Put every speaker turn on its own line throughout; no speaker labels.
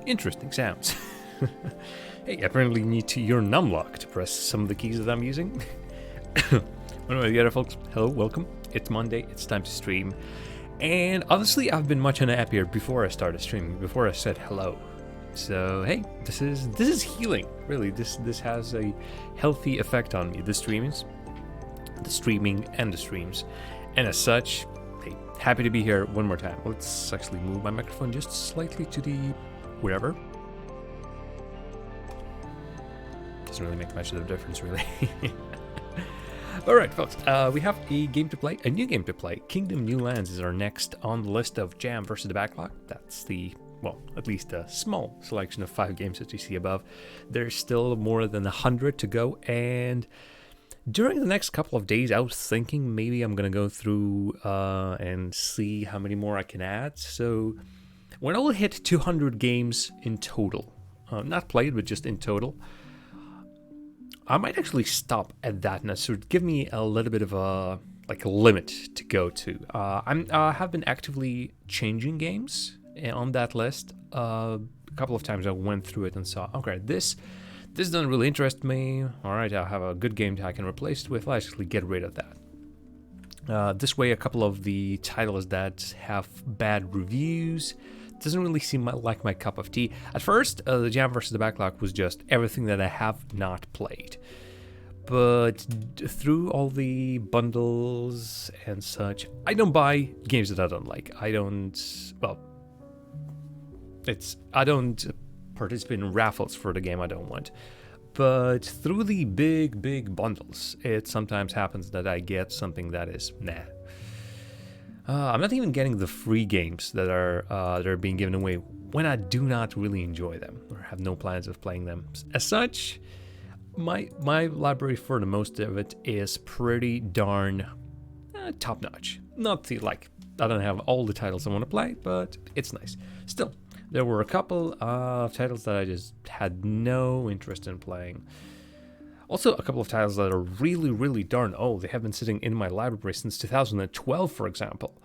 Interesting sounds. Hey, apparently you need your numlock to press some of the keys that I'm using. One way or the other, folks, hello, welcome. It's Monday, it's time to stream. And honestly, I've been much happier before I started streaming, before I said hello. So hey, this is healing. Really, this has a healthy effect on me. The streaming and the streams. And as such, hey, happy to be here one more time. Let's actually move my microphone just slightly to the wherever. Doesn't really make much of a difference, really. Alright, folks, we have a game to play, a new game to play. Kingdom New Lands is our next on the list of Jam versus the Backlog. That's the, well, at least a small selection of 5 games that you see above. There's still more than 100 to go, and during the next couple of days, I was thinking maybe I'm going to go through and see how many more I can add. So when I will hit 200 games in total, not played, but just in total, I might actually stop at that now, so give me a little bit of a limit to go to. I have been actively changing games on that list. A couple of times I went through it and saw, okay, this doesn't really interest me. All right, I'll have a good game that I can replace it with. I'll actually get rid of that. This way, a couple of the titles that have bad reviews doesn't really seem like my cup of tea. At first, the Jam vs. the Backlog was just everything that I have not played. But through all the bundles and such, I don't buy games that I don't like. I don't participate in raffles for the game I don't want. But through the big bundles, it sometimes happens that I get something that is nah. I'm not even getting the free games that are being given away when I do not really enjoy them or have no plans of playing them. As such, my library for the most of it is pretty darn top-notch. Not I don't have all the titles I want to play, but it's nice. Still, there were a couple of titles that I just had no interest in playing. Also, a couple of titles that are really darn old. They have been sitting in my library since 2012, for example.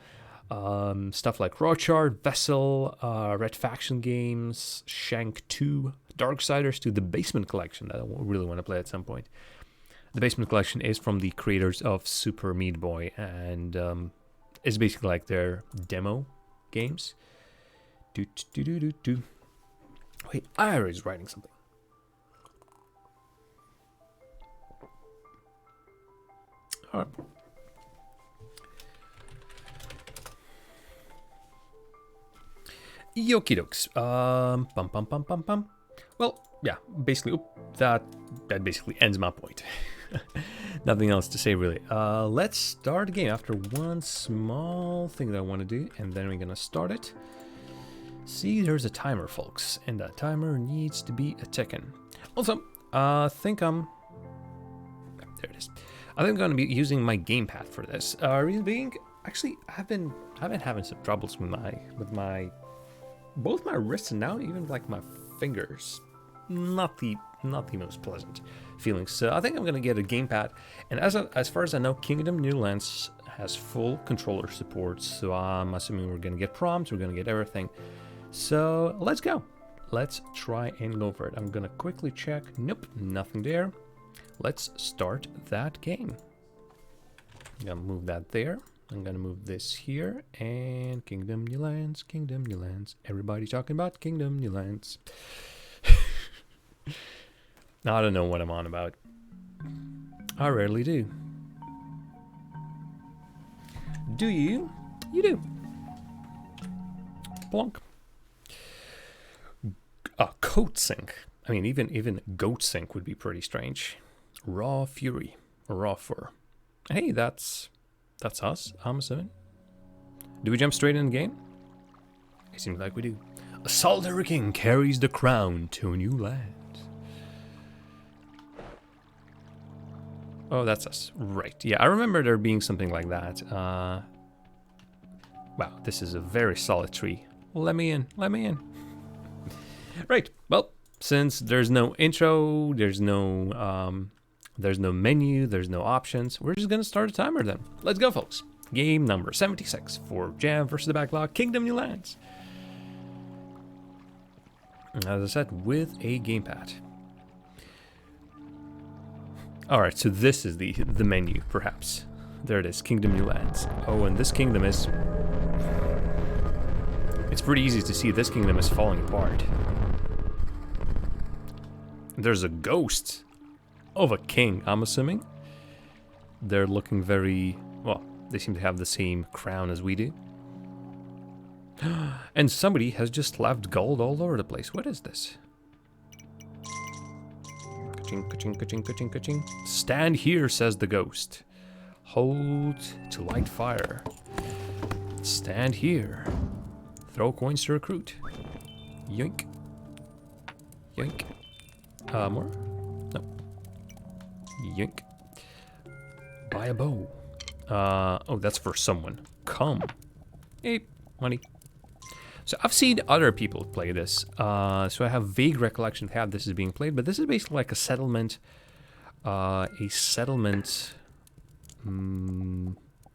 Stuff like Rochard, Vessel, Red Faction Games, Shank 2, Darksiders 2, the Basement Collection that I really want to play at some point. The Basement Collection is from the creators of Super Meat Boy, and it's basically like their demo games. Wait, Ira is writing something. All right. Yoki dokes. Well, yeah, basically, that basically ends my point. Nothing else to say, really. Let's start the game after one small thing that I want to do, and then we're gonna start it. See, there's a timer, folks, and that timer needs to be a ticking. Also, there it is. I think I'm going to be using my gamepad for this. Reason being, actually, I've been having some troubles with both my wrists and now even like my fingers. Not the most pleasant feelings. So I think I'm going to get a gamepad. And as far as I know, Kingdom New Lands has full controller support. So I'm assuming we're going to get prompts. We're going to get everything. So let's go. Let's try and go for it. I'm going to quickly check. Nope, nothing there. Let's start that game. I'm gonna move that there. I'm gonna move this here. And Kingdom New Lands, Kingdom New Lands. Everybody talking about Kingdom New Lands. I don't know what I'm on about. I rarely do. Do you? You do. Plonk. Coat sync. I mean, even goat sync would be pretty strange. Raw Fury, or Raw Fur. Hey, that's us, I'm assuming. Do we jump straight in the game? It seems like we do. A solitary king carries the crown to a new land. Oh, that's us. Right. Yeah, I remember there being something like that. Wow, this is a very solid tree. Let me in. Let me in. Right. Well, since there's no intro, there's no menu, there's no options, we're just going to start a timer then. Let's go, folks. Game number 76 for Jam vs. the Backlog, Kingdom New Lands. As I said, with a gamepad. Alright, so this is the menu, perhaps. There it is, Kingdom New Lands. Oh, and this kingdom is... It's pretty easy to see this kingdom is falling apart. There's a ghost of a king, I'm assuming. They're looking very... Well, they seem to have the same crown as we do. And somebody has just left gold all over the place. What is this? Ka-ching, ka-ching, ka-ching, ka-ching, ka-ching. Stand here, says the ghost. Hold to light fire. Stand here. Throw coins to recruit. Yoink. Yoink. More? No. Yoink. Buy a bow. Oh, that's for someone. Come. Hey, money. So I've seen other people play this. So I have vague recollection of how this is being played, but this is basically like a settlement.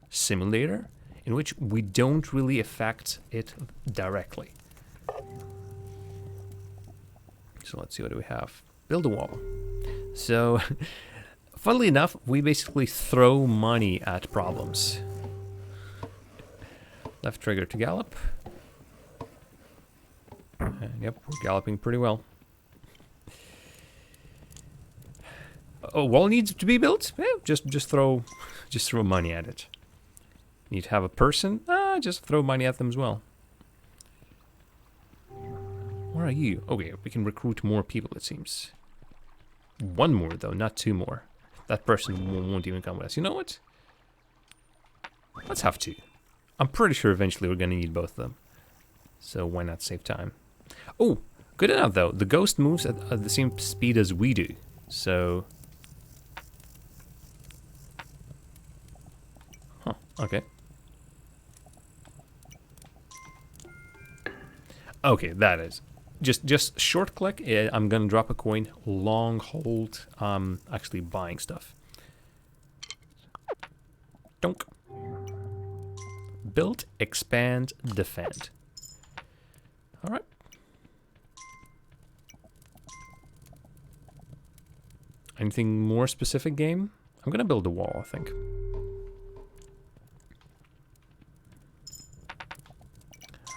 Simulator in which we don't really affect it directly. So let's see, what do we have? Build a wall. So, funnily enough, we basically throw money at problems. Left trigger to gallop. And yep, we're galloping pretty well. A wall needs to be built? Yeah, just throw money at it. Need to have a person? Just throw money at them as well. Where are you? Okay, we can recruit more people, it seems. One more, though, not two more. That person won't even come with us. You know what? Let's have two. I'm pretty sure eventually we're going to need both of them. So why not save time? Oh, good enough, though. The ghost moves at the same speed as we do. So... Huh, okay. Okay, that is. Just short click, I'm gonna drop a coin, long hold, actually buying stuff. Donk. Build, expand, defend. Alright. Anything more specific, game? I'm gonna build a wall, I think.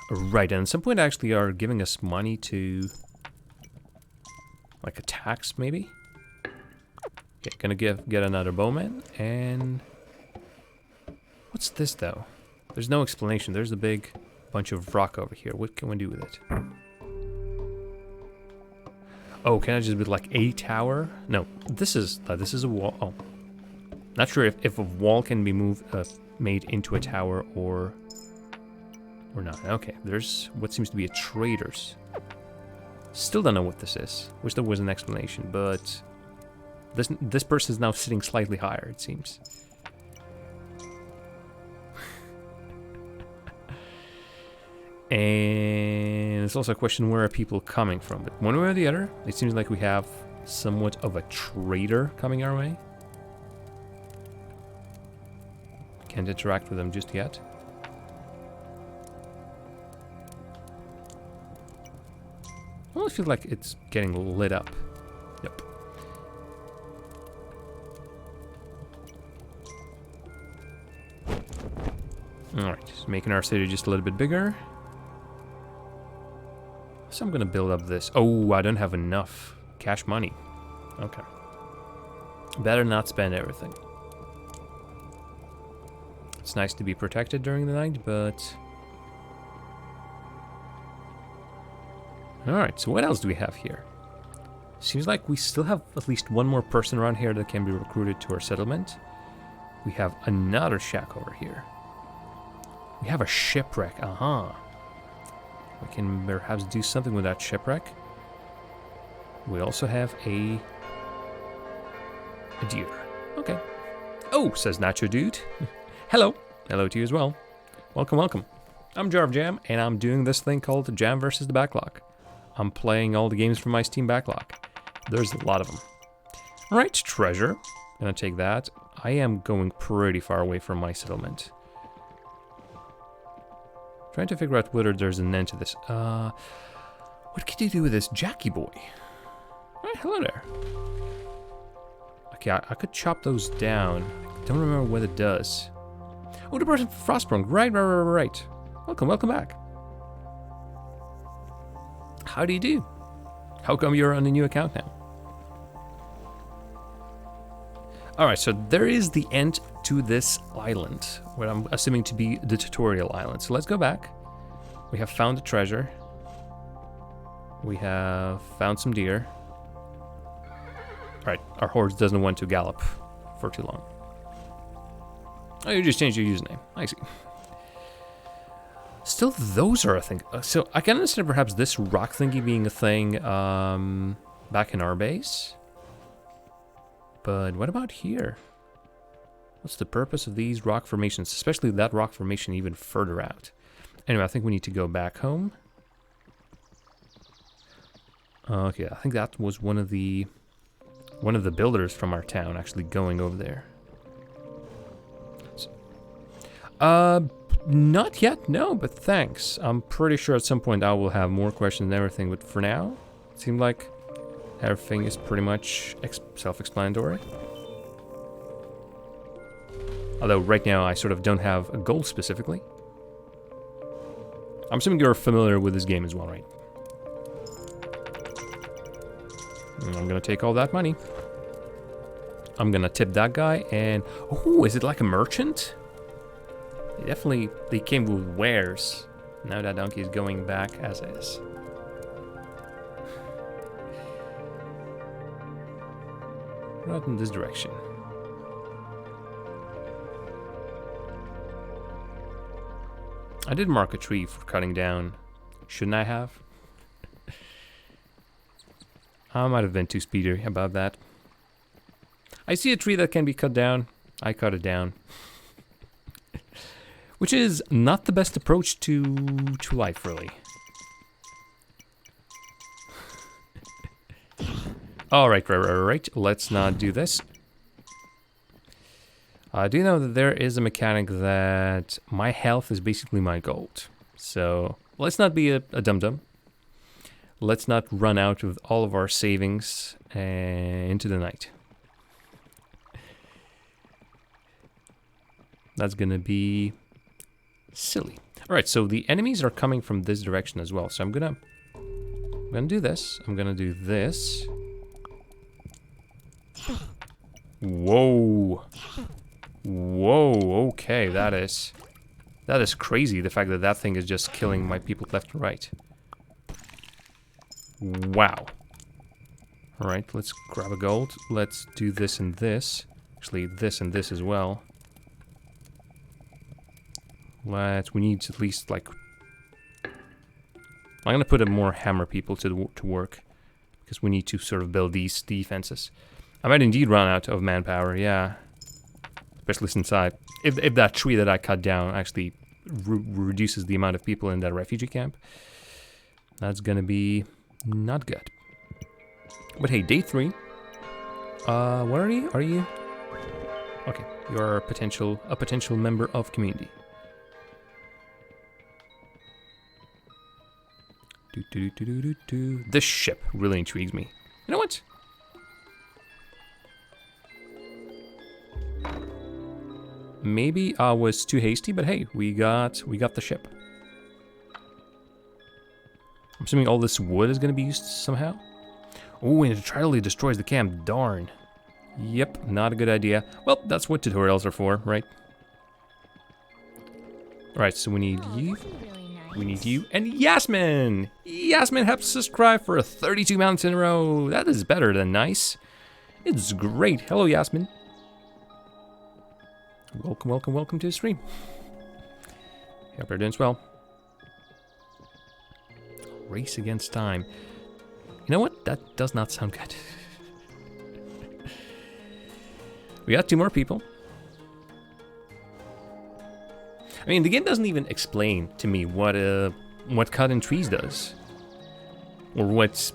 Right, and at some point actually are giving us money to... like a tax, maybe? Okay, gonna get another bowman, and... What's this, though? There's no explanation. There's a big bunch of rock over here. What can we do with it? Oh, can I just build like a tower? No, this is a wall. Oh. Not sure if a wall can be made into a tower or not. Okay, there's what seems to be a trader's. Still don't know what this is. Wish there was an explanation, but this person is now sitting slightly higher, it seems. And it's also a question, where are people coming from? But one way or the other, it seems like we have somewhat of a trader coming our way. Can't interact with them just yet. I almost feel like it's getting lit up. Yep. Alright, just making our city just a little bit bigger. So I'm gonna build up this. Oh, I don't have enough cash money. Okay. Better not spend everything. It's nice to be protected during the night, but... Alright, so what else do we have here? Seems like we still have at least one more person around here that can be recruited to our settlement. We have another shack over here. We have a shipwreck, We can perhaps do something with that shipwreck. We also have a deer. Okay. Oh, says Nacho Dude. Hello. Hello to you as well. Welcome, welcome. I'm Jar of Jam, and I'm doing this thing called Jam versus the Backlog. I'm playing all the games from my Steam backlog. There's a lot of them. Alright, treasure. Gonna take that. I am going pretty far away from my settlement. Trying to figure out whether there's an end to this. What can you do with this Jackie boy? Oh, hello there. Okay, I could chop those down. I don't remember what it does. Oh, the person from Frostprung. Right. Welcome back. How do you do? How come you're on a new account now? Alright, so there is the end to this island, what I'm assuming to be the tutorial island. So let's go back. We have found the treasure. We have found some deer. Alright, our horse doesn't want to gallop for too long. Oh, you just changed your username. I see. Still, those are a thing. So I can understand perhaps this rock thingy being a thing back in our base. But what about here? What's the purpose of these rock formations? Especially that rock formation even further out. Anyway, I think we need to go back home. Okay, I think that was one of the builders from our town actually going over there. So, not yet, no, but thanks. I'm pretty sure at some point I will have more questions and everything, but for now, it seemed like everything is pretty much self-explanatory. Although right now I sort of don't have a goal specifically. I'm assuming you're familiar with this game as well, right? I'm gonna take all that money. I'm gonna tip that guy and... Oh, is it like a merchant? They came with wares. Now that donkey is going back as is. Right in this direction. I did mark a tree for cutting down. Shouldn't I have? I might have been too speedy about that. I see a tree that can be cut down. I cut it down. Which is not the best approach to life, really. Alright, right. Let's not do this. I do know that there is a mechanic that my health is basically my gold. So, let's not be a dum-dum. Let's not run out of all of our savings into the night. That's gonna be silly. Alright, so the enemies are coming from this direction as well. So I'm gonna do this. I'm gonna do this. Whoa. Whoa, okay, that is crazy, the fact that that thing is just killing my people left and right. Wow. Alright, let's grab a gold. Let's do this and this. Actually, this and this as well. We need at least, like... I'm gonna put more hammer people to work. Because we need to sort of build these defenses. I might indeed run out of manpower, yeah. Especially since if that tree that I cut down actually reduces the amount of people in that refugee camp. That's gonna be not good. But hey, day 3. What are you? Are you? Okay, you're a potential member of community. This ship really intrigues me. You know what? Maybe I was too hasty, but hey, we got the ship. I'm assuming all this wood is going to be used somehow. Oh, and it entirely destroys the camp. Darn. Yep, not a good idea. Well, that's what tutorials are for, right? Alright, so we need you. We need you. And Yasmin! Yasmin helps subscribe for 32 months in a row. That is better than nice. It's great. Hello, Yasmin. Welcome to the stream. Hope you're doing well. Race against time. You know what? That does not sound good. We got 2 more people. I mean, the game doesn't even explain to me what cutting trees does, or what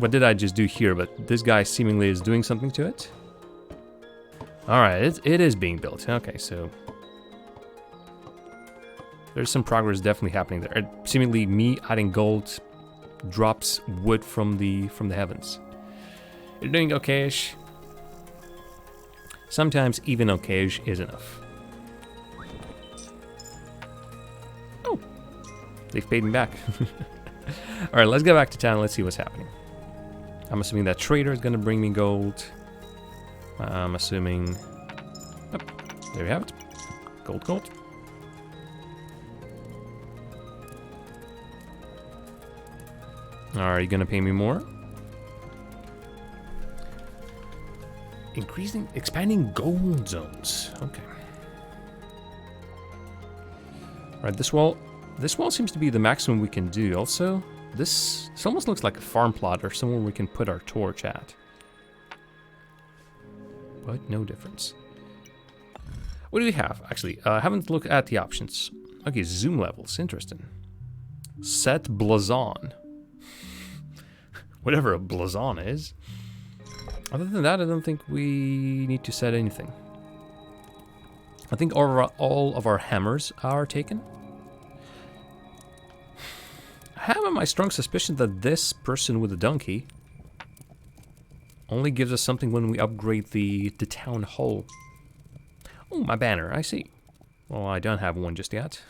did I just do here? But this guy seemingly is doing something to it. All right, it is being built. Okay, so there's some progress definitely happening there. Seemingly, me adding gold drops wood from the heavens. You're doing okayish. Sometimes even okayish is enough. Oh, they've paid me back. All right, let's go back to town. Let's see what's happening. I'm assuming that trader is going to bring me gold. I'm assuming... Oh, there we have it. Gold, gold. Are you going to pay me more? Expanding gold zones. Okay. All right, this wall seems to be the maximum we can do. Also, this almost looks like a farm plot or somewhere we can put our torch at. But no difference. What do we have? Actually, I haven't looked at the options. Okay, zoom levels. Interesting. Set blazon. Whatever a blazon is. Other than that, I don't think we need to set anything. I think all of our hammers are taken. I have my strong suspicion that this person with the donkey only gives us something when we upgrade the town hall. Oh, my banner, I see. Well, I don't have one just yet.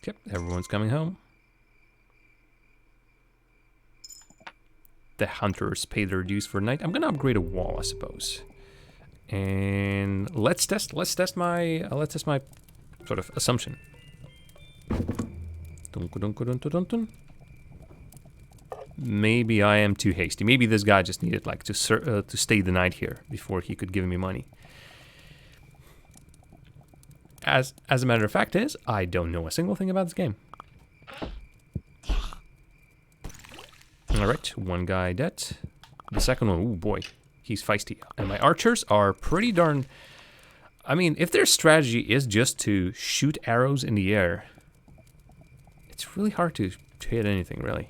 Yep, everyone's coming home. The hunters pay their dues for the night. I'm gonna upgrade a wall, I suppose. And let's test my sort of assumption. Maybe I am too hasty. Maybe this guy just needed like to stay the night here before he could give me money. As a matter of fact is, I don't know a single thing about this game. Alright, one guy dead. The second one, ooh boy, he's feisty. And my archers are pretty darn... I mean, if their strategy is just to shoot arrows in the air, it's really hard to hit anything, really.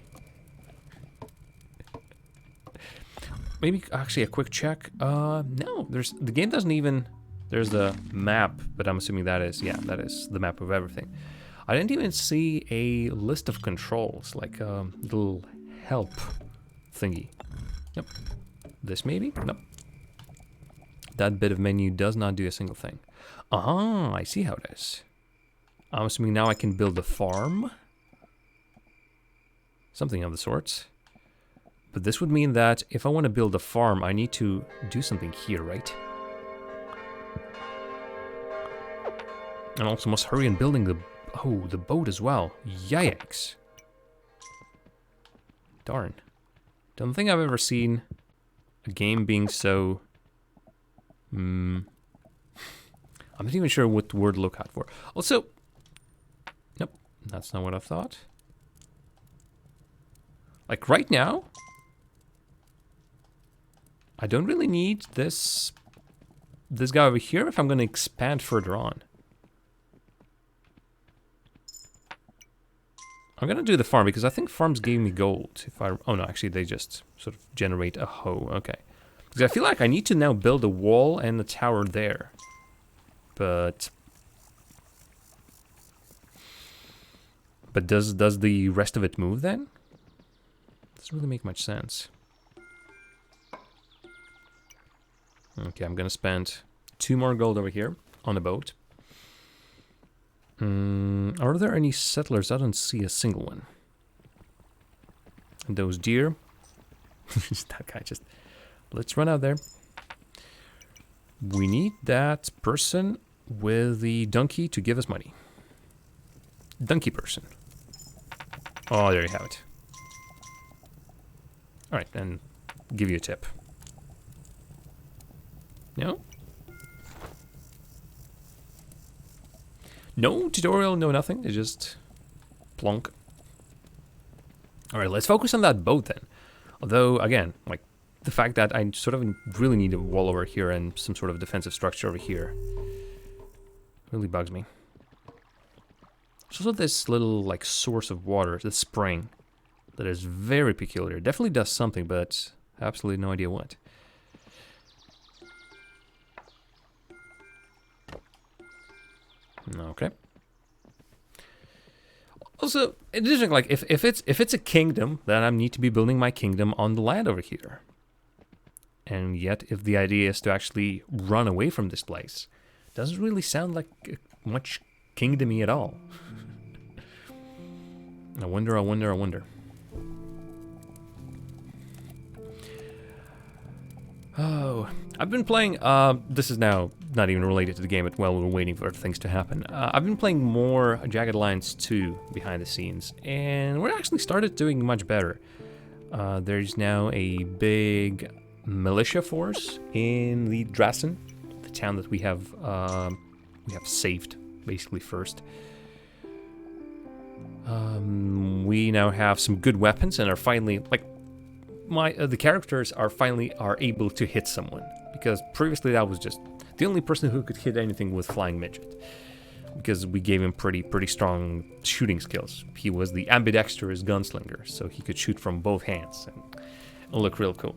Maybe actually a quick check. No, the game doesn't even... There's the map, but I'm assuming that is the map of everything. I didn't even see a list of controls, like a little help thingy. Nope. This maybe? Nope. That bit of menu does not do a single thing. I see how it is. I'm assuming now I can build a farm. Something of the sorts. But this would mean that if I want to build a farm, I need to do something here, right? And also must hurry in building the boat as well. Yikes. Darn. Don't think I've ever seen a game being so... I'm not even sure what word to look out for. Also... Nope, that's not what I thought. Like right now... I don't really need this guy over here if I'm going to expand further on. I'm gonna do the farm because I think farms gave me gold. Oh no, actually they just sort of generate a hoe. Okay, because I feel like I need to now build a wall and a tower there. But does the rest of it move then? Doesn't really make much sense. Okay, I'm gonna spend 2 more gold over here on the boat. Are there any settlers? I don't see a single one. And those deer. That guy just... Let's run out there. We need that person with the donkey to give us money. Donkey person. Oh, there you have it. Alright, and give you a tip. No? No tutorial, no nothing. It's just plonk. Alright, let's focus on that boat then. Although, again, like the fact that I sort of really need a wall over here and some sort of defensive structure over here really bugs me. There's also this little like source of water, this spring, that is very peculiar. It definitely does something, but absolutely no idea what. Okay. Also, it's interesting, like, if it's a kingdom, then I need to be building my kingdom on the land over here. And yet, if the idea is to actually run away from this place, it doesn't really sound like much kingdomy at all. I wonder. Oh, I've been playing, this is now not even related to the game, but while we're waiting for things to happen. I've been playing more Jagged Alliance 2 behind the scenes, and we're actually started doing much better. There's now a big militia force in the Drassen, the town that we have saved, basically, first. We now have some good weapons and are finally, like, the characters are finally able to hit someone, because previously that was just the only person who could hit anything with Flying Midget, because we gave him pretty strong shooting skills. He was the ambidextrous gunslinger, so he could shoot from both hands and look real cool.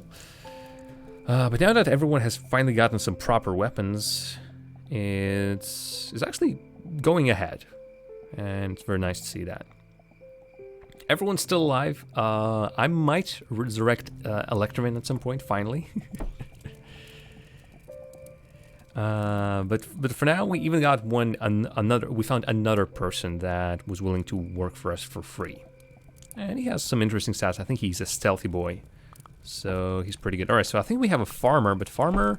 But now that everyone has finally gotten some proper weapons, it's actually going ahead, and it's very nice to see that. Everyone's still alive. I might resurrect Electroman at some point, finally. But for now, we even got another. We found another person that was willing to work for us for free, and he has some interesting stats. I think he's a stealthy boy, so he's pretty good. All right, so I think we have a farmer, but farmer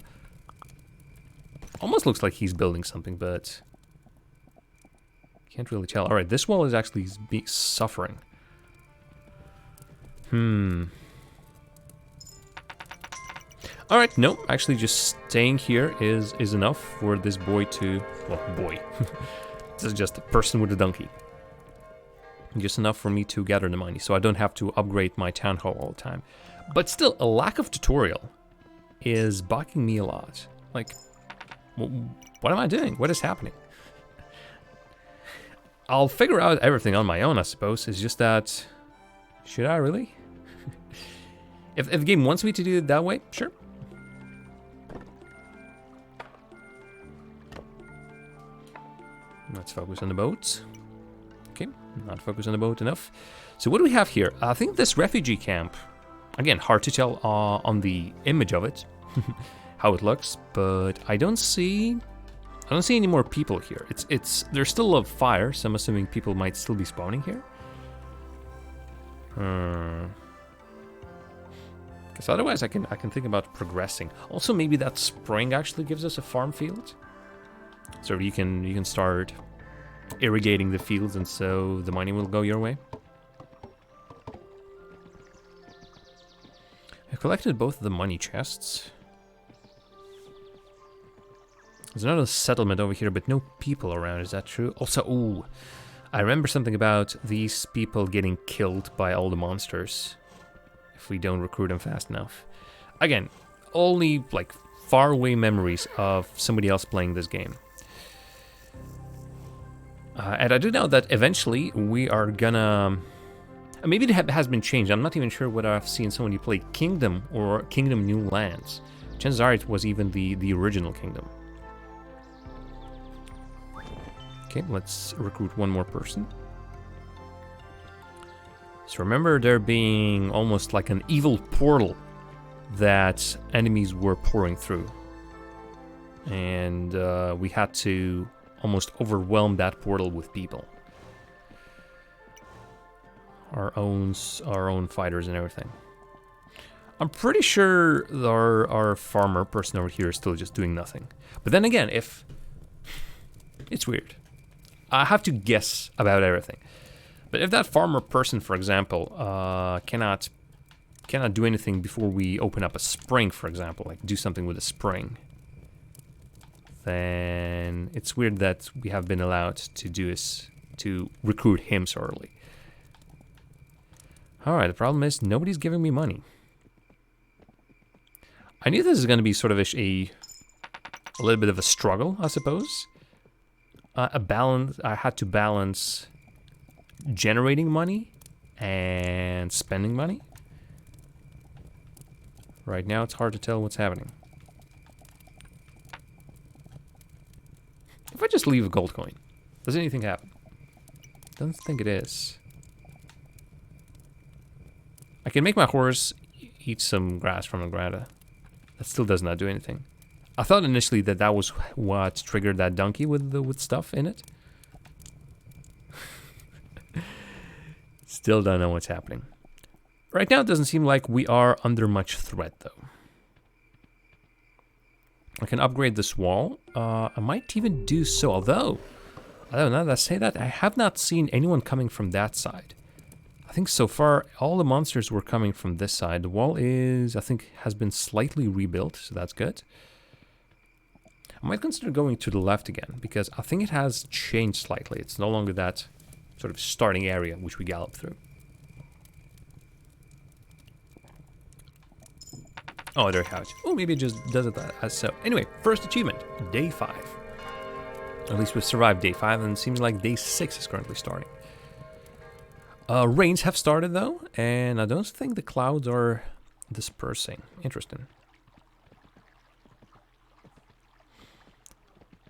almost looks like he's building something, but can't really tell. All right, this wall is actually suffering. Alright, no, actually just staying here is enough for this boy to... Well, boy. This is just a person with a donkey. Just enough for me to gather the money, so I don't have to upgrade my town hall all the time. But still, a lack of tutorial is bugging me a lot. Like, what am I doing? What is happening? I'll figure out everything on my own, I suppose. It's just that... Should I really? If the game wants me to do it that way, sure. Let's focus on the boat. Okay, not focus on the boat enough. So what do we have here? I think this refugee camp, again, hard to tell on the image of it, how it looks, but I don't see any more people here. There's still a fire, so I'm assuming people might still be spawning here. Because otherwise I can think about progressing. Also, maybe that spring actually gives us a farm field, so you can start irrigating the fields, and so the money will go your way. I collected both of the money chests. There's another settlement over here, but no people around. Is that true? Also, ooh, I remember something about these people getting killed by all the monsters if we don't recruit them fast enough. Again, only like faraway memories of somebody else playing this game. And I do know that eventually we are gonna... Maybe it has been changed. I'm not even sure whether I've seen somebody play Kingdom or Kingdom New Lands. Chances are it was even the original Kingdom. Okay, let's recruit one more person. So remember there being almost like an evil portal that enemies were pouring through. And we had to almost overwhelm that portal with people. Our own fighters and everything. I'm pretty sure our farmer person over here is still just doing nothing. But then again, if... It's weird. I have to guess about everything. But if that farmer person, for example, cannot do anything before we open up a spring, for example, like do something with a spring, then it's weird that we have been allowed to do this, to recruit him so early. Alright, the problem is nobody's giving me money. I knew this is going to be sort of a little bit of a struggle, I suppose. I had to balance generating money and spending money. Right now it's hard to tell what's happening. If I just leave a gold coin, Does anything happen? Don't think it is. I can make my horse eat some grass from the ground. That still does not do anything. I thought initially that that was what triggered that donkey with stuff in it. Still don't know what's happening. Right now it doesn't seem like we are under much threat though. I can upgrade this wall. I might even do so, although now that I say that, I have not seen anyone coming from that side. I think so far all the monsters were coming from this side. The wall is, I think, has been slightly rebuilt, so that's good. I might consider going to the left again, because I think it has changed slightly. It's no longer that sort of starting area which we gallop through. Oh, there we have it. Oh, maybe it just does it as so. Anyway, first achievement, day 5. At least we've survived day 5, and it seems like day 6 is currently starting. Rains have started though, and I don't think the clouds are dispersing. Interesting.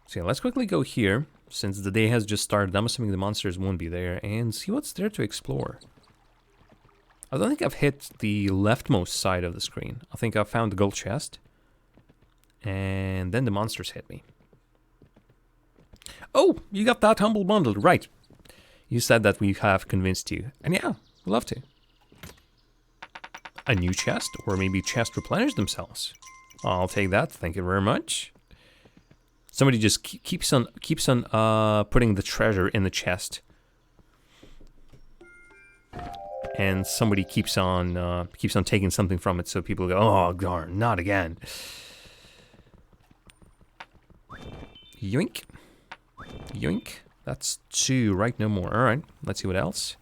So yeah, let's quickly go here, since the day has just started. I'm assuming the monsters won't be there, and see what's there to explore. I don't think I've hit the leftmost side of the screen. I think I found the gold chest, and then the monsters hit me. Oh, you got that humble bundle, right. You said that we have convinced you, and yeah, we'd love to. A new chest, or maybe chests replenish themselves. I'll take that, thank you very much. Somebody just keeps on putting the treasure in the chest, and somebody keeps on taking something from it. So people go, "Oh darn, not again!" Yoink, yoink. That's 2, right? No more. All right. Let's see what else.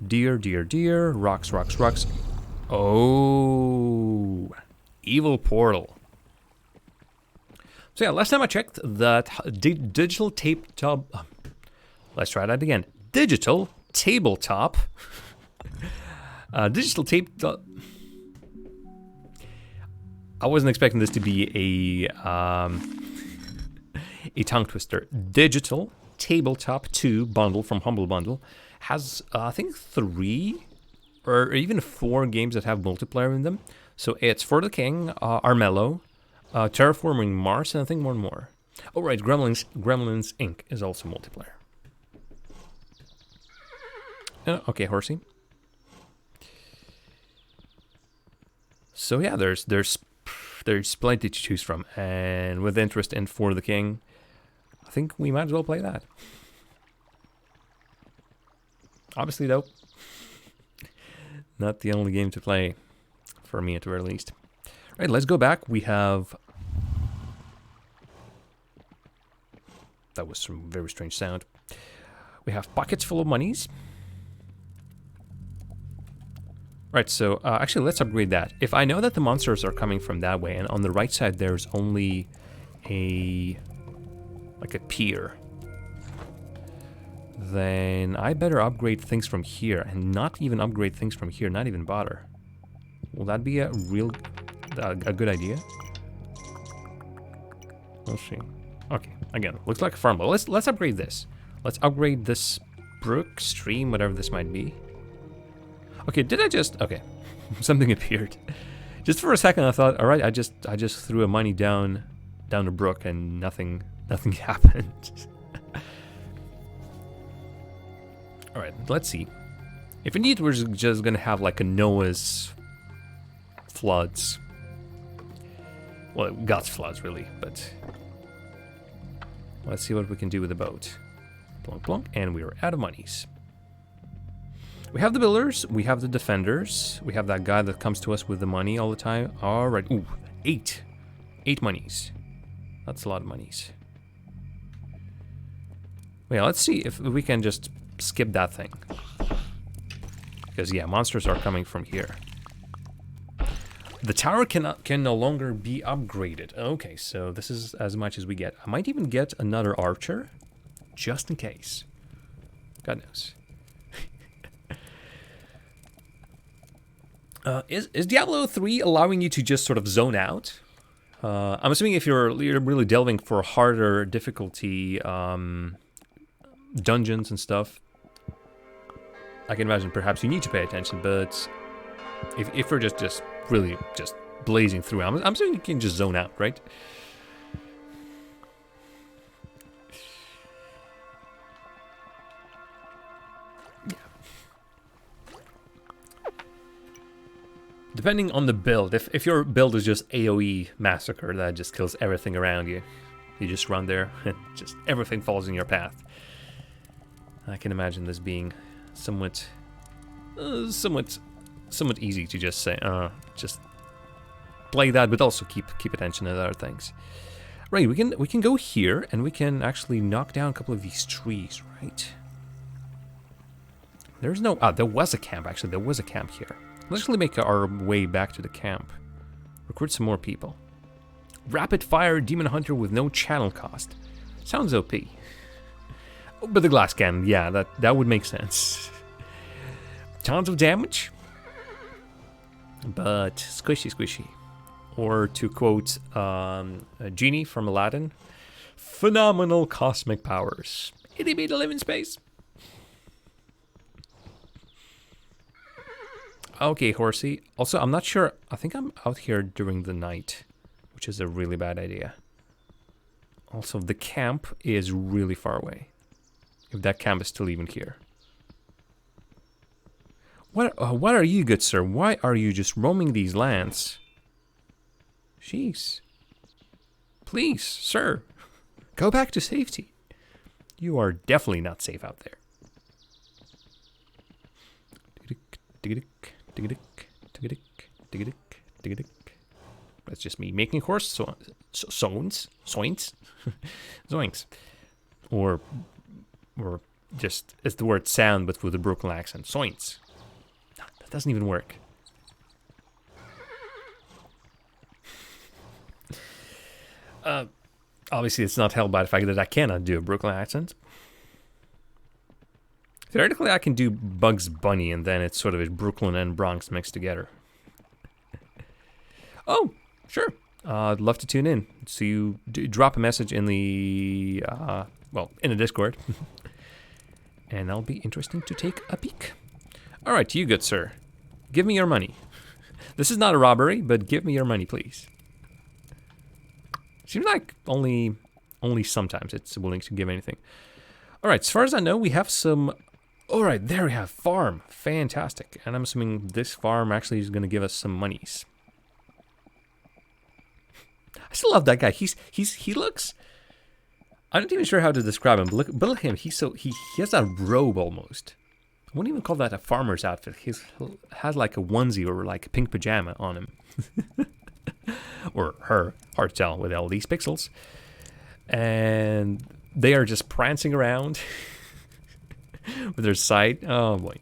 Deer, deer, deer. Rocks, rocks, rocks. Oh, evil portal. So yeah, last time I checked, that digital tabletop. Let's try that again. Digital tabletop. Digital tabletop. I wasn't expecting this to be a tongue twister. Digital tabletop 2 bundle from Humble Bundle has I think 3 or even 4 games that have multiplayer in them. So it's For the King, Armello, Terraforming Mars, and I think one more. Oh right, Gremlins Inc. is also multiplayer. Okay, horsey. So yeah, there's plenty to choose from, and with interest in For the King, I think we might as well play that. Obviously, though, not the only game to play, for me at the very least. All right, let's go back. We have... That was some very strange sound. We have pockets full of monies. Right, so actually let's upgrade that. If I know that the monsters are coming from that way, and on the right side there's only a pier, then I better upgrade things from here, and not even upgrade things from here, not even bother. Will that be a good idea? We'll see. Okay, again, looks like a farm, but let's upgrade this. Let's upgrade this brook, stream, whatever this might be. Okay, did I just... Okay, something appeared. Just for a second I thought, all right, I just threw a money down the brook and nothing happened. All right, let's see. If indeed we're just gonna have like a Noah's floods. Well, God's floods really, but let's see what we can do with the boat. Plunk plunk, and we are out of monies. We have the builders, we have the defenders, we have that guy that comes to us with the money all the time. All right, ooh, 8 monies. That's a lot of monies. Wait, let's see if we can just skip that thing. Because yeah, monsters are coming from here. The tower can no longer be upgraded. Okay, so this is as much as we get. I might even get another archer, just in case. God knows. Is Diablo 3 allowing you to just sort of zone out? I'm assuming if you're really delving for harder difficulty dungeons and stuff, I can imagine perhaps you need to pay attention, but if we're just really just blazing through, I'm assuming you can just zone out, right? Depending on the build, if your build is just AoE massacre that just kills everything around you, you just run there and just everything falls in your path. I can imagine this being somewhat easy to just say, just play that, but also keep attention to other things. Right, we can go here and we can actually knock down a couple of these trees, right? There's no there was a camp actually. There was a camp here. Let's actually make our way back to the camp. Recruit some more people. Rapid fire demon hunter with no channel cost. Sounds OP. But the glass cannon, yeah, that would make sense. Tons of damage, but squishy. Or to quote a genie from Aladdin, phenomenal cosmic powers. Itty bitty live in space. Okay, horsey. Also, I'm not sure. I think I'm out here during the night, which is a really bad idea. Also, the camp is really far away. If that camp is still even here. What are you, good sir? Why are you just roaming these lands? Jeez. Please, sir. Go back to safety. You are definitely not safe out there. That's just me making horse zoinks. Zoinks. Or just, it's the word sound, but with a Brooklyn accent. Zoinks. That doesn't even work. Obviously, it's not held by the fact that I cannot do a Brooklyn accent. Theoretically, I can do Bugs Bunny, and then it's sort of a Brooklyn and Bronx mixed together. Oh, sure. I'd love to tune in. So you drop a message in the, in the Discord. And that'll be interesting to take a peek. All right, you good sir. Give me your money. This is not a robbery, but give me your money, please. Seems like only sometimes it's willing to give anything. All right, as far as I know, we have some... All right, there we have farm. Fantastic. And I'm assuming this farm actually is going to give us some monies. I still love that guy. He looks... I'm not even sure how to describe him, but look at him. He has that robe almost. I wouldn't even call that a farmer's outfit. He has like a onesie or like a pink pajama on him. Or her, hard to tell with all these pixels. And they are just prancing around with their sight. Oh boy.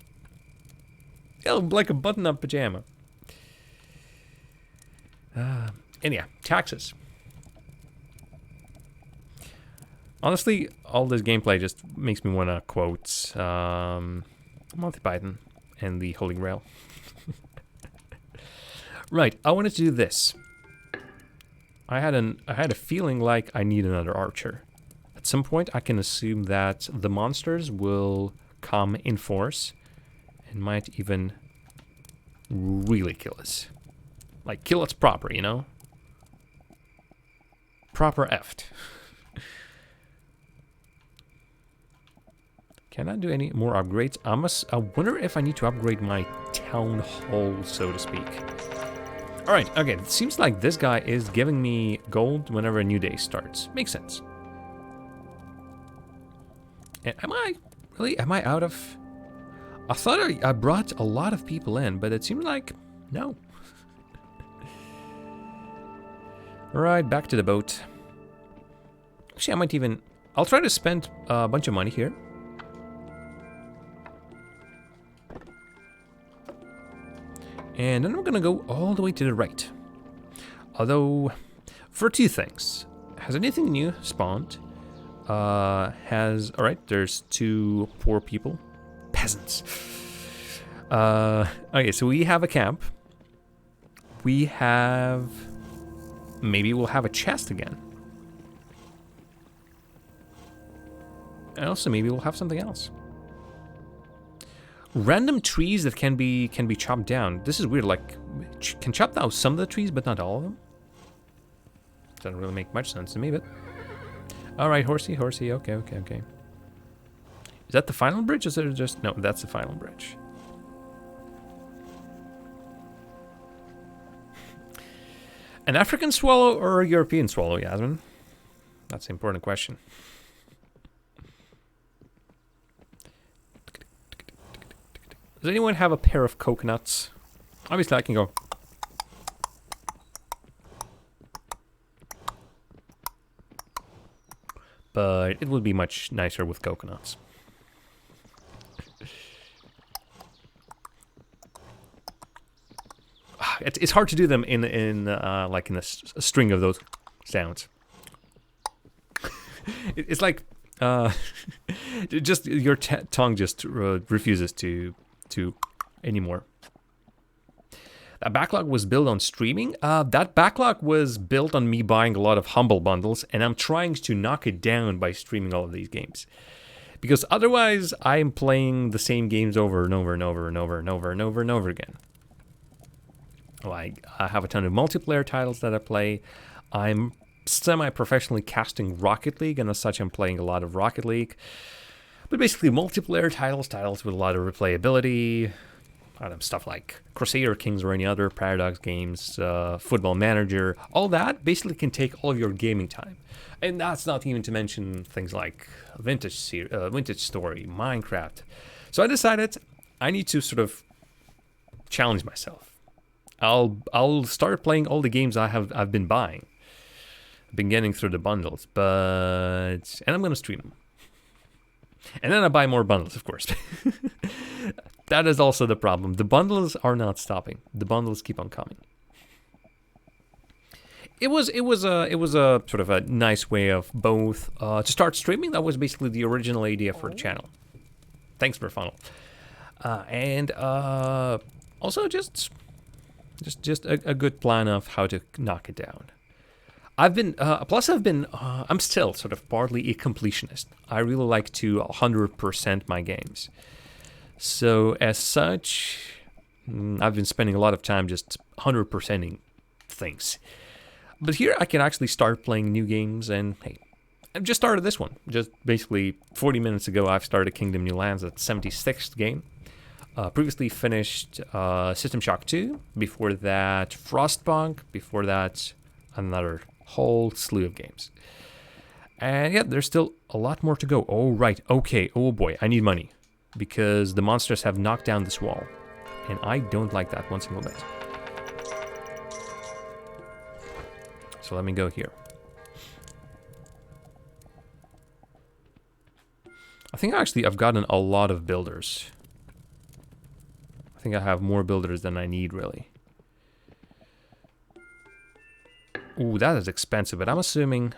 Oh, like a button-up pajama. And yeah, taxes. Honestly, all this gameplay just makes me want to quote Monty Python and the Holy Grail. Right, I wanted to do this. I had a feeling like I need another archer. At some point, I can assume that the monsters will come in force and might even really kill us. Like, kill us proper, you know? Proper effed. Can I do any more upgrades? I wonder if I need to upgrade my town hall, so to speak. Alright, okay, it seems like this guy is giving me gold whenever a new day starts. Makes sense. And am I out of... I thought I brought a lot of people in, but it seems like, no. Alright, back to the boat. Actually, I'll try to spend a bunch of money here. And then we're gonna go all the way to the right. Although, for two things. Has anything new spawned? Alright, there's two poor people. Peasants. Okay, so we have a camp. Maybe we'll have a chest again. And also maybe we'll have something else. Random trees that can be chopped down. This is weird, like, can chop down some of the trees, but not all of them. Doesn't really make much sense to me, but... Alright, horsey, okay. Is that the final bridge, or is it just... No, that's the final bridge. An African swallow or a European swallow, Yasmin? That's an important question. Does anyone have a pair of coconuts? Obviously, I can go. But it would be much nicer with coconuts. It's hard to do them in like in a string of those sounds. It's like just your tongue just refuses to anymore. That backlog was built on streaming. That backlog was built on me buying a lot of Humble bundles, and I'm trying to knock it down by streaming all of these games. Because otherwise, I'm playing the same games over and over and over and over and over and over and over again. Like, I have a ton of multiplayer titles that I play. I'm semi-professionally casting Rocket League, and as such, I'm playing a lot of Rocket League. But basically, multiplayer titles with a lot of replayability. Stuff like Crusader Kings or any other Paradox games, Football Manager, all that basically can take all of your gaming time. And that's not even to mention things like Vintage Story, Minecraft. So I decided I need to sort of challenge myself. I'll start playing all the games I've been buying. I've been getting through the bundles, and I'm gonna stream them. And then I buy more bundles, of course. That is also the problem. The bundles are not stopping. The bundles keep on coming. It was a sort of a nice way of both to start streaming. That was basically the original idea for the channel. Thanks for funnel. And also just a good plan of how to knock it down. I'm still sort of partly a completionist. I really like to 100% my games. So as such, I've been spending a lot of time just 100%ing things. But here I can actually start playing new games, and hey, I've just started this one. Just basically 40 minutes ago, I've started Kingdom New Lands, at 76th game. Previously finished System Shock 2. Before that, Frostpunk. Before that, another whole slew of games. And yeah, there's still a lot more to go. Oh, right. Okay. Oh, boy. I need money. Because the monsters have knocked down this wall. And I don't like that one single bit. So let me go here. I think actually I've gotten a lot of builders. I think I have more builders than I need, really. Ooh, that is expensive, but I'm assuming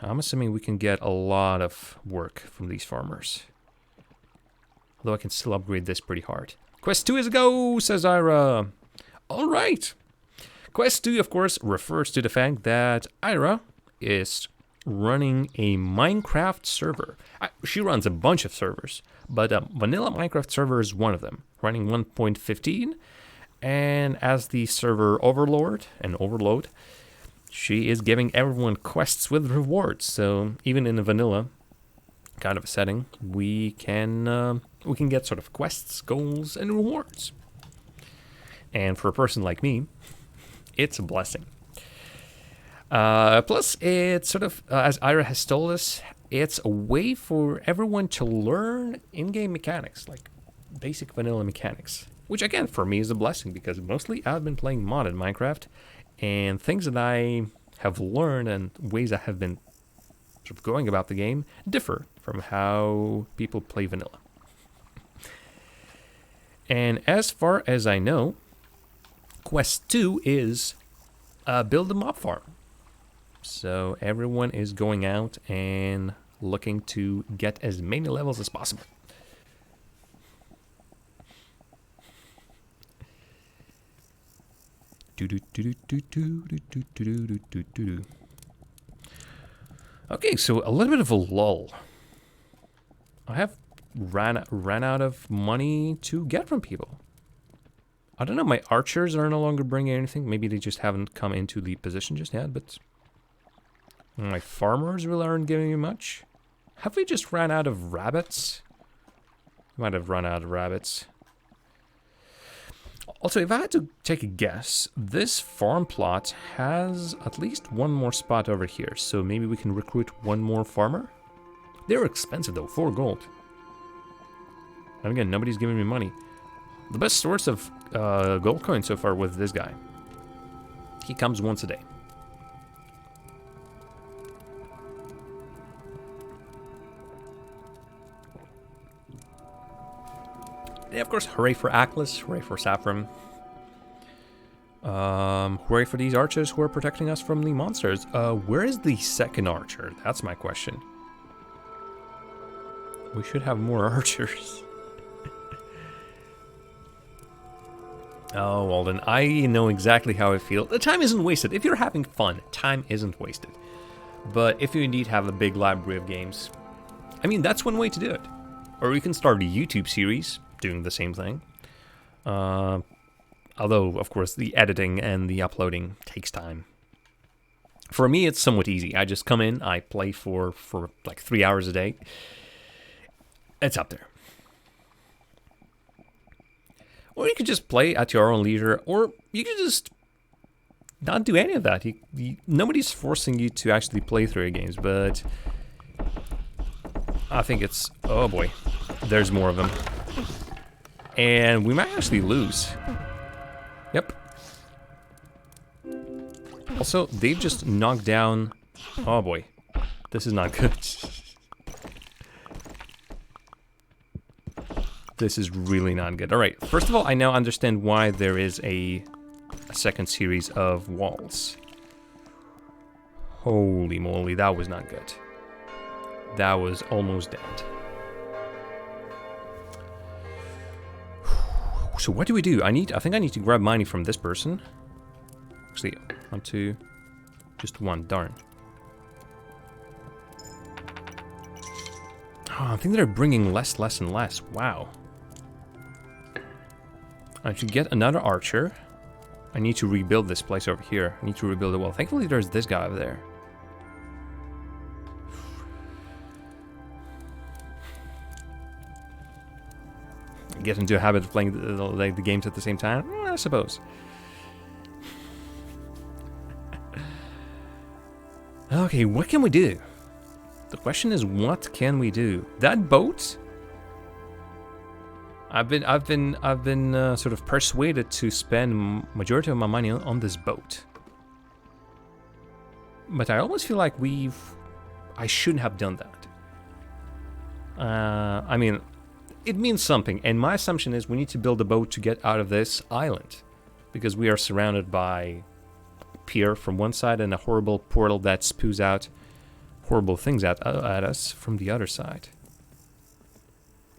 we can get a lot of work from these farmers. Although I can still upgrade this pretty hard. Quest 2 is a go, says Ira. All right. Quest 2, of course, refers to the fact that Ira is running a Minecraft server. She runs a bunch of servers, but vanilla Minecraft server is one of them, running 1.15. And as the server overlord, she is giving everyone quests with rewards. So even in a vanilla kind of a setting, we can get sort of quests, goals, and rewards. And for a person like me, it's a blessing. Plus, it's sort of, as Ira has told us, it's a way for everyone to learn in-game mechanics, like basic vanilla mechanics. Which, again, for me is a blessing, because mostly I've been playing modded Minecraft, and things that I have learned and ways I have been sort of going about the game differ from how people play vanilla. And as far as I know, Quest 2 is build a mob farm. So everyone is going out and looking to get as many levels as possible. Okay, so a little bit of a lull. I have ran out of money to get from people. I don't know, my archers are no longer bringing anything. Maybe they just haven't come into the position just yet, but my farmers really aren't giving me much. Have we just ran out of rabbits? Might have run out of rabbits. Also, if I had to take a guess, this farm plot has at least one more spot over here, so maybe we can recruit one more farmer? They're expensive though, 4 gold. And again, nobody's giving me money. The best source of gold coins so far with this guy. He comes once a day. Yeah, of course, hooray for Aklis, hooray for Saffron. Hooray for these archers who are protecting us from the monsters. Where is the second archer? That's my question. We should have more archers. Oh, well then, I know exactly how I feel. The time isn't wasted. If you're having fun, time isn't wasted. But if you indeed have a big library of games, I mean, that's one way to do it. Or you can start a YouTube series doing the same thing. Although, of course, the editing and the uploading takes time. For me, it's somewhat easy. I just come in, I play for like 3 hours a day. It's up there. Or you could just play at your own leisure, or you could just not do any of that. Nobody's forcing you to actually play through your games, but I think it's... Oh boy, there's more of them. And we might actually lose. Yep. Also, they've just knocked down... Oh boy, this is not good. This is really not good. Alright, first of all, I now understand why there is a second series of walls. Holy moly, that was not good. That was almost dead. So what do we do? I think I need to grab money from this person. Actually, I want to... Just one, darn. Oh, I think they're bringing less and less. Wow. I should get another archer. I need to rebuild this place over here. I need to rebuild it well. Thankfully, there's this guy over there. Get into a habit of playing the games at the same time? I suppose. Okay, what can we do? The question is, what can we do? That boat? I've been sort of persuaded to spend majority of my money on this boat. But I almost feel like I shouldn't have done that. I mean, it means something, and my assumption is we need to build a boat to get out of this island, because we are surrounded by a pier from one side and a horrible portal that spews out horrible things at us from the other side.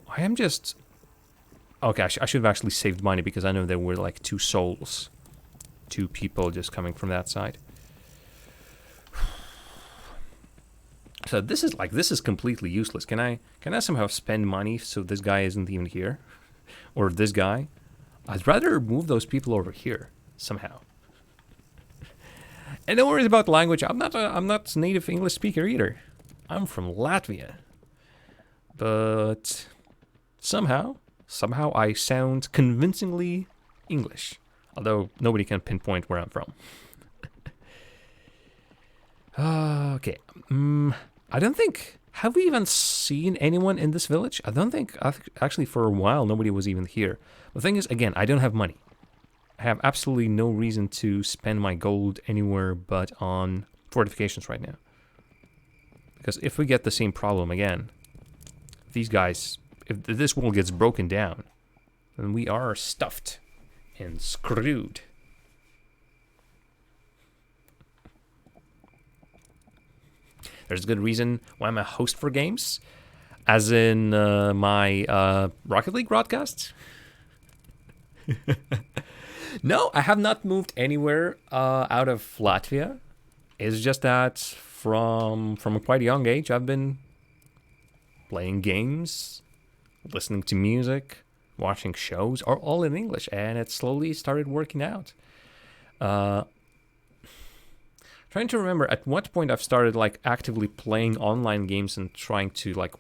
I am just... Okay, I should have actually saved money, because I know there were like 2 souls. 2 people just coming from that side. So this is completely useless. Can I somehow spend money so this guy isn't even here? Or this guy? I'd rather move those people over here somehow. And don't worry about the language. I'm not a native English speaker either. I'm from Latvia. But somehow I sound convincingly English. Although nobody can pinpoint where I'm from. Okay. I don't think... Have we even seen anyone in this village? I don't think... Actually, for a while, nobody was even here. The thing is, again, I don't have money. I have absolutely no reason to spend my gold anywhere but on fortifications right now. Because if we get the same problem again, these guys... If this wall gets broken down, then we are stuffed and screwed. There's a good reason why I'm a host for games, as in my Rocket League broadcasts. No, I have not moved anywhere out of Latvia. It's just that from a quite young age, I've been playing games, listening to music, watching shows are all in English, and it slowly started working out. Trying to remember at what point I've started like actively playing online games and trying to like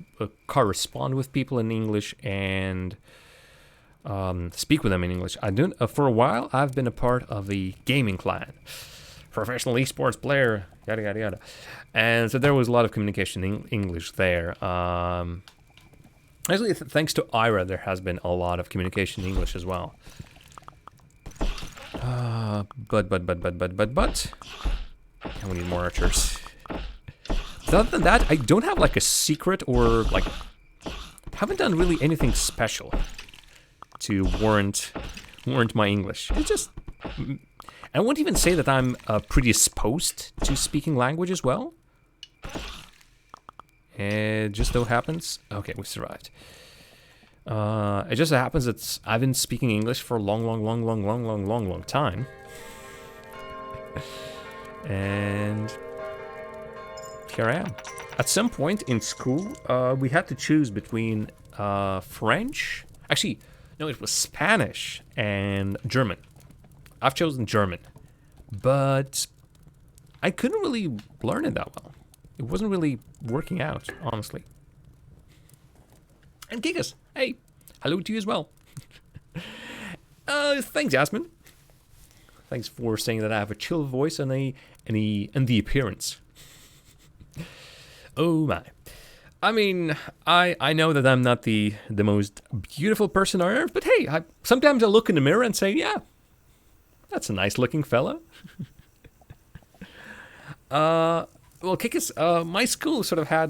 correspond with people in English and speak with them in English. I don't. For a while, I've been a part of the gaming clan, professional esports player, yada yada yada, and so there was a lot of communication in English there. Actually, thanks to Ira, there has been a lot of communication in English as well. But. And we need more archers. Other than that, I don't have like a secret or like haven't done really anything special to warrant my English. It's just I won't even say that I'm predisposed to speaking languages well. It just so happens. Okay, we survived. It just so happens that I've been speaking English for a long time. And here I am. At some point in school, we had to choose between French. Actually, no, it was Spanish and German. I've chosen German, but I couldn't really learn it that well. It wasn't really working out, honestly. And Gigas, hey, hello to you as well. Thanks, Jasmine. Thanks for saying that I have a chill voice and the appearance. Oh my. I mean, I know that I'm not the most beautiful person on earth, but hey, sometimes I look in the mirror and say, yeah, that's a nice looking fella. Well, Kikis, my school sort of had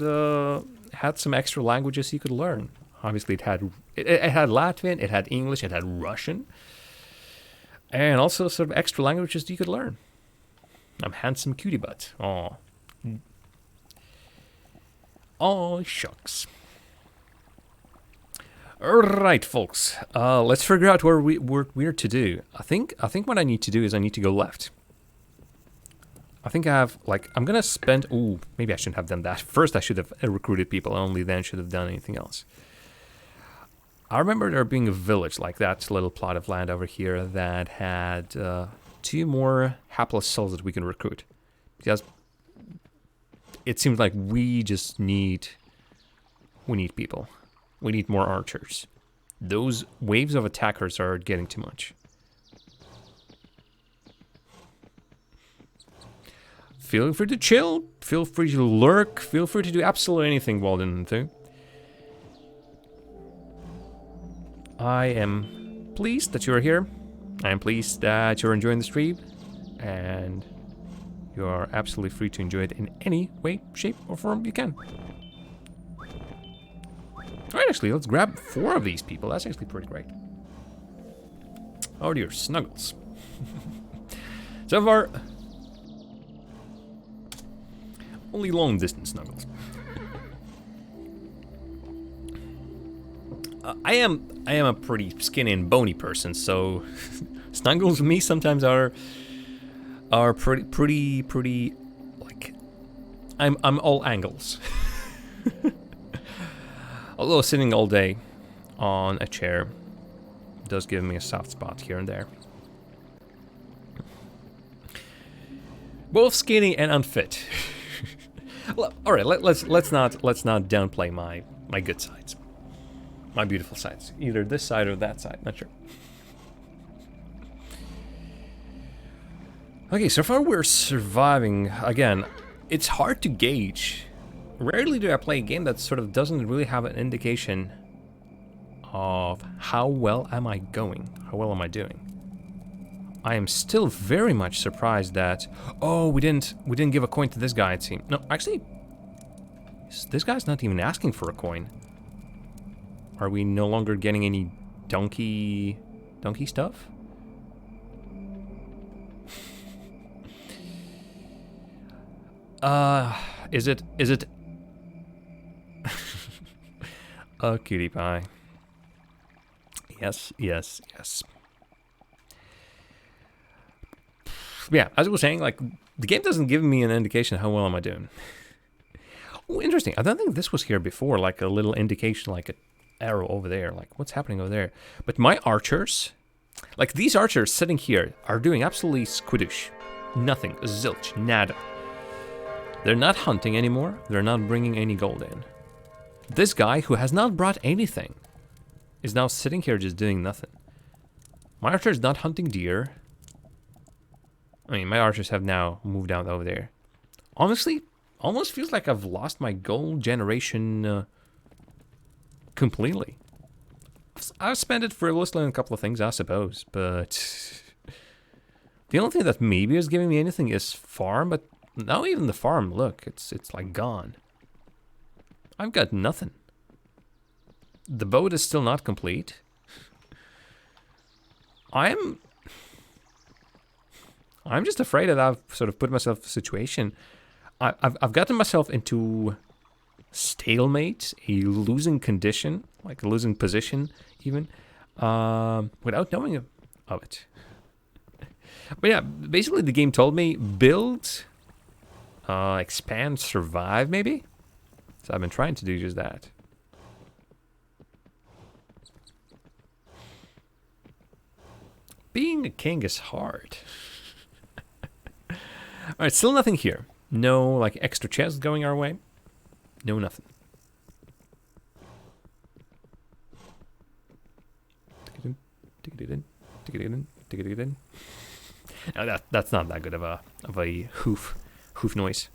some extra languages you could learn. Obviously, it had Latvian, it had English, it had Russian. And also sort of extra languages you could learn. I'm handsome cutie butt. Aw. Oh, shucks. Alright, folks. Let's figure out what we're to do. I think what I need to do is I need to go left. I think I have, like, I'm gonna spend... Ooh, maybe I shouldn't have done that. First, I should have recruited people, only then should have done anything else. I remember there being a village like that little plot of land over here that had 2 more hapless souls that we can recruit. Because it seems like we need people. We need more archers. Those waves of attackers are getting too much. Feel free to chill, feel free to lurk, feel free to do absolutely anything, Walden. I am pleased that you're here. I am pleased that you're enjoying the stream, and you are absolutely free to enjoy it in any way, shape, or form you can. Alright, actually, let's grab 4 of these people. That's actually pretty great. Oh dear, snuggles. So far, only long distance snuggles. I am a pretty skinny and bony person, so snuggles with me sometimes are pretty like I'm all angles. Although sitting all day on a chair does give me a soft spot here and there. Both skinny and unfit. Well, all right, let's not downplay my good sides. My beautiful sides. Either this side or that side, not sure. Okay, so far we're surviving. Again, it's hard to gauge. Rarely do I play a game that sort of doesn't really have an indication of how well am I going, how well am I doing. I am still very much surprised that, oh, we didn't give a coin to this guy, it seems. No, actually, this guy's not even asking for a coin. Are we no longer getting any donkey stuff? Is it a cutie pie? Yes. Yeah, as I was saying, like, the game doesn't give me an indication how well am I doing. Oh, interesting. I don't think this was here before, like a little indication, like an arrow over there. Like, what's happening over there? But my archers, like these archers sitting here, are doing absolutely squidoosh. Nothing. Zilch. Nada. They're not hunting anymore. They're not bringing any gold in. This guy, who has not brought anything, is now sitting here just doing nothing. My archer's not hunting deer. I mean, my archers have now moved out over there. Honestly, almost feels like I've lost my gold generation completely. I've spent it frivolously on a couple of things, I suppose, but the only thing that maybe is giving me anything is farm, but not even the farm. Look, it's like gone. I've got nothing. The boat is still not complete. I'm just afraid that I've sort of put myself in a situation. I've gotten myself into stalemate, a losing condition, like a losing position even, without knowing of it. But yeah, basically the game told me build, expand, survive maybe. So I've been trying to do just that. Being a king is hard. Alright, still nothing here. No, like, extra chests going our way. No, nothing. Tick it in. No, that's not that good of a hoof noise.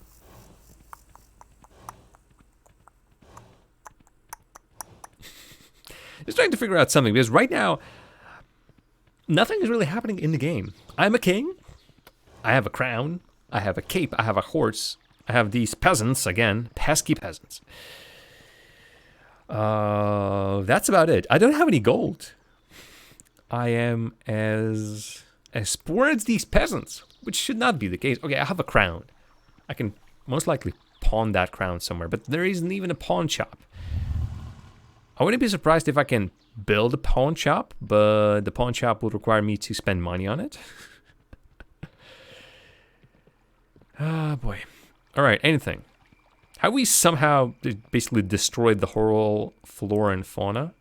Just trying to figure out something, because right now nothing is really happening in the game. I'm a king. I have a crown. I have a cape. I have a horse. I have these peasants, again, pesky peasants. That's about it. I don't have any gold. I am as poor as these peasants, which should not be the case. Okay, I have a crown. I can most likely pawn that crown somewhere, but there isn't even a pawn shop. I wouldn't be surprised if I can build a pawn shop, but the pawn shop would require me to spend money on it. Ah, boy. Alright, anything. Have we somehow basically destroyed the whole flora and fauna?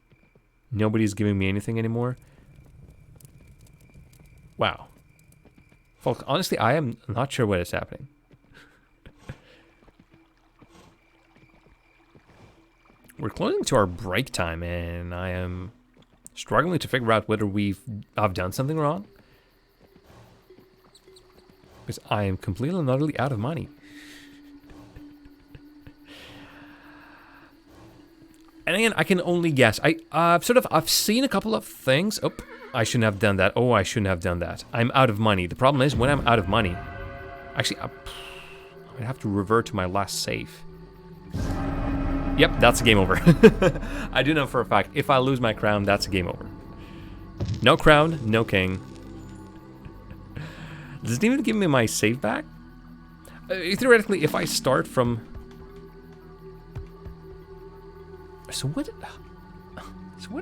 Nobody's giving me anything anymore? Wow. Folks, honestly, I am not sure what is happening. We're closing to our break time, and I am struggling to figure out whether I've done something wrong. Because I am completely and utterly out of money. And again, I can only guess. I've seen a couple of things. Oh, I shouldn't have done that. Oh, I shouldn't have done that. I'm out of money. The problem is when I'm out of money, actually, I have to revert to my last save. Yep, that's a game over. I do know for a fact, if I lose my crown, that's a game over. No crown, no king. Does it even give me my save back? Theoretically, if I start from... So what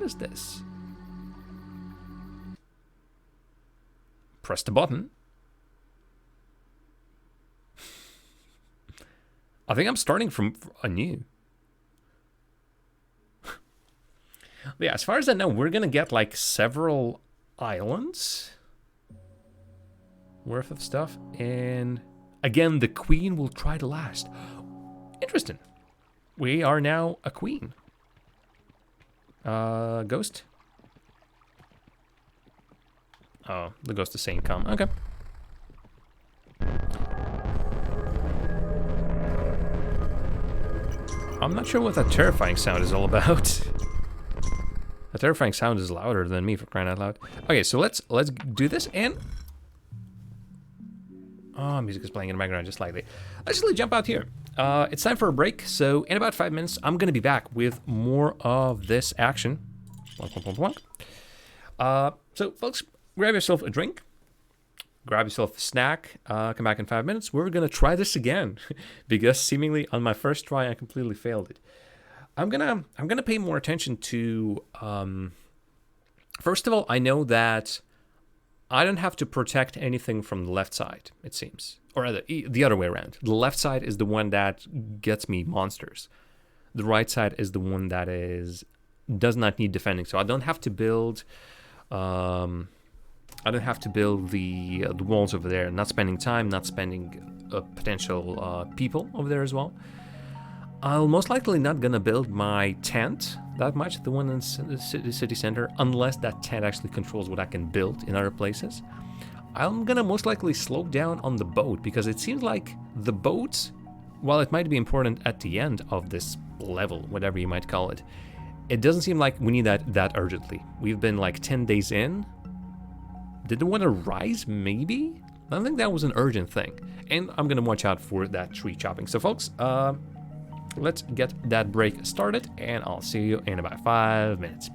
is this? Press the button. I think I'm starting from anew. Yeah, as far as I know, we're gonna get like several islands worth of stuff, and again, the queen will try to last. Interesting. We are now a queen. Ghost? Oh, the ghost is saying come. Okay. I'm not sure what that terrifying sound is all about. The terrifying sound is louder than me, for crying out loud. Okay, so let's do this, and... Oh, music is playing in the background just slightly. Let's just jump out here. It's time for a break, so in about 5 minutes, I'm going to be back with more of this action. So, folks, grab yourself a drink. Grab yourself a snack. Come back in 5 minutes. We're going to try this again, because seemingly on my first try, I completely failed it. I'm gonna pay more attention to... first of all, I know that I don't have to protect anything from the left side, it seems. or rather, the other way around. The left side is the one that gets me monsters. The right side is the one that does not need defending. So I don't have to build. I don't have to build the walls over there. Not spending time. Not spending potential people over there as well. I'll most likely not gonna build my tent that much, the one in the city center, unless that tent actually controls what I can build in other places. I'm gonna most likely slow down on the boat, because it seems like the boat, while it might be important at the end of this level, whatever you might call it, it doesn't seem like we need that urgently. We've been like 10 days in. Did the water rise? Maybe? I don't think that was an urgent thing. And I'm gonna watch out for that tree chopping. So folks, let's get that break started, and I'll see you in about 5 minutes.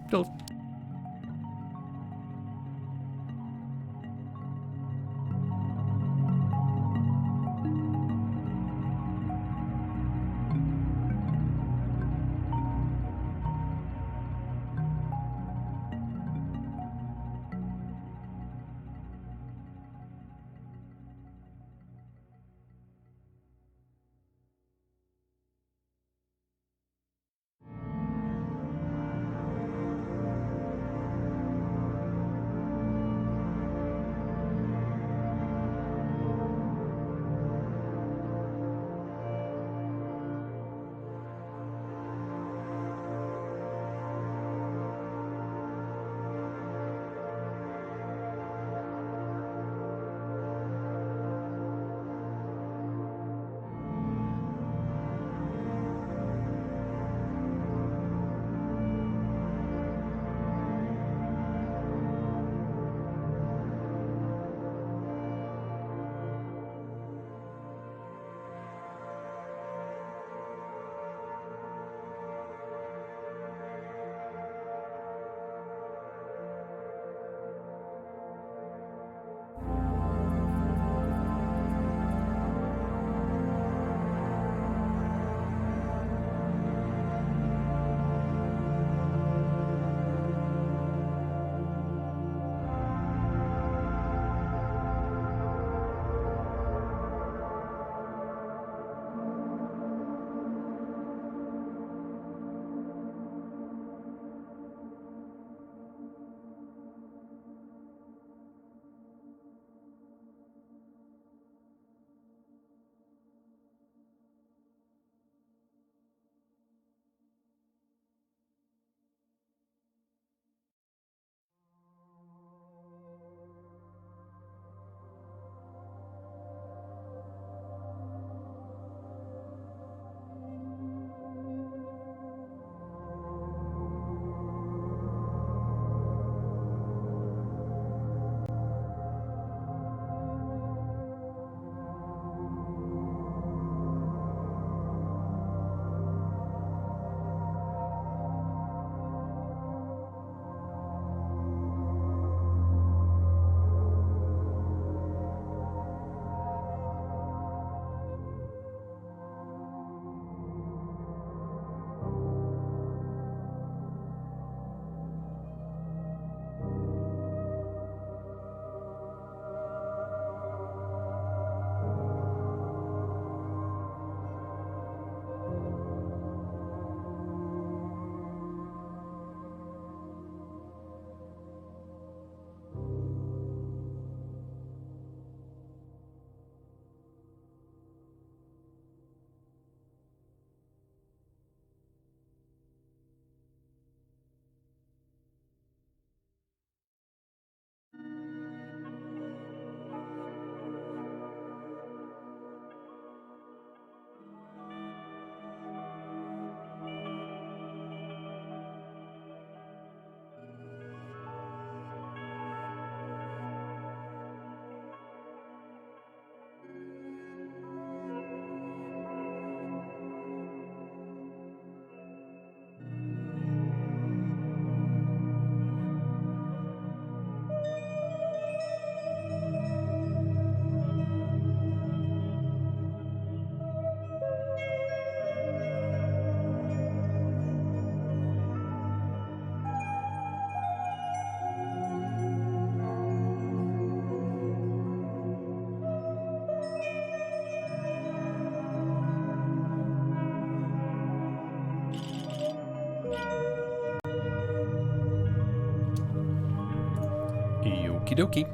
Okie dokie.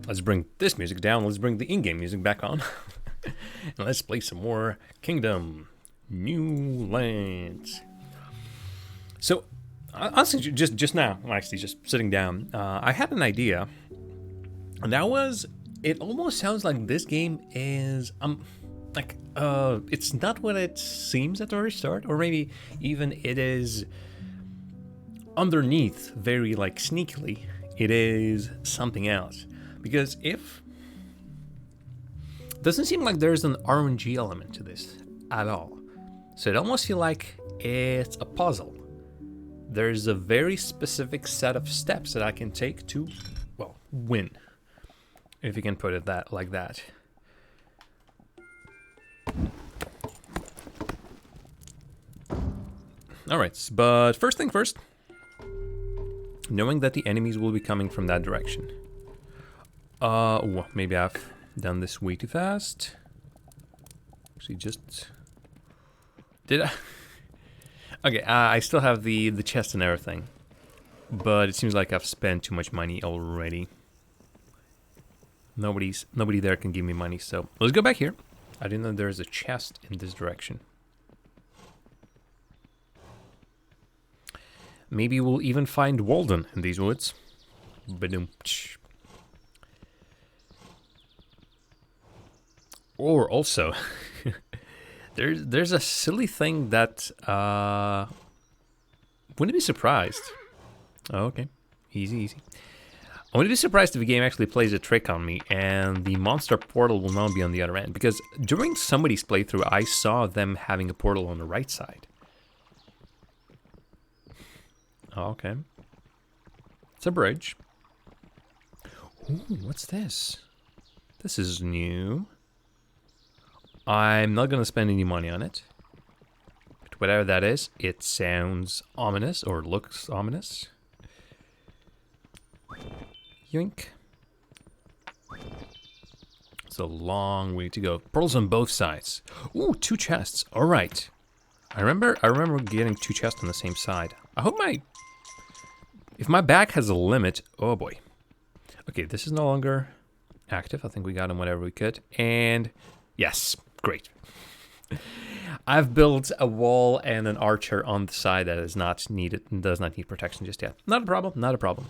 Let's bring this music down. Let's bring the in-game music back on. And let's play some more Kingdom New Lands. So, honestly, just now, actually, just sitting down, I had an idea. And that was, it almost sounds like this game is, it's not what it seems at the very start. Or maybe even it is underneath, very, like, sneakily, it is something else. Because if... doesn't seem like there's an RNG element to this at all. So it almost feels like it's a puzzle. There's a very specific set of steps that I can take to, well, win. If you can put it like that. Alright, but first thing first. Knowing that the enemies will be coming from that direction. Well, maybe I've done this way too fast. Actually, just... did I? Okay, I still have the chest and everything. But it seems like I've spent too much money already. Nobody there can give me money, so let's go back here. I didn't know there's a chest in this direction. Maybe we'll even find Walden in these woods. Ba-doom. Or also, there's a silly thing that wouldn't be surprised. Oh, okay, easy. I wouldn't be surprised if the game actually plays a trick on me and the monster portal will not be on the other end. Because during somebody's playthrough, I saw them having a portal on the right side. Oh, okay. It's a bridge. Ooh, what's this? This is new. I'm not going to spend any money on it. But whatever that is, it sounds ominous or looks ominous. Yoink. It's a long way to go. Pearls on both sides. Ooh, 2 chests. All right. I remember getting 2 chests on the same side. I hope if my back has a limit. Oh boy. Okay, this is no longer active. I think we got him whatever we could. And yes, great. I've built a wall and an archer on the side that is not needed, does not need protection just yet. Not a problem. Not a problem.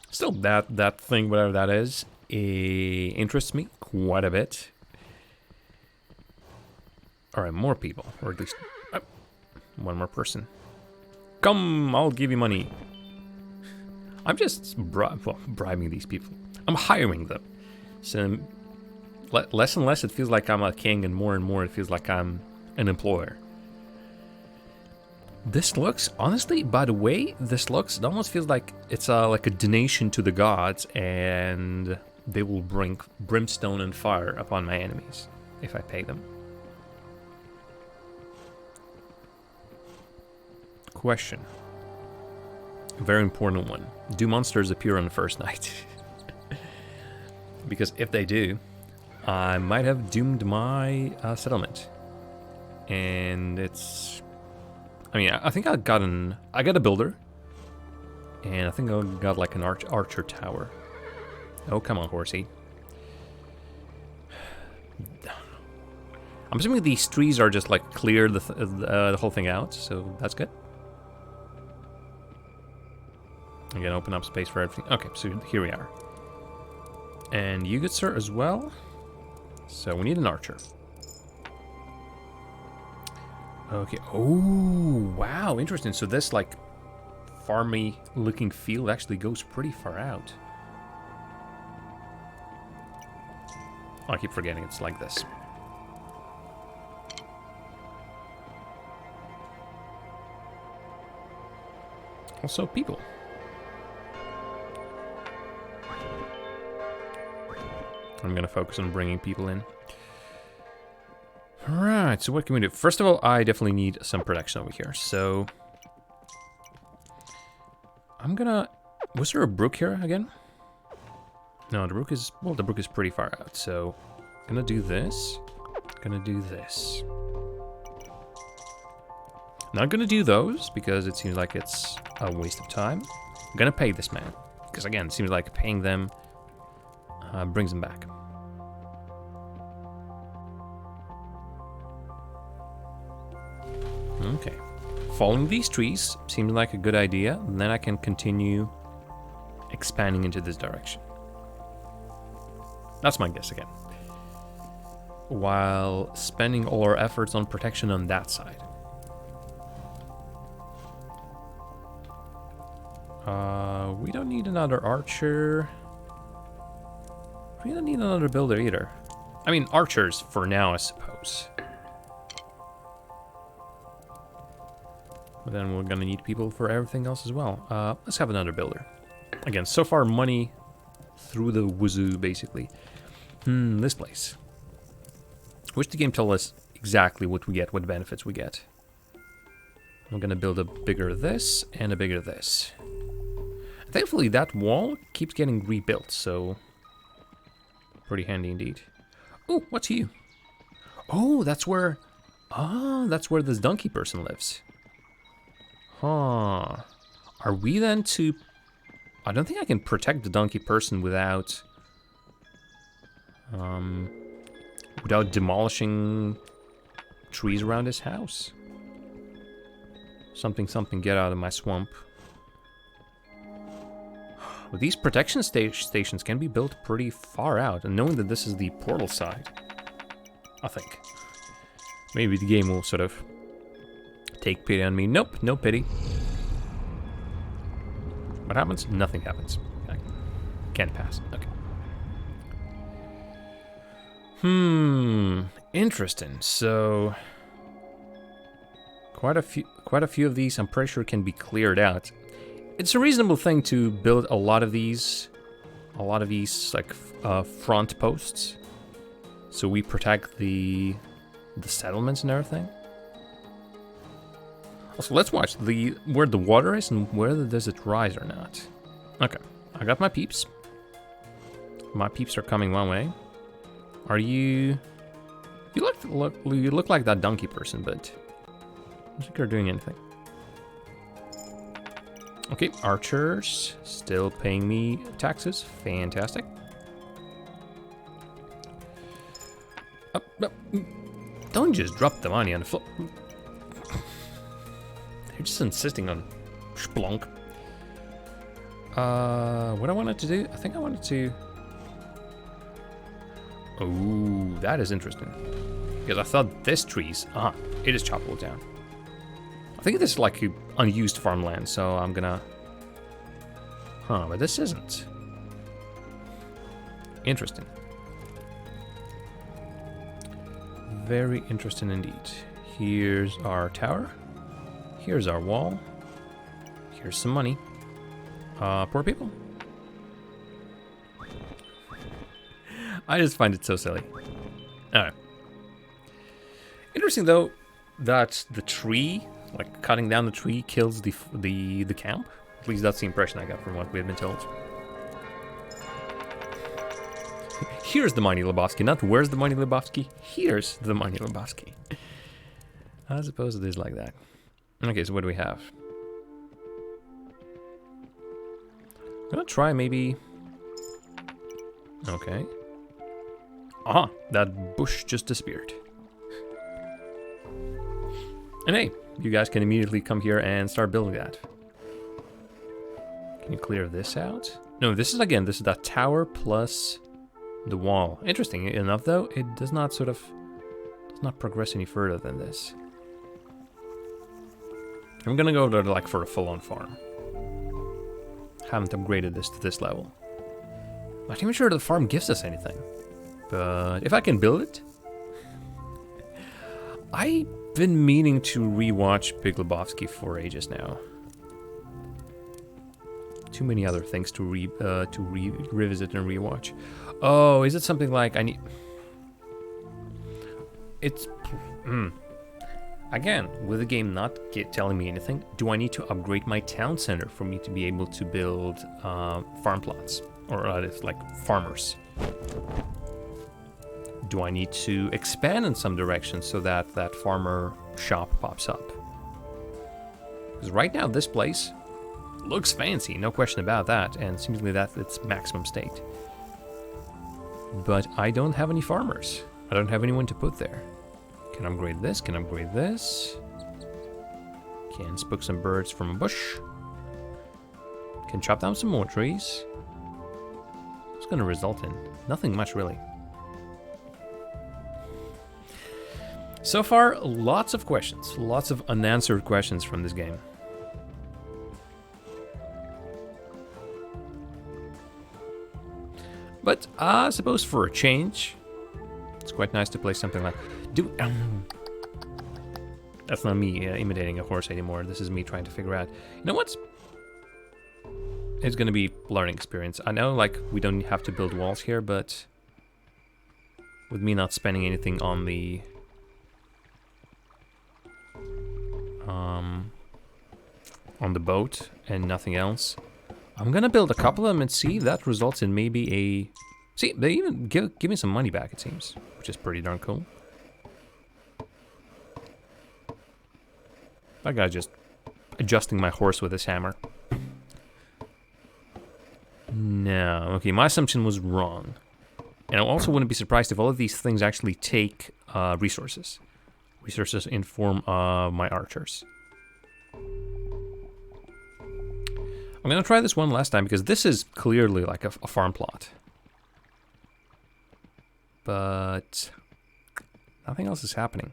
Still, that thing, whatever that is, interests me quite a bit. Alright, more people, or at least one more person. Come, I'll give you money. I'm just bribing these people. I'm hiring them. So less and less it feels like I'm a king, and more it feels like I'm an employer. This looks, honestly, by the way, it almost feels like it's like a donation to the gods, and they will bring brimstone and fire upon my enemies if I pay them. Question. A very important one. Do monsters appear on the first night? Because if they do, I might have doomed my settlement. And it's... I mean, I think I got a builder, and I think I got like an archer tower. Oh, come on, horsey. I'm assuming these trees are just like clear the whole thing out, so that's good. Again, open up space for everything. Okay, so here we are. And you good, sir, as well. So we need an archer. Okay. Oh, wow. Interesting. So this, like, farmy-looking field actually goes pretty far out. I keep forgetting it's like this. Also, people. I'm going to focus on bringing people in. Alright, so what can we do? First of all, I definitely need some protection over here, so... I'm gonna... Was there a brook here again? No, the brook is... Well, the brook is pretty far out, so... Gonna do this. Gonna do this. Not gonna do those because it seems like it's a waste of time. I'm gonna pay this man because again, it seems like paying them brings them back. Okay. Following these trees seems like a good idea, and then I can continue expanding into this direction. That's my guess again. While spending all our efforts on protection on that side. We don't need another archer. We don't need another builder either. I mean, archers for now, I suppose. But then we're gonna need people for everything else as well. Let's have another builder. Again, so far money through the wazoo, basically. This place. Wish the game tell us exactly what we get, what benefits we get. I'm gonna build a bigger this and a bigger this. Thankfully, that wall keeps getting rebuilt, so pretty handy indeed. Oh, what's you? Oh, that's where... Ah, that's where this donkey person lives. Huh. Are we then to... I don't think I can protect the donkey person without... without demolishing trees around his house. Something, get out of my swamp. But these protection stations can be built pretty far out, and knowing that this is the portal side, I think maybe the game will sort of take pity on me. Nope, no pity. What happens? Nothing happens. I can't pass. Okay. Interesting. So quite a few of these I'm pretty sure can be cleared out. It's a reasonable thing to build a lot of these like front posts, so we protect the settlements and everything. Also, let's watch where the water is and whether does it rise or not. Okay, I got my peeps. My peeps are coming one way. Are you? You look like that donkey person, but I don't think you're doing anything. Okay, archers still paying me taxes. Fantastic. Up. Don't just drop the money on the floor. They're just insisting on splunk. What I wanted to do? I think I wanted to... Oh, that is interesting. Because I thought this tree's... it is choppable down. I think this is like unused farmland, so I'm gonna... but this isn't. Interesting. Very interesting indeed. Here's our tower. Here's our wall. Here's some money. Poor people. I just find it so silly. Alright. Interesting though that the tree, like cutting down the tree, kills the camp. At least that's the impression I got from what we had been told. Here's the money, Lebowski. Not where's the money, Lebowski. Here's the money, Lebowski. I suppose it is like that. Okay, so what do we have? I'm gonna try maybe... Okay. Aha, that bush just disappeared. And hey, you guys can immediately come here and start building that. Can you clear this out? No, this is that tower plus the wall. Interesting enough though, it does not progress any further than this. I'm gonna go there like for a full-on farm. Haven't upgraded this to this level. Not even sure the farm gives us anything. But if I can build it... I've been meaning to rewatch Big Lebowski for ages now. Too many other things to revisit and rewatch. Oh, is it something like I need... It's... Again, with the game not telling me anything, do I need to upgrade my town center for me to be able to build farm plots? Or like farmers? Do I need to expand in some direction so that that farmer shop pops up? Because right now, this place looks fancy, no question about that, and seemingly that's its maximum state. But I don't have any farmers. I don't have anyone to put there. Can upgrade this, can upgrade this. Can spook some birds from a bush. Can chop down some more trees. What's going to result in? Nothing much, really. So far, lots of questions. Lots of unanswered questions from this game. But I suppose for a change, it's quite nice to play something like... That's not me imitating a horse anymore. This is me trying to figure out... You know what? It's going to be learning experience. I know, like, we don't have to build walls here, but... With me not spending anything on the... on the boat and nothing else, I'm gonna build a couple of them and see if that results in maybe a... See, they even give me some money back, it seems, which is pretty darn cool. That guy's just adjusting my horse with his hammer. No, okay, my assumption was wrong. And I also wouldn't be surprised if all of these things actually take resources. Resources in form of my archers. I'm going to try this one last time because this is clearly like a farm plot. But nothing else is happening.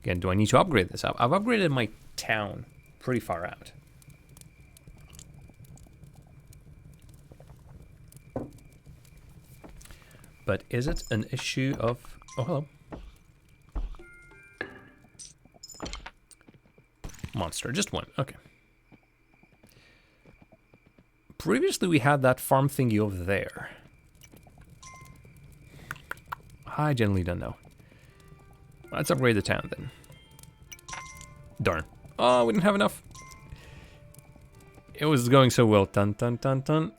Again, do I need to upgrade this? I've upgraded my town pretty far out. But is it an issue of... Oh, hello. Monster, just one, okay. Previously we had that farm thingy over there. I generally don't know. Let's upgrade the town then. Darn. Oh, we didn't have enough. It was going so well. Dun dun dun dun.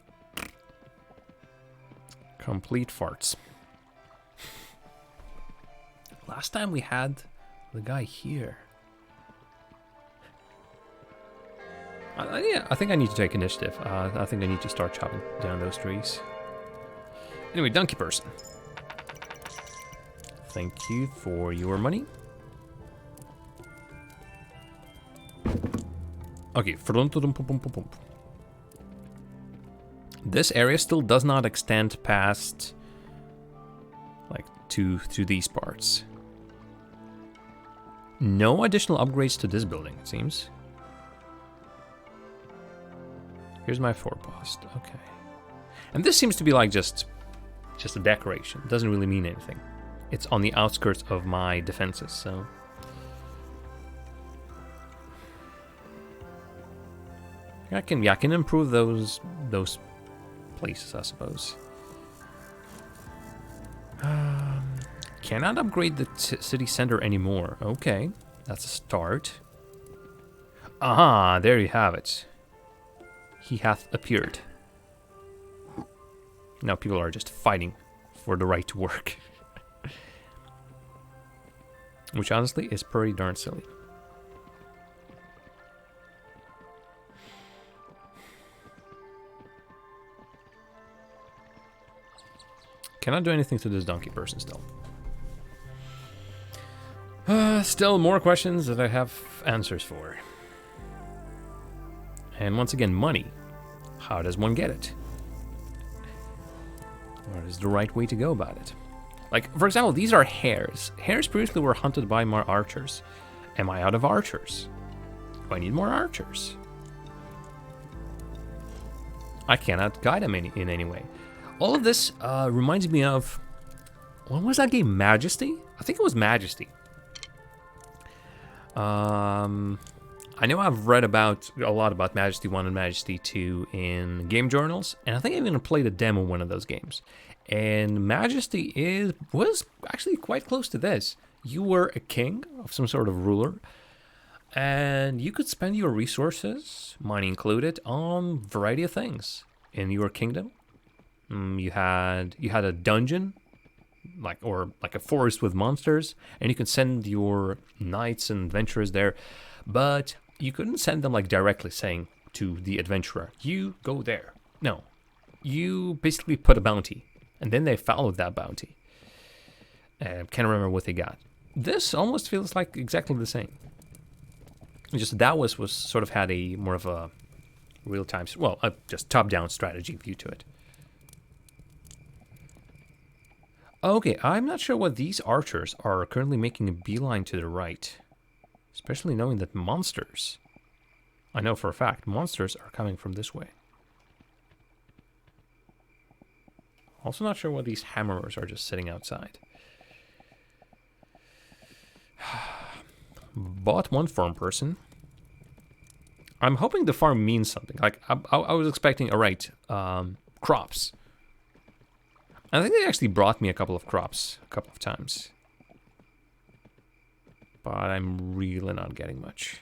Complete farts. Last time we had the guy here. Yeah, I think I need to take initiative. I think I need to start chopping down those trees. Anyway, donkey person. Thank you for your money. Okay, this area still does not extend past, like, to these parts. No additional upgrades to this building, it seems. Here's my forepost, okay. And this seems to be like just a decoration. It doesn't really mean anything. It's on the outskirts of my defenses, so... I can improve those places, I suppose. Cannot upgrade the city center anymore. Okay, that's a start. Aha, there you have it. He hath appeared. Now people are just fighting for the right to work. Which honestly is pretty darn silly. Cannot do anything to this donkey person still. Still more questions that I have answers for. And once again, money. How does one get it? What is the right way to go about it? Like, for example, these are hares. Hares previously were hunted by my archers. Am I out of archers? Do I need more archers? I cannot guide them in any way. All of this reminds me of... What was that game? Majesty? I think it was Majesty. I know I've read about a lot about Majesty 1 and Majesty 2 in game journals, and I think I've even played a demo of one of those games. And Majesty was actually quite close to this. You were a king of some sort of ruler, and you could spend your resources, money included, on a variety of things in your kingdom. You had a dungeon like a forest with monsters, and you can send your knights and adventurers there, but you couldn't send them like directly saying to the adventurer, you go there. No, you basically put a bounty, and then they followed that bounty. Can't remember what they got. This almost feels like exactly the same. Just that was sort of had a more of a real-time, well, just top-down strategy view to it. Okay, I'm not sure what these archers are currently making a beeline to the right. Especially knowing that monsters, I know for a fact, monsters are coming from this way. Also not sure what these hammerers are just sitting outside. Bought one farm person. I'm hoping the farm means something. Like, I was expecting, alright, crops. I think they actually brought me a couple of crops a couple of times. But I'm really not getting much.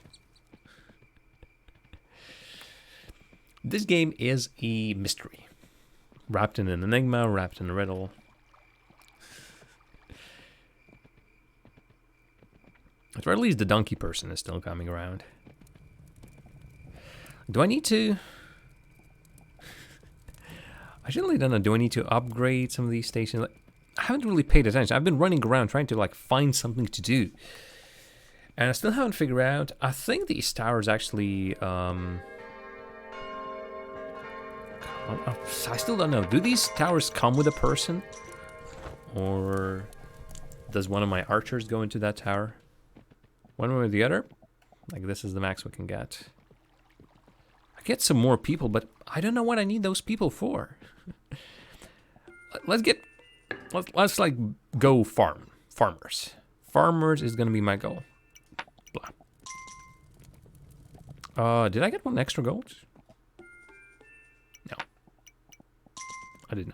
This game is a mystery. Wrapped in an enigma, wrapped in a riddle. At very least the donkey person is still coming around. Do I need to... I generally don't know, do I need to upgrade some of these stations? Like, I haven't really paid attention. I've been running around trying to like find something to do. And I still haven't figured out, I think these towers actually... I still don't know. Do these towers come with a person? Or does one of my archers go into that tower? One way or the other? Like, this is the max we can get. I get some more people, but I don't know what I need those people for. Let's like go farmers. Farmers is gonna be my goal. Blah. Did I get one extra gold? No, I did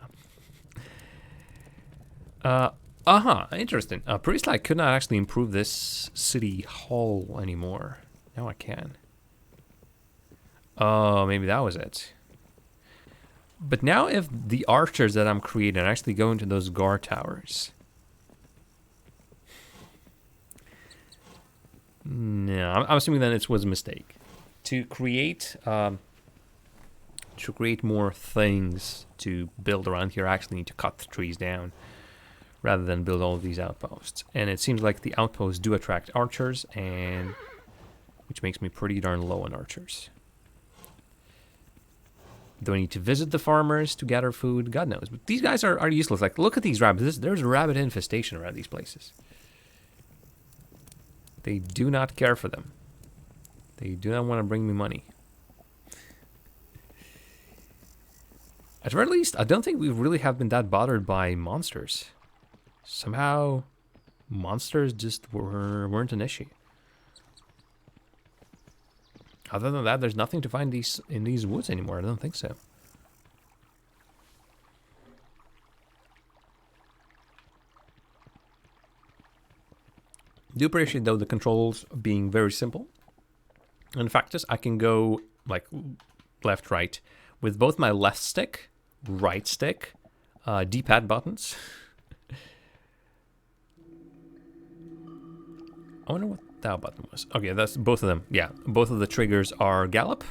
not. Interesting. Previously I could not actually improve this city hall anymore. Now I can. Oh, maybe that was it. But now if the archers that I'm creating actually go into those guard towers. No, I'm assuming that it was a mistake. To create more things to build around here, I actually need to cut the trees down rather than build all of these outposts. And it seems like the outposts do attract archers, and which makes me pretty darn low on archers. Do I need to visit the farmers to gather food? God knows. But these guys are useless. Like, look at these rabbits. There's a rabbit infestation around these places. They do not care for them. They do not want to bring me money. At the very least, I don't think we really have been that bothered by monsters. Somehow, monsters just weren't an issue. Other than that, there's nothing to find in these woods anymore. I don't think so. Do appreciate, though, the controls being very simple. In fact, I can go like left, right with both my left stick, right stick, D-pad buttons. I wonder what that button was. Okay, that's both of them. Yeah, both of the triggers are gallop.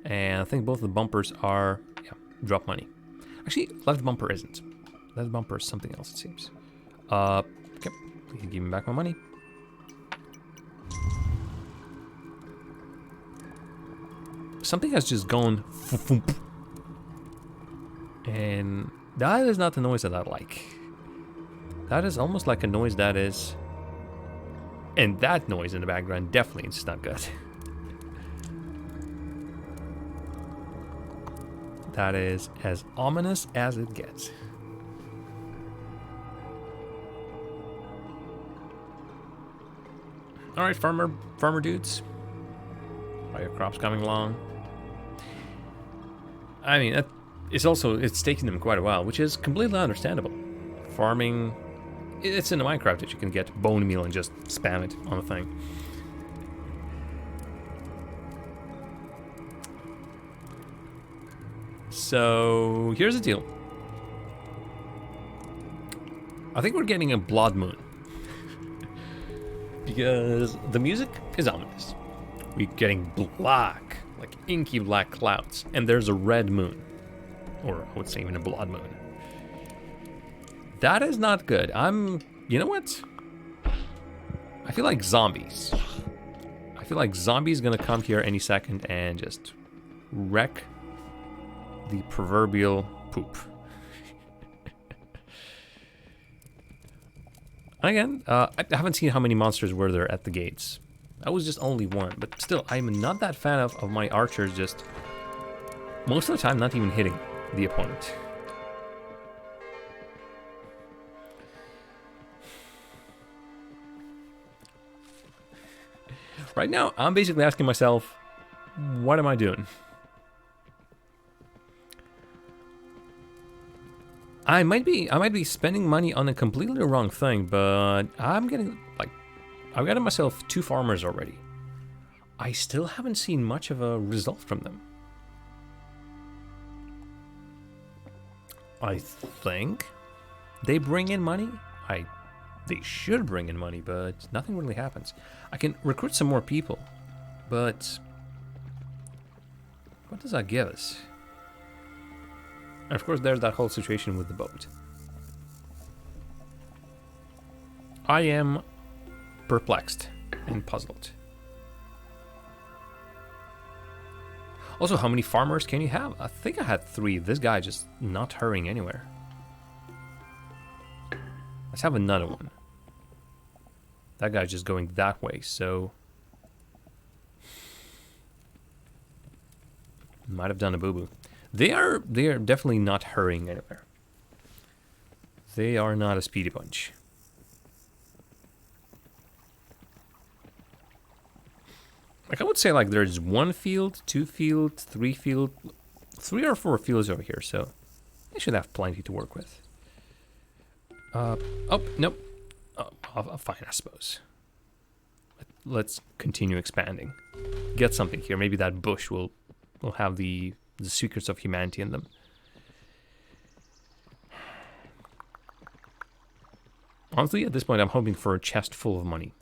And I think both of the bumpers are, yeah, drop money. Actually, left bumper isn't. Left bumper is something else, it seems. Okay, please give me back my money. Something has just gone... And that is not the noise that I like. That is almost like a noise that is... And that noise in the background definitely is not good. That is as ominous as it gets. Alright, farmer dudes. Are your crops coming along? I mean, it's taking them quite a while, which is completely understandable. Farming... It's in the Minecraft that you can get bone meal and just spam it on a thing. So, here's the deal. I think we're getting a blood moon. Because the music is ominous. We're getting black, like inky black clouds, and there's a red moon. Or I would say even a blood moon. That is not good. You know what? I feel like zombies. I feel like zombies gonna come here any second and just wreck the proverbial poop. Again, I haven't seen how many monsters were there at the gates. That was just only one, but still, I'm not that fan of my archers just most of the time not even hitting the opponent. Right now, I'm basically asking myself, what am I doing? I might be spending money on a completely wrong thing, but I'm getting, like, I've gotten myself 2 farmers already. I still haven't seen much of a result from them. I think they bring in money. They should bring in money, but nothing really happens. I can recruit some more people, but what does that give us? And of course, there's that whole situation with the boat. I am perplexed and puzzled. Also, how many farmers can you have? I think I had 3. This guy just not hurrying anywhere. Let's have another one. That guy's just going that way, so might have done a boo-boo. They are definitely not hurrying anywhere. They are not a speedy bunch. Like I would say, like there's 1 field, 2 field, 3 field, 3 or 4 fields over here, so they should have plenty to work with. Oh nope. Fine, I suppose. Let's continue expanding. Get something here. Maybe that bush will have the secrets of humanity in them. Honestly, at this point, I'm hoping for a chest full of money.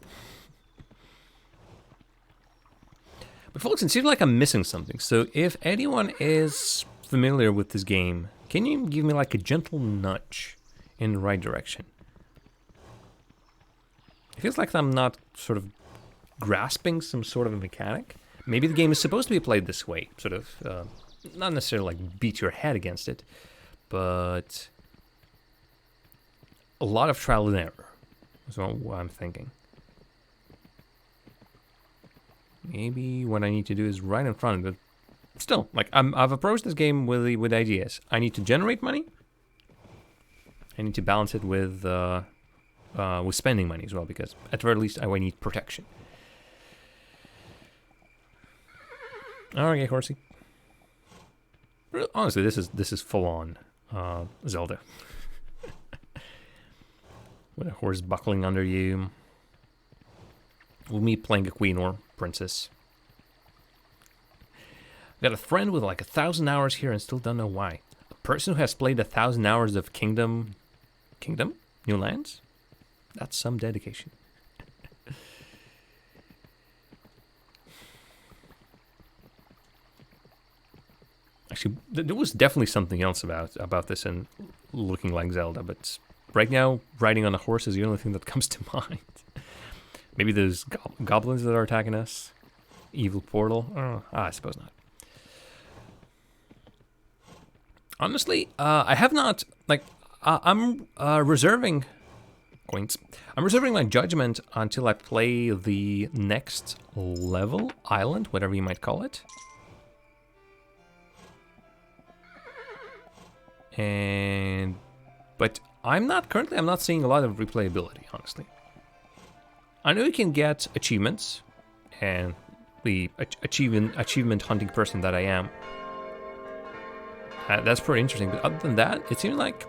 But folks, it seems like I'm missing something. So if anyone is familiar with this game, can you give me like a gentle nudge in the right direction? It feels like I'm not sort of grasping some sort of a mechanic. Maybe the game is supposed to be played this way, sort of, not necessarily like beat your head against it, but a lot of trial and error is what I'm thinking. Maybe what I need to do is right in front of it. Still, like I've approached this game with ideas. I need to generate money. I need to balance it with spending money as well, because at the very least I need protection. Okay, horsey. Honestly, this is full on Zelda. With a horse buckling under you. With me playing a queen or princess. Got a friend with like 1,000 hours here and still don't know why. A person who has played 1,000 hours of Kingdom? New Lands? That's some dedication. Actually, there was definitely something else about this and looking like Zelda, but right now, riding on a horse is the only thing that comes to mind. Maybe there's goblins that are attacking us. Evil portal. Oh, I suppose not. Honestly, I have not, like, I'm reserving coins. I'm reserving my judgment until I play the next level, island, whatever you might call it. But I'm not seeing a lot of replayability, honestly. I know you can get achievements, and the achievement hunting person that I am, that's pretty interesting. But other than that, it seems like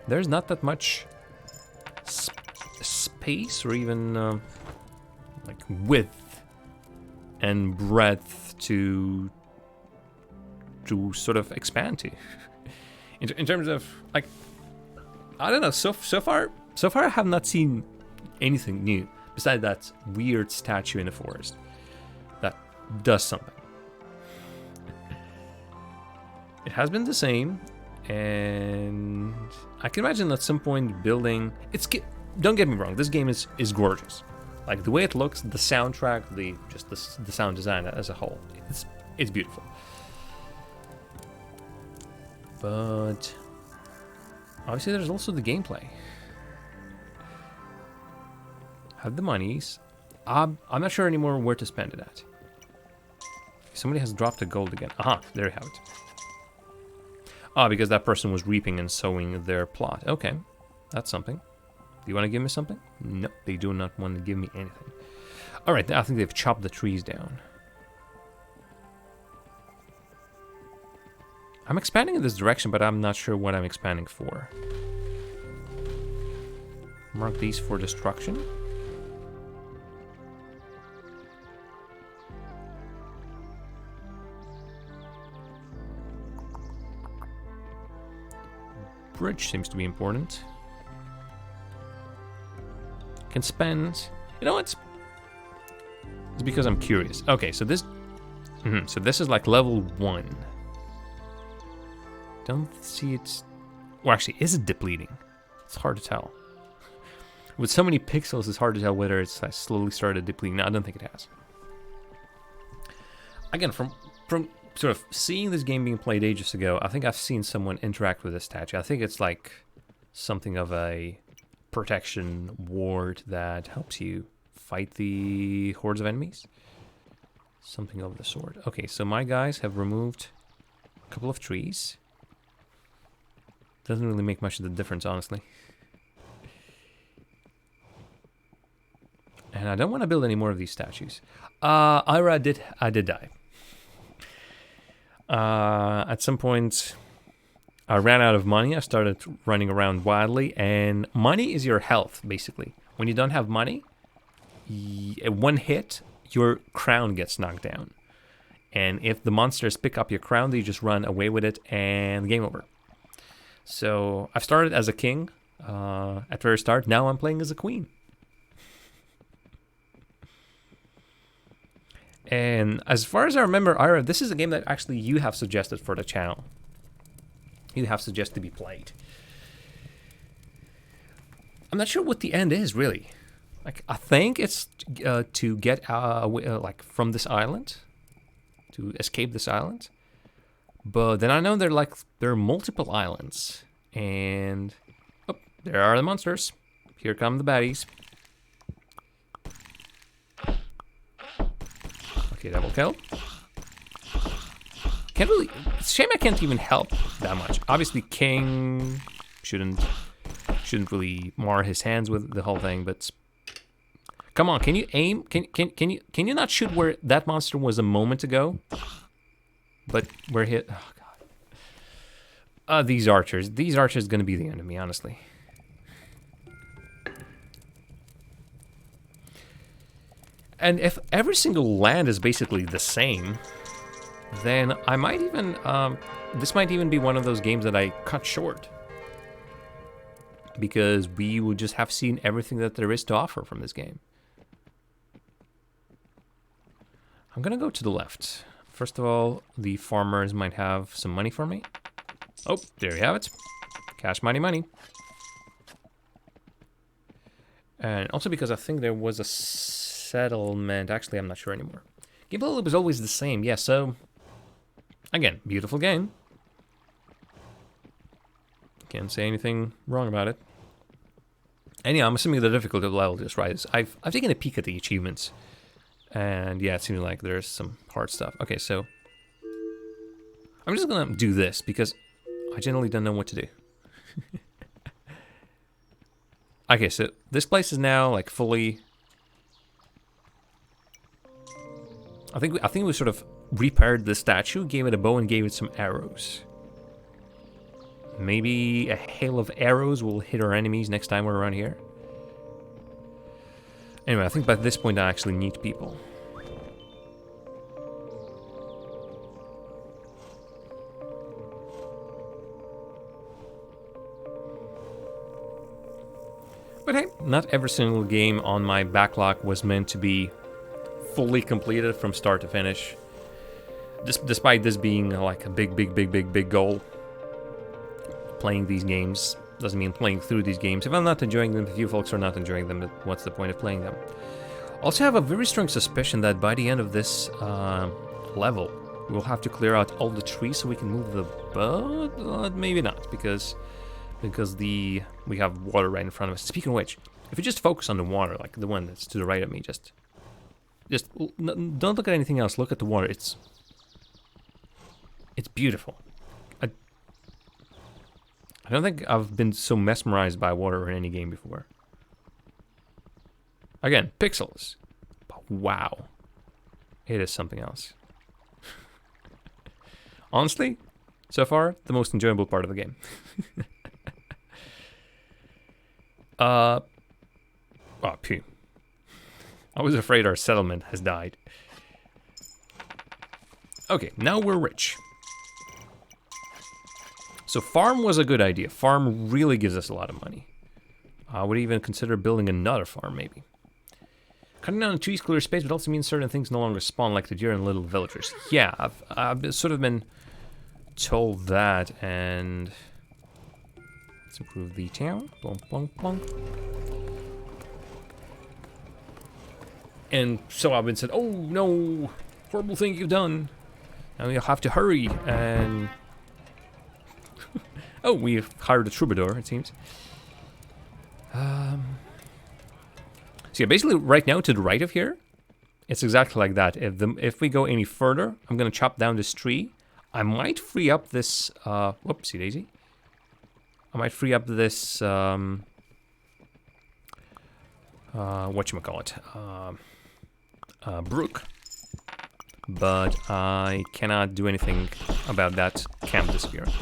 there's not that much space or even like width and breadth to sort of expand to. In terms of, like, I don't know. So far I have not seen anything new besides that weird statue in the forest that does something. It has been the same, and I can imagine at some point building. Don't get me wrong. This game is gorgeous. Like the way it looks, the soundtrack, the sound design as a whole, it's beautiful. But obviously, there's also the gameplay. Have the monies. I'm not sure anymore where to spend it at. Somebody has dropped the gold again. Aha, there you have it. Ah, because that person was reaping and sowing their plot. Okay, that's something. Do you want to give me something? No, they do not want to give me anything. All right, I think they've chopped the trees down. I'm expanding in this direction, but I'm not sure what I'm expanding for. Mark these for destruction. Bridge seems to be important. Can spend... You know what? It's because I'm curious. Okay, so this... so this is like level 1. Don't see it... Well, actually, is it depleting? It's hard to tell. With so many pixels, it's hard to tell whether it's slowly started depleting. No, I don't think it has. Again, from sort of seeing this game being played ages ago, I think I've seen someone interact with this statue. I think it's like something of a protection ward that helps you fight the hordes of enemies. Something of the sort. Okay, so my guys have removed a couple of trees. Doesn't really make much of the difference, honestly. And I don't want to build any more of these statues. I did die. At some point, I ran out of money. I started running around wildly, and money is your health, basically. When you don't have money, one hit, your crown gets knocked down. And if the monsters pick up your crown, they just run away with it, and game over. So I started as a king at the very start. Now I'm playing as a queen. And as far as I remember, Ira, this is a game that actually you have suggested for the channel. You have suggested to be played. I'm not sure what the end is, really. Like, I think it's to get like from this island, to escape this island. But then I know there are multiple islands, and oh, there are the monsters. Here come the baddies. Okay, double kill. Can't really. It's a shame I can't even help that much. Obviously, King shouldn't really mar his hands with the whole thing. But come on, can you aim? Can you not shoot where that monster was a moment ago? But we're hit. Oh god. These archers. These archers gonna be the enemy, honestly. And if every single land is basically the same, then I might even, this might even be one of those games that I cut short. Because we would just have seen everything that there is to offer from this game. I'm gonna go to the left. First of all, the farmers might have some money for me. Oh, there you have it. Cash, money, money. And also because I think there was a settlement. Actually, I'm not sure anymore. Gameplay loop is always the same. Yeah, so again, beautiful game. Can't say anything wrong about it. And yeah, I'm assuming the difficulty level is right. I've taken a peek at the achievements, and yeah, it seems like there's some hard stuff. Okay, so I'm just gonna do this because I generally don't know what to do. Okay, so this place is now like fully. I think we sort of repaired the statue, gave it a bow, and gave it some arrows. Maybe a hail of arrows will hit our enemies next time we're around here. Anyway, I think by this point I actually need people. But hey, not every single game on my backlog was meant to be fully completed from start to finish. Despite this being like a big goal, playing these games doesn't mean playing through these games. If I'm not enjoying them, if you folks are not enjoying them, what's the point of playing them? Also have a very strong suspicion that by the end of this level, we'll have to clear out all the trees so we can move the boat. Maybe not, because we have water right in front of us. Speaking of which, if you just focus on the water, like the one that's to the right of me, just don't look at anything else. Look at the water. It's beautiful. I don't think I've been so mesmerized by water in any game before. Again, pixels. But wow. It is something else. Honestly, so far, the most enjoyable part of the game. Oh, phew. I was afraid our settlement has died. Okay, now we're rich. So farm was a good idea. Farm really gives us a lot of money. I would even consider building another farm, maybe. Cutting down the trees clear space, but also means certain things no longer spawn, like the deer and little villagers. Yeah, I've sort of been told that, and let's improve the town. Plonk, plonk, plonk. And so I've been said, oh no, horrible thing you've done. Now you'll have to hurry and... Oh, we've hired a troubadour, it seems. So yeah, basically right now to the right of here, it's exactly like that. If we go any further, I'm gonna chop down this tree. I might free up this, whoopsie daisy. I might free up this, whatchamacallit, brook. But I cannot do anything about that camp disappearing.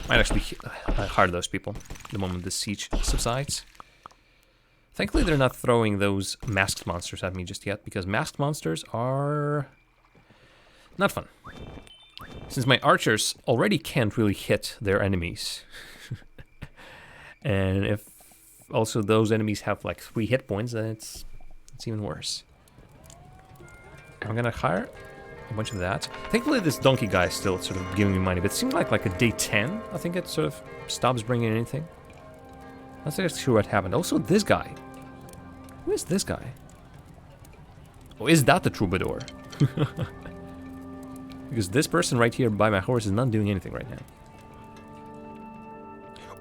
Might actually hire those people the moment the siege subsides. Thankfully, they're not throwing those masked monsters at me just yet, because masked monsters are not fun. Since my archers already can't really hit their enemies. And if also those enemies have like 3 hit points, then it's even worse. I'm gonna hire a bunch of that. Thankfully, this donkey guy is still sort of giving me money, but it seemed like a day 10, I think it sort of stops bringing anything. Not actually sure what happened. Also, this guy. Who is this guy? Oh, is that the troubadour? Because this person right here by my horse is not doing anything right now.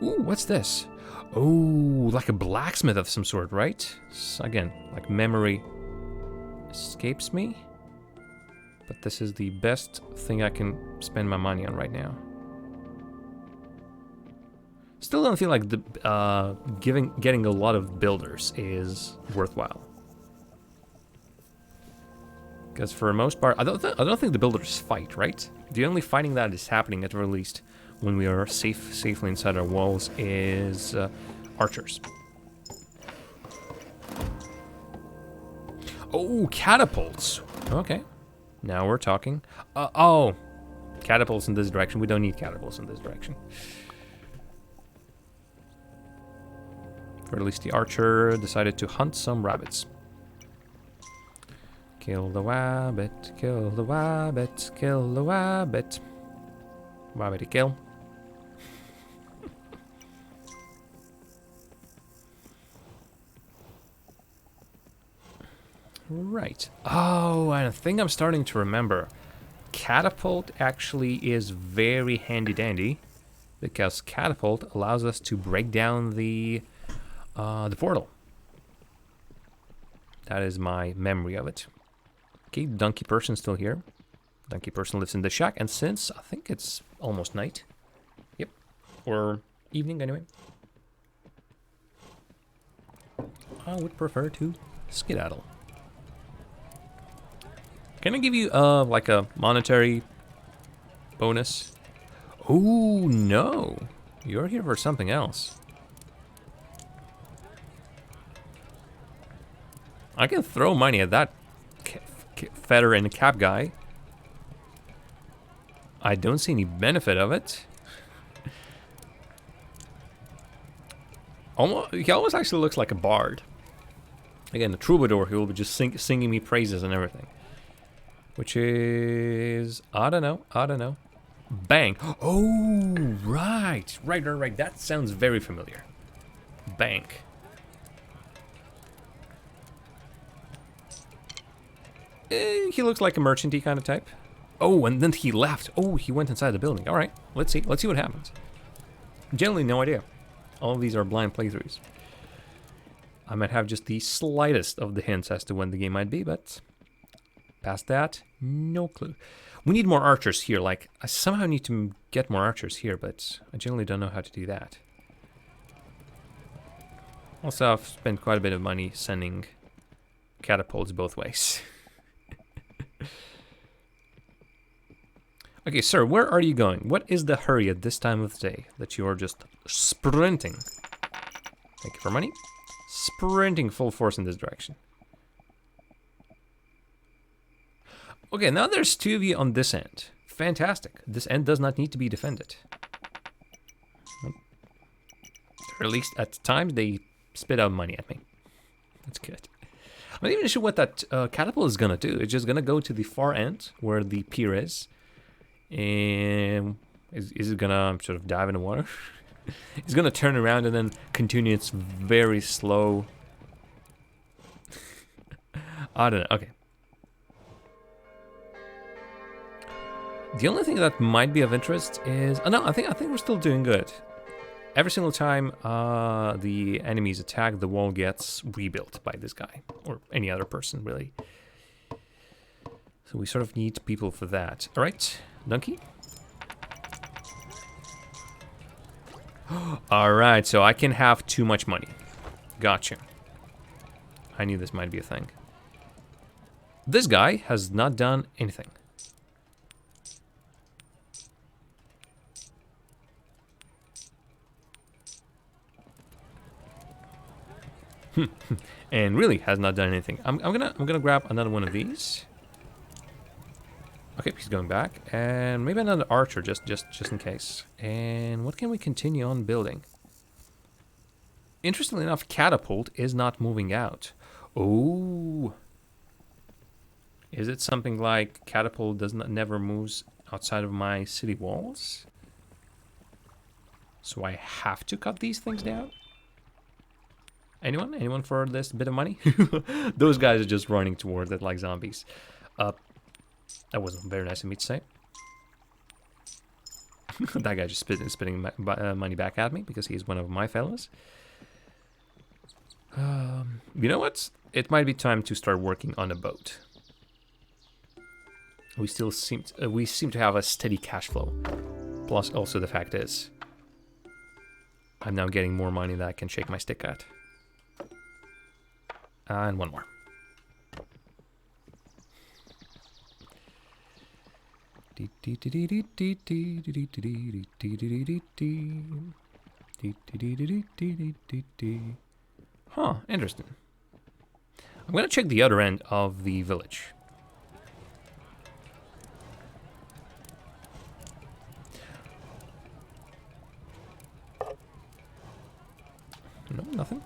Ooh, what's this? Oh, like a blacksmith of some sort, right? So again, like memory escapes me. But this is the best thing I can spend my money on right now. Still don't feel like the getting a lot of builders is worthwhile. Because for the most part, I don't think the builders fight, right? The only fighting that is happening, at the very least, when we are safely inside our walls, is archers. Oh, catapults. Okay, now we're talking. Oh, catapults in this direction. We don't need catapults in this direction. Or at least the archer decided to hunt some rabbits. Kill the wabbit, kill the wabbit, kill the wabbit. Wabbity kill. Right. Oh, and I think I'm starting to remember. Catapult actually is very handy dandy, because catapult allows us to break down the portal. That is my memory of it. Okay, donkey person still here. Donkey person lives in the shack, and since I think it's almost night. Yep. Or evening anyway. I would prefer to skedaddle. Can I give you like a monetary bonus? Oh no. You're here for something else. I can throw money at that feather and cap guy. I don't see any benefit of it. He almost actually looks like a bard. Again, the troubadour who will be just singing me praises and everything. Which is... I don't know. Bang. Oh, right. Right. That sounds very familiar. Bank. He looks like a merchant-y kind of type. Oh, and then he left. Oh, he went inside the building. All right, let's see what happens. Generally, no idea. All of these are blind playthroughs. I might have just the slightest of the hints as to when the game might be, but past that, no clue. We need more archers here. Like, I somehow need to get more archers here, but I generally don't know how to do that. Also, I've spent quite a bit of money sending catapults both ways. Okay, sir, where are you going? What is the hurry at this time of the day that you are just sprinting? Thank you for money. Sprinting full force in this direction. Okay, now there's two of you on this end. Fantastic. This end does not need to be defended. Or at least at times they spit out money at me. That's good. I'm not even sure what that catapult is going to do. It's just going to go to the far end where the pier is. And is it gonna sort of dive in the water? It's gonna turn around and then continue its very slow. I don't know. Okay. The only thing that might be of interest is no. I think we're still doing good. Every single time the enemies attack, the wall gets rebuilt by this guy or any other person, really. So we sort of need people for that. All right. Donkey. Alright, so I can have too much money. Gotcha. I knew this might be a thing. This guy has not done anything. And really has not done anything. I'm gonna grab another one of these. Okay, he's going back, and maybe another archer, just in case. And what can we continue on building? Interestingly enough, catapult is not moving out. Oh, is it something like catapult never moves outside of my city walls? So I have to cut these things down? Anyone for this bit of money? Those guys are just running towards it like zombies. That wasn't very nice of me to say. That guy just spitting money back at me because he's one of my fellas. You know what? It might be time to start working on a boat. We still seem to have a steady cash flow. Plus, also the fact is, I'm now getting more money that I can shake my stick at. And one more. Huh, interesting. I'm gonna check the other end of the village. No, nothing.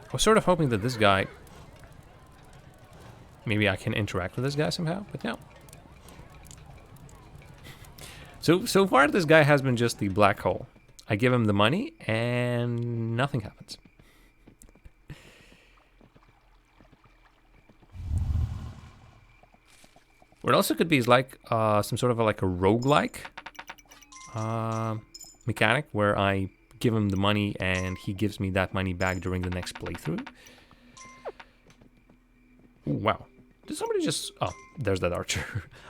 I was sort of hoping that this guy... Maybe I can interact with this guy somehow, but no. So far, this guy has been just the black hole. I give him the money, and nothing happens. What also could be is like some sort of like a roguelike mechanic where I give him the money and he gives me that money back during the next playthrough. Ooh, wow. Did somebody just... Oh, there's that archer.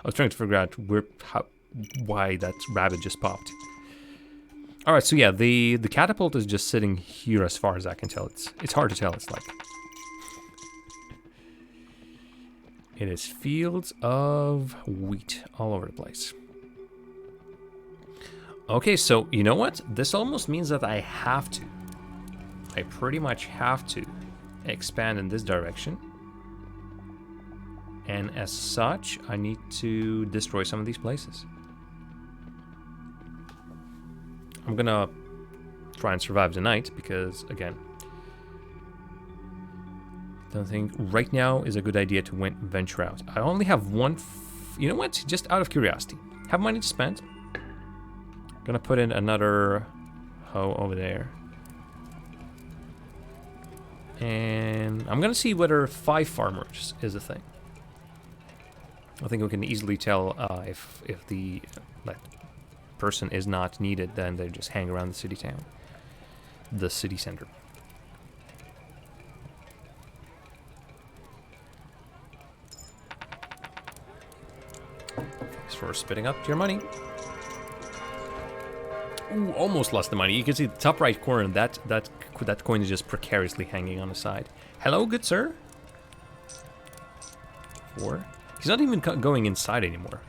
I was trying to figure out why that rabbit just popped. Alright, so yeah, the catapult is just sitting here as far as I can tell. It's hard to tell, it's like... It is fields of wheat all over the place. Okay, so you know what? This almost means that I pretty much have to expand in this direction. And as such, I need to destroy some of these places. I'm gonna try and survive the night because, again, Don't think right now is a good idea to venture out. I only have one. You know what? Just out of curiosity, have money to spend. Gonna put in another hoe over there. And I'm gonna see whether 5 farmers is a thing. I think we can easily tell if the person is not needed, then they just hang around the city center. Thanks for spitting up your money. Ooh, almost lost the money. You can see the top right corner. That coin is just precariously hanging on the side. Hello, good sir. 4. He's not even going inside anymore.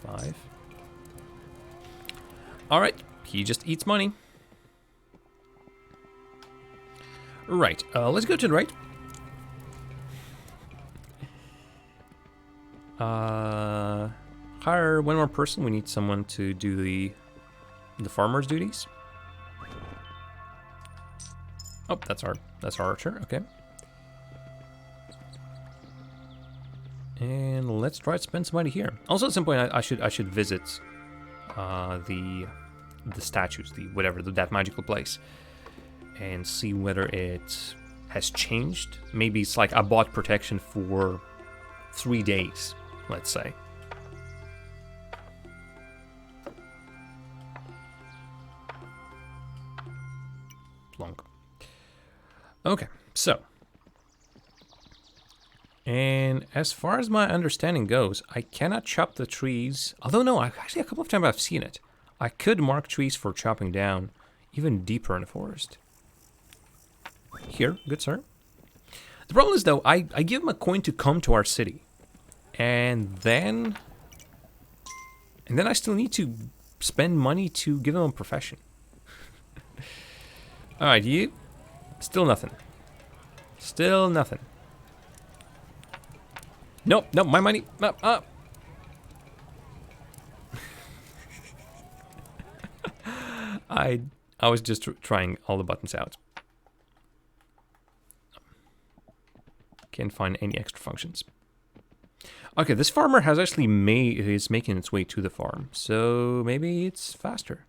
5. All right, he just eats money. Right, let's go to the right. Hire one more person. We need someone to do the farmer's duties. Oh, that's our archer. Okay. And let's try to spend some money here. Also, at some point, I should visit the statues, that magical place, and see whether it has changed. Maybe it's like I bought protection for 3 days, let's say. Plonk. Okay, so. And as far as my understanding goes, I cannot chop the trees. Although, no, actually a couple of times I've seen it. I could mark trees for chopping down even deeper in the forest. Here, good sir. The problem is, though, I give him a coin to come to our city. And then I still need to spend money to give him a profession. Alright, you. Still nothing. Still nothing. Nope, nope, my money. I was just trying all the buttons out. Can't find any extra functions. Okay, this farmer has actually is making its way to the farm, so maybe it's faster.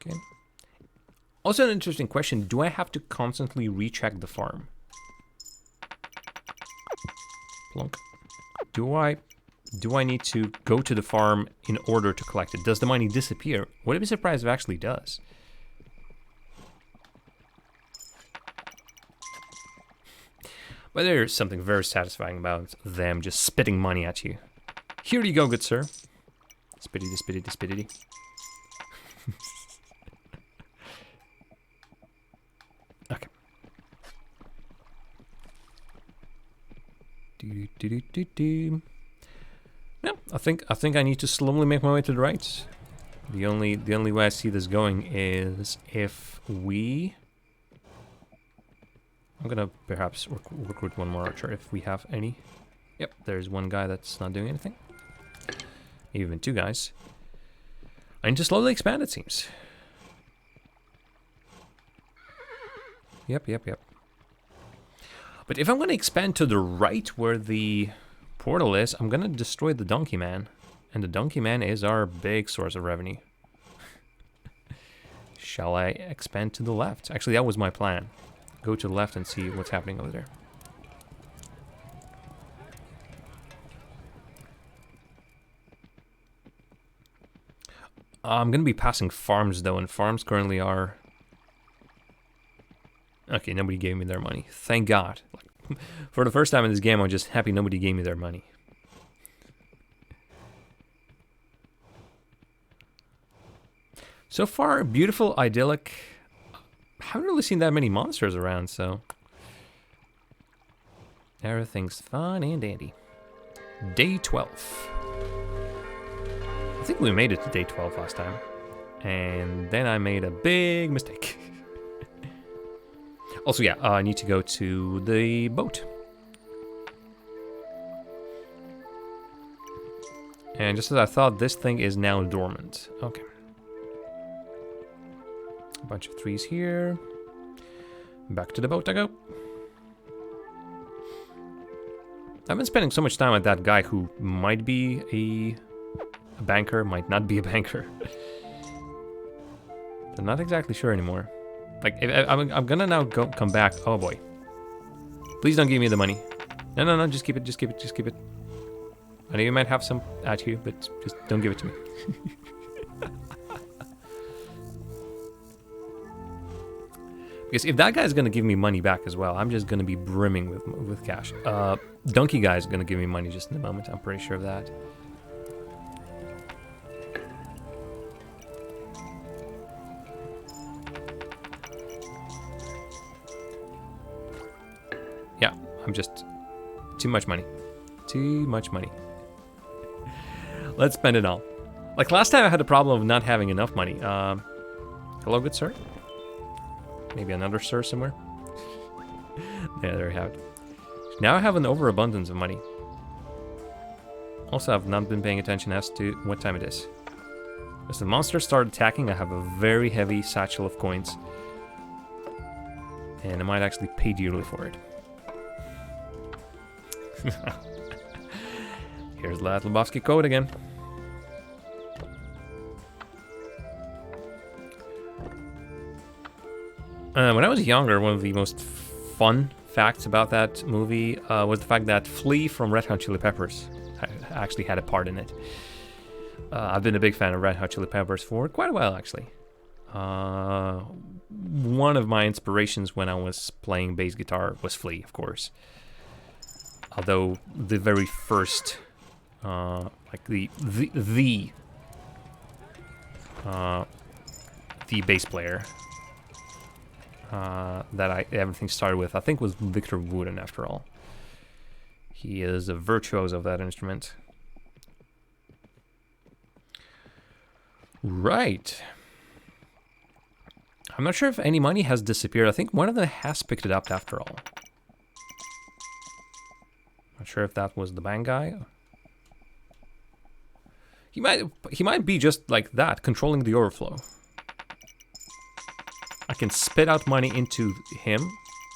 Okay. Also, an interesting question: do I have to constantly recheck the farm? Plunk. Do I need to go to the farm in order to collect it? Does the money disappear? Would I be surprised if it actually does? But there's something very satisfying about them just spitting money at you. Here you go, good sir. Spittity, spittity, spittity. Okay. No, I think I need to slowly make my way to the right. The only way I see this going is if we. I'm gonna perhaps recruit one more archer if we have any. Yep, there's one guy that's not doing anything. Even 2 guys. I need to slowly expand, it seems. Yep. But if I'm gonna expand to the right where the portal is, I'm gonna destroy the donkey man. And the donkey man is our big source of revenue. Shall I expand to the left? Actually, that was my plan. Go to the left and see what's happening over there. I'm going to be passing farms, though, and farms currently are... Okay, nobody gave me their money. Thank God. For the first time in this game, I'm just happy nobody gave me their money. So far, beautiful, idyllic... I haven't really seen that many monsters around, so... Everything's fun and dandy. Day 12. I think we made it to day 12 last time. And then I made a big mistake. Also, yeah, I need to go to the boat. And just as I thought, this thing is now dormant. Okay. A bunch of 3s here. Back to the boat I go. I've been spending so much time with that guy who might be a banker, might not be a banker. I'm not exactly sure anymore. Like, I'm gonna now come back. Oh boy. Please don't give me the money. No, just keep it, just keep it, just keep it. I know you might have some at you, but just don't give it to me. Because if that guy's gonna give me money back as well, I'm just gonna be brimming with cash. Donkey guy's gonna give me money just in a moment. I'm pretty sure of that. Yeah, I'm just too much money. Too much money. Let's spend it all. Like last time I had a problem of not having enough money. Hello, good sir. Maybe another sir somewhere. Yeah, there we have it. Now I have an overabundance of money. Also, I've not been paying attention as to what time it is. As the monsters start attacking, I have a very heavy satchel of coins. And I might actually pay dearly for it. Here's that Lebowski code again. When I was younger, one of the most fun facts about that movie was the fact that Flea from Red Hot Chili Peppers actually had a part in it. I've been a big fan of Red Hot Chili Peppers for quite a while, actually. One of my inspirations when I was playing bass guitar was Flea, of course. Although the very first, like the bass player that everything started with, I think was Victor Wooten after all. He is a virtuoso of that instrument. Right. I'm not sure if any money has disappeared. I think one of them has picked it up after all. Not sure if that was the bank guy. He might be just like that, controlling the overflow. I can spit out money into him,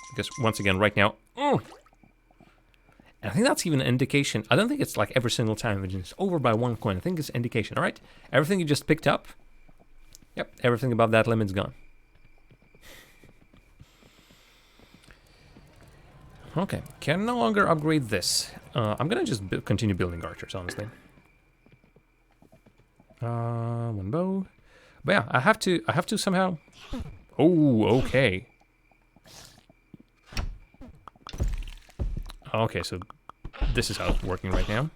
because once again, right now, and I think that's even an indication. I don't think it's like every single time it's over by 1 coin. I think it's an indication. All right, everything you just picked up, yep, everything above that limit's gone. Okay, can no longer upgrade this. I'm gonna just continue building archers, honestly. One bow, but yeah, I have to somehow. Oh, okay. Okay, so this is how it's working right now.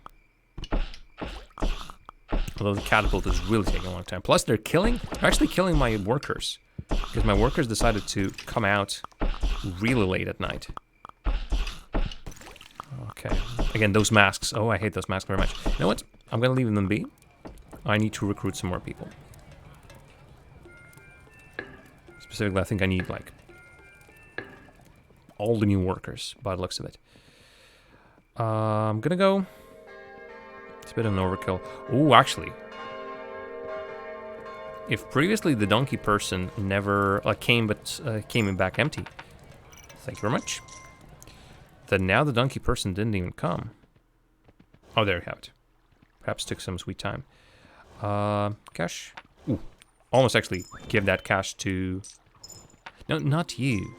Although the catapult is really taking a long time. Plus, they're actually killing my workers, because my workers decided to come out really late at night. Okay. Again, those masks. Oh, I hate those masks very much. You know what? I'm gonna leave them be. I need to recruit some more people. Specifically, I think I need, like, all the new workers, by the looks of it. I'm gonna go... It's a bit of an overkill. Oh, actually. If previously the donkey person never came back empty, thank you very much. Then now the donkey person didn't even come. Oh, there we have it. Perhaps took some sweet time. Cash. Ooh. Almost actually give that cash to... No, not you.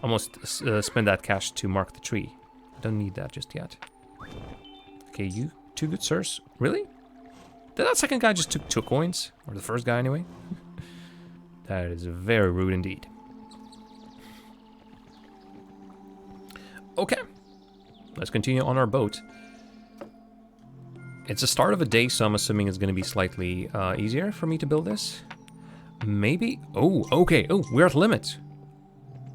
Almost spend that cash to mark the tree. I don't need that just yet. Okay, you two good sirs. Really? Did that second guy just took 2 coins? Or the first guy anyway? That is very rude indeed. Okay. Let's continue on our boat. It's the start of a day, so I'm assuming it's going to be slightly easier for me to build this. Maybe... Oh, okay. Oh, we're at the limit.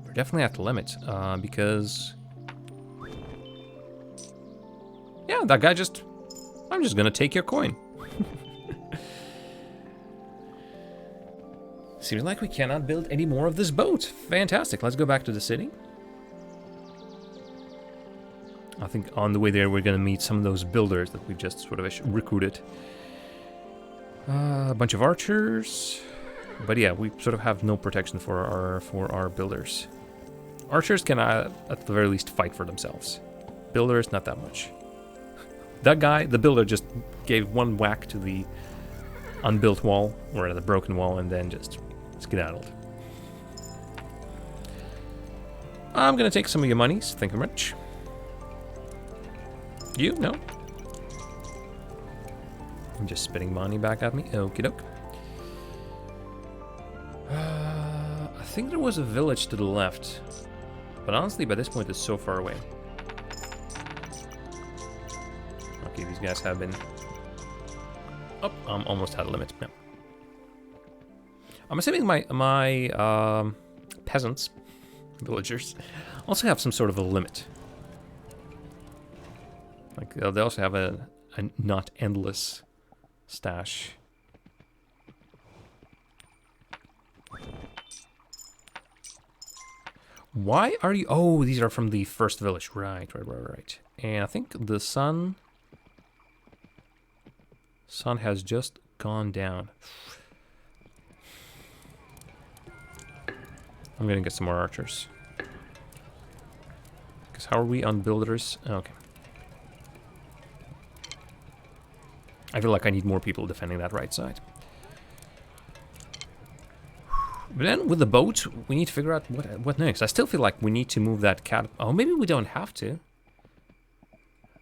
We're definitely at the limit. Because... Yeah, that guy just... I'm just going to take your coin. Seems like we cannot build any more of this boat. Fantastic. Let's go back to the city. I think on the way there, we're going to meet some of those builders that we've just sort of recruited. A bunch of archers. But yeah, we sort of have no protection for our builders. Archers can, at the very least, fight for themselves. Builders, not that much. That guy, the builder, just gave one whack to the unbuilt wall, or the broken wall, and then just skedaddled. I'm gonna take some of your monies. Thank you very much. You? No. I'm just spitting money back at me. Okie doke. I think there was a village to the left. But honestly, by this point, it's so far away. Okay, these guys have been... Oh, I'm almost at a limit. No. I'm assuming my peasants, villagers, also have some sort of a limit. Like, they also have a not endless stash. Why are you... Oh, these are from the first village. Right. And I think the sun has just gone down. I'm gonna get some more archers. Because how are we on builders? Okay. I feel like I need more people defending that right side. But then with the boat, we need to figure out what next. I still feel like we need to move that cat. Oh, maybe we don't have to.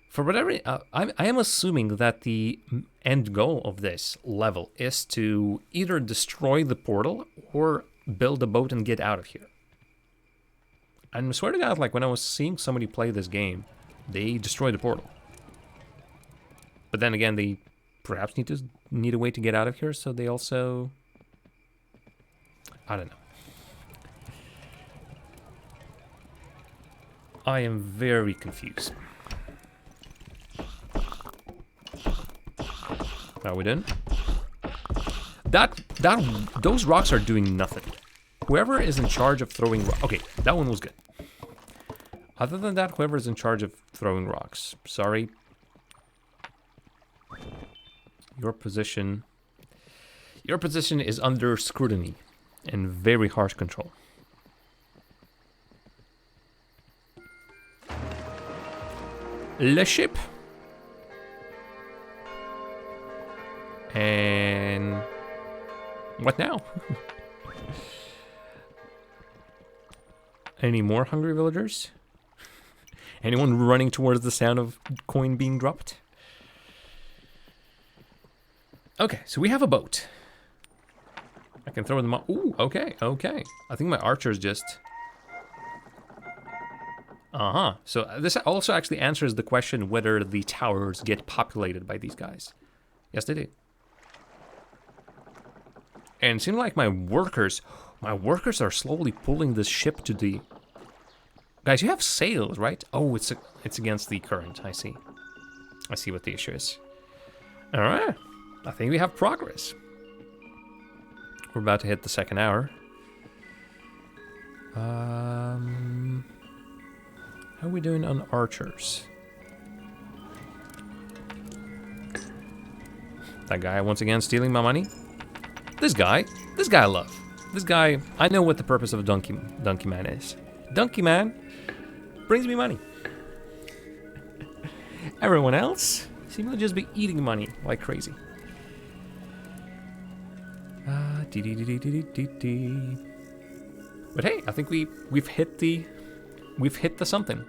For whatever, I am assuming that the end goal of this level is to either destroy the portal or build a boat and get out of here. And I swear to God, like when I was seeing somebody play this game, they destroyed the portal. But then again, they perhaps need a way to get out of here, so they also... I don't know. I am very confused. How are we doing? Those rocks are doing nothing. Whoever is in charge of throwing rocks... Okay, that one was good. Other than that, whoever is in charge of throwing rocks. Sorry. Your position is under scrutiny and very harsh control. Le ship. And what now? Any more hungry villagers? Anyone running towards the sound of coin being dropped? Okay, so we have a boat. I can throw them up. Ooh, okay. I think my archers just... So this also actually answers the question whether the towers get populated by these guys. Yes, they do. And it seems like my workers are slowly pulling this ship to the... Guys, you have sails, right? Oh, it's against the current. I see what the issue is. All right. I think we have progress. We're about to hit the second hour. How are we doing on archers? That guy once again stealing my money. This guy I love. This guy, I know what the purpose of a donkey man is. Donkey man brings me money. Everyone else seems to just be eating money like crazy. But hey, I think we've hit the something.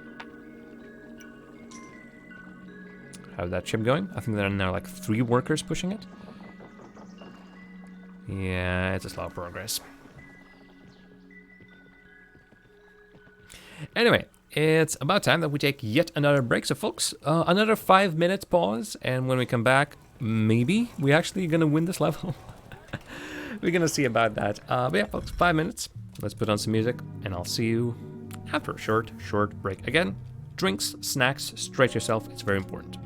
How's that ship going? I think there are now like 3 workers pushing it. Yeah, it's a slow progress. Anyway, it's about time that we take yet another break. So folks, another 5 minutes pause, and when we come back, maybe we're actually gonna win this level. We're gonna see about that. But yeah, folks, 5 minutes. Let's put on some music, and I'll see you after a short break. Again, drinks, snacks, stretch yourself. It's very important.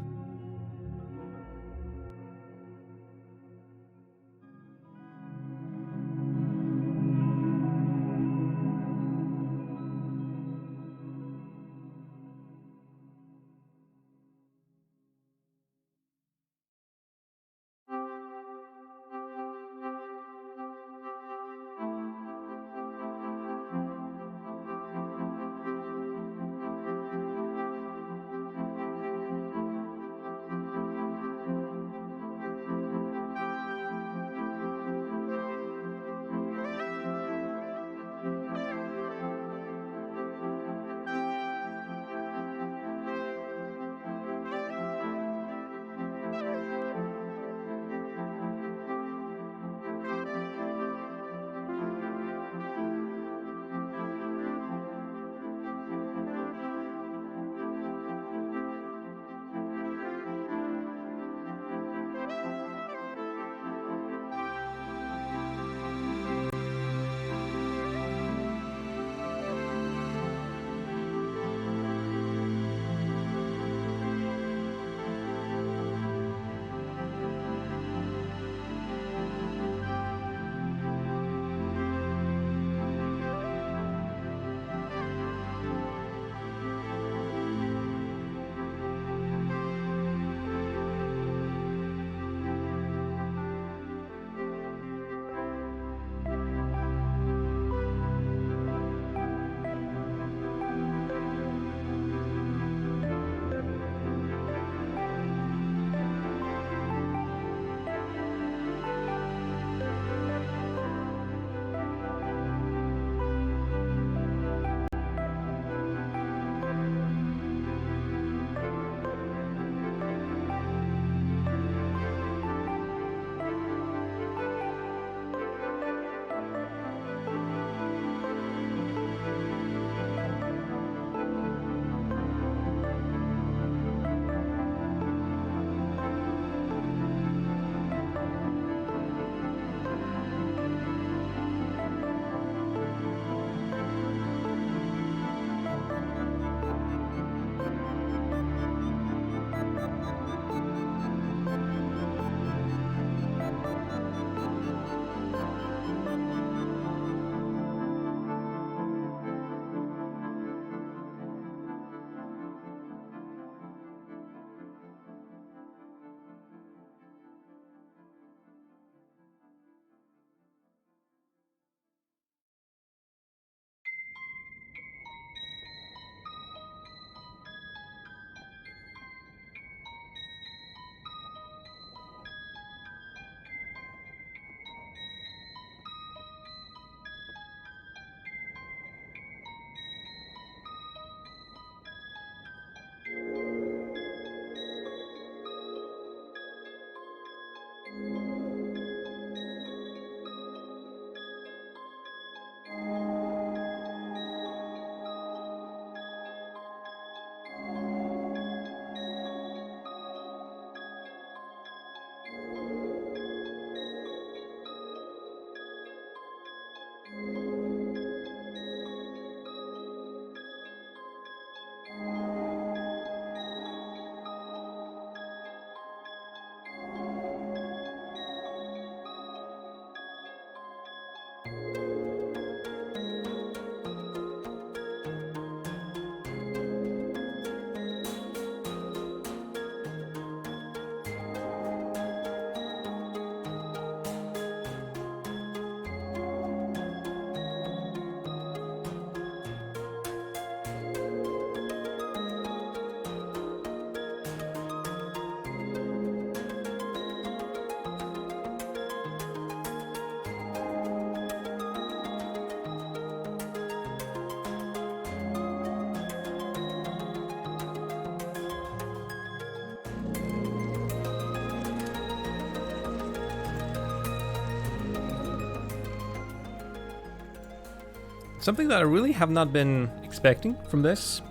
Something that I really have not been expecting from this.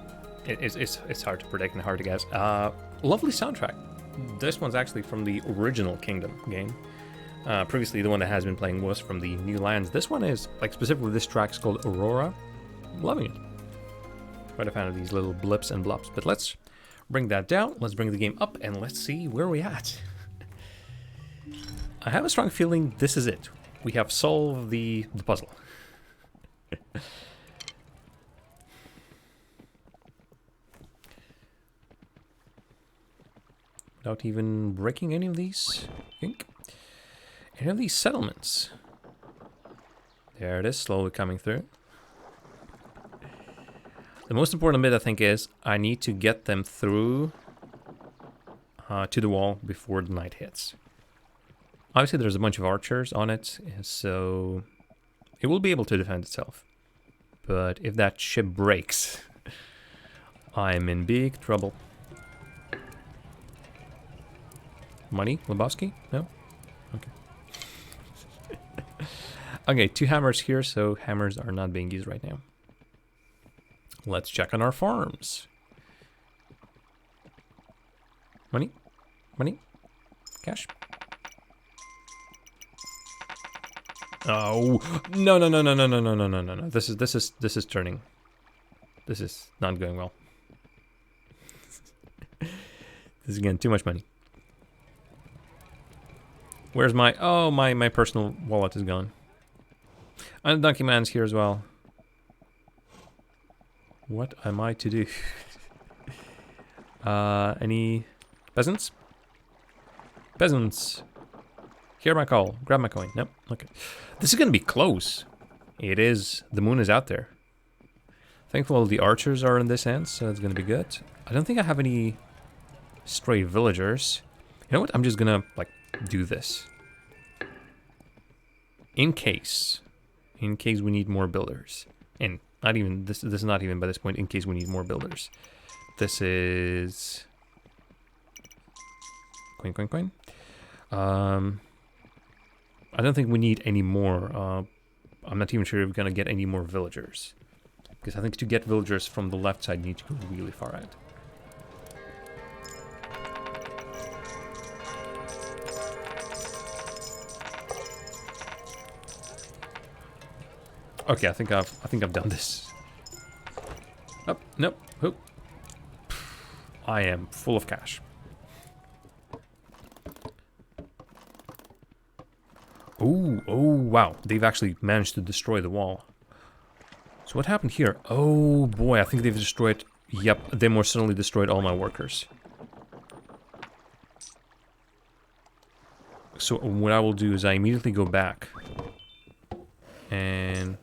It's hard to predict and hard to guess. Lovely soundtrack. This one's actually from the original Kingdom game. Previously, the one that has been playing was from the New Lands. This one is, like, specifically this track's called Aurora. I'm loving it. Quite a fan of these little blips and blops. But let's bring that down. Let's bring the game up and let's see where we're at. I have a strong feeling this is it. We have solved the puzzle. Without even breaking any of these, I think. Any of these settlements. There it is, slowly coming through. The most important bit, I think, is I need to get them through to the wall before the night hits. Obviously, there's a bunch of archers on it, so it will be able to defend itself. But if that ship breaks, I'm in big trouble. Money, Lebowski? No? Okay. Okay, 2 hammers here, so hammers are not being used right now. Let's check on our farms. Money? Money? Cash? Oh, no. This is turning. This is not going well. This is, again, too much money. Where's my... Oh, my personal wallet is gone. And the Donkey Man's here as well. What am I to do? Any peasants? Peasants. Hear my call. Grab my coin. Nope. Okay. This is going to be close. It is. The moon is out there. Thankfully, the archers are in this end, so it's going to be good. I don't think I have any stray villagers. You know what? I'm just going to, like, do this. In case we need more builders. And not even, this is not even by this point, in case we need more builders. This is... Coin. I don't think we need any more. I'm not even sure if we're going to get any more villagers. Because I think to get villagers from the left side, you need to go really far out. Okay, I think I've done this. Oh, nope. Oh. I am full of cash. Oh, wow. They've actually managed to destroy the wall. So what happened here? Oh, boy. I think they've destroyed... Yep, they more certainly destroyed all my workers. So what I will do is I immediately go back. And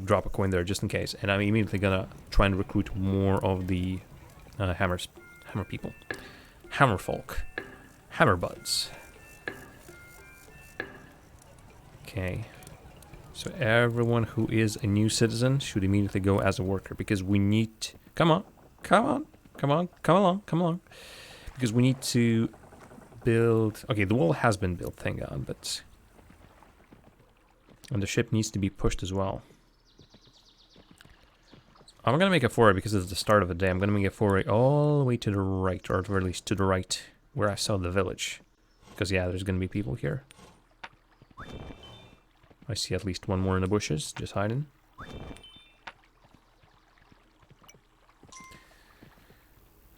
drop a coin there just in case. And I'm immediately gonna try and recruit more of the hammer people. Hammer folk. Hammer buds. Okay, so everyone who is a new citizen should immediately go as a worker because we need... Come along. Because we need to build... Okay, the wall has been built, thank God, but... And the ship needs to be pushed as well. I'm going to make a foray because it's the start of the day. I'm going to make a foray all the way to the right, or at least to the right, where I saw the village. Because, yeah, there's going to be people here. I see at least one more in the bushes, just hiding.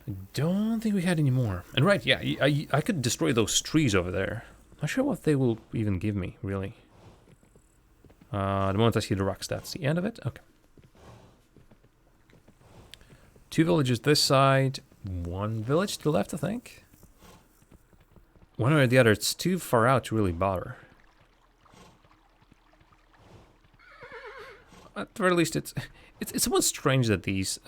I don't think we had any more. And right, yeah, I could destroy those trees over there. Not sure what they will even give me, really. The moment I see the rocks, that's the end of it. Okay. 2 villages this side, 1 village to the left, I think. One way or the other, it's too far out to really bother. At the very least, it's somewhat strange that these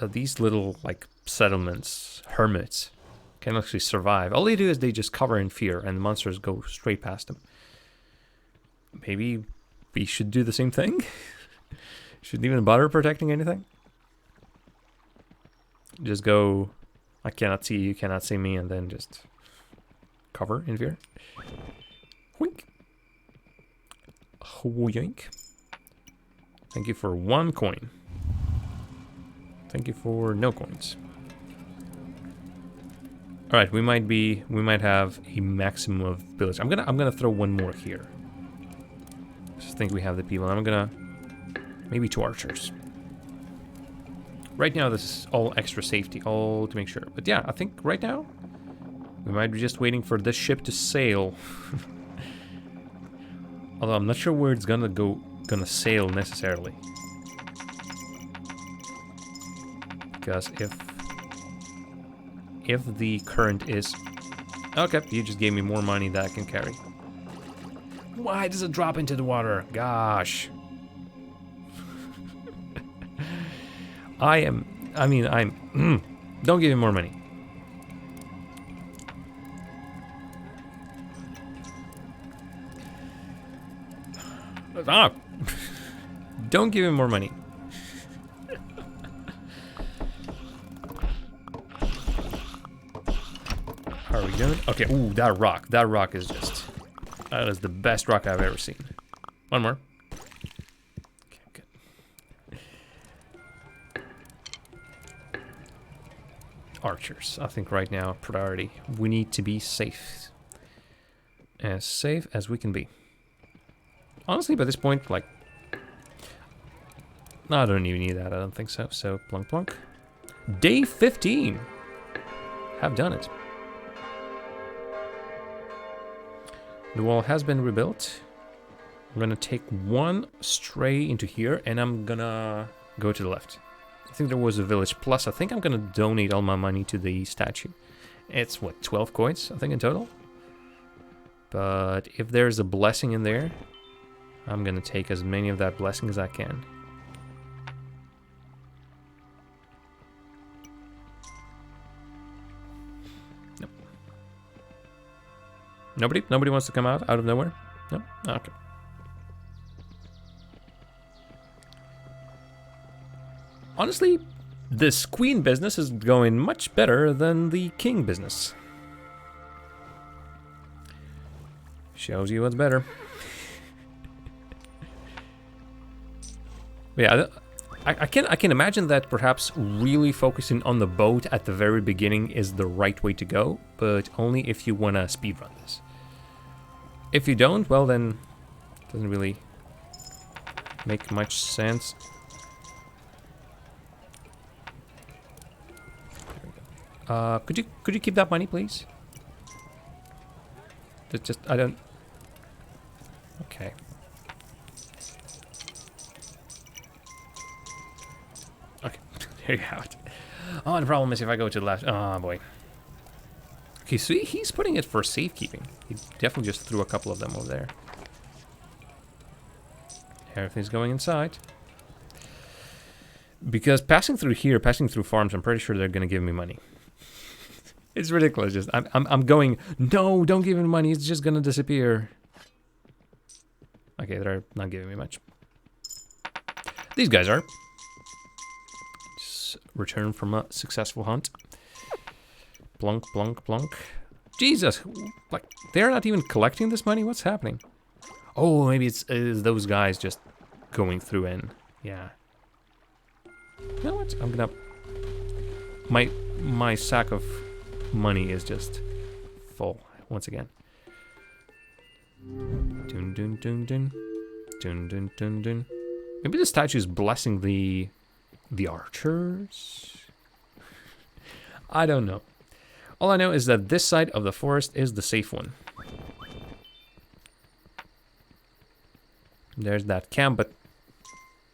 little, like, settlements, hermits, can actually survive. All they do is they just cover in fear, and the monsters go straight past them. Maybe we should do the same thing? Shouldn't even bother protecting anything? Just go, I cannot see you, cannot see me, and then just cover in fear. Wink. Yoink. Thank you for 1 coin. Thank you for no coins. All right, we might have a maximum of village. I'm gonna throw one more here. Just think we have the people. I'm gonna maybe 2 archers. Right now, this is all extra safety, all to make sure. But yeah, I think right now we might be just waiting for this ship to sail. Although I'm not sure where it's gonna sail necessarily. Because if the current is... Okay, you just gave me more money that I can carry. Why does it drop into the water? Gosh. I'm... Don't give me more money. Ah! Don't give him more money. How are we doing? Okay, ooh, that rock. That rock is just... That is the best rock I've ever seen. One more. Okay, good. Archers. I think right now, priority. We need to be safe. As safe as we can be. Honestly, by this point, like... No, I don't even need that. I don't think so. So, plunk plunk. Day 15. Have done it. The wall has been rebuilt. I'm gonna take one stray into here, and I'm gonna go to the left. I think there was a village. Plus, I think I'm gonna donate all my money to the statue. It's, what, 12 coins, I think, in total? But if there's a blessing in there, I'm gonna take as many of that blessing as I can. Nope. Nobody wants to come out of nowhere? No? Okay. Honestly, this queen business is going much better than the king business. Shows you what's better. Yeah, I can imagine that perhaps really focusing on the boat at the very beginning is the right way to go, but only if you want to speedrun this. If you don't, well then, it doesn't really make much sense. Could you keep that money, please? Just I don't. Okay. Okay, there you have it. Oh, the problem is if I go to the left. Oh boy. Okay, so he's putting it for safekeeping. He definitely just threw a couple of them over there. Everything's going inside. Because passing through here, passing through farms, I'm pretty sure they're gonna give me money. It's ridiculous. Just I'm going. No, don't give me money. It's just gonna disappear. Okay, they're not giving me much. These guys are. Just return from a successful hunt. Plunk, plunk, plunk. Jesus, like they're not even collecting this money. What's happening? Oh, maybe it's those guys just going through in. Yeah. You know what? I'm gonna. My sack of money is just full once again. Dun dun dun dun dun dun dun dun. Maybe the statue is blessing the archers. I don't know. All I know is that this side of the forest is the safe one. There's that camp, but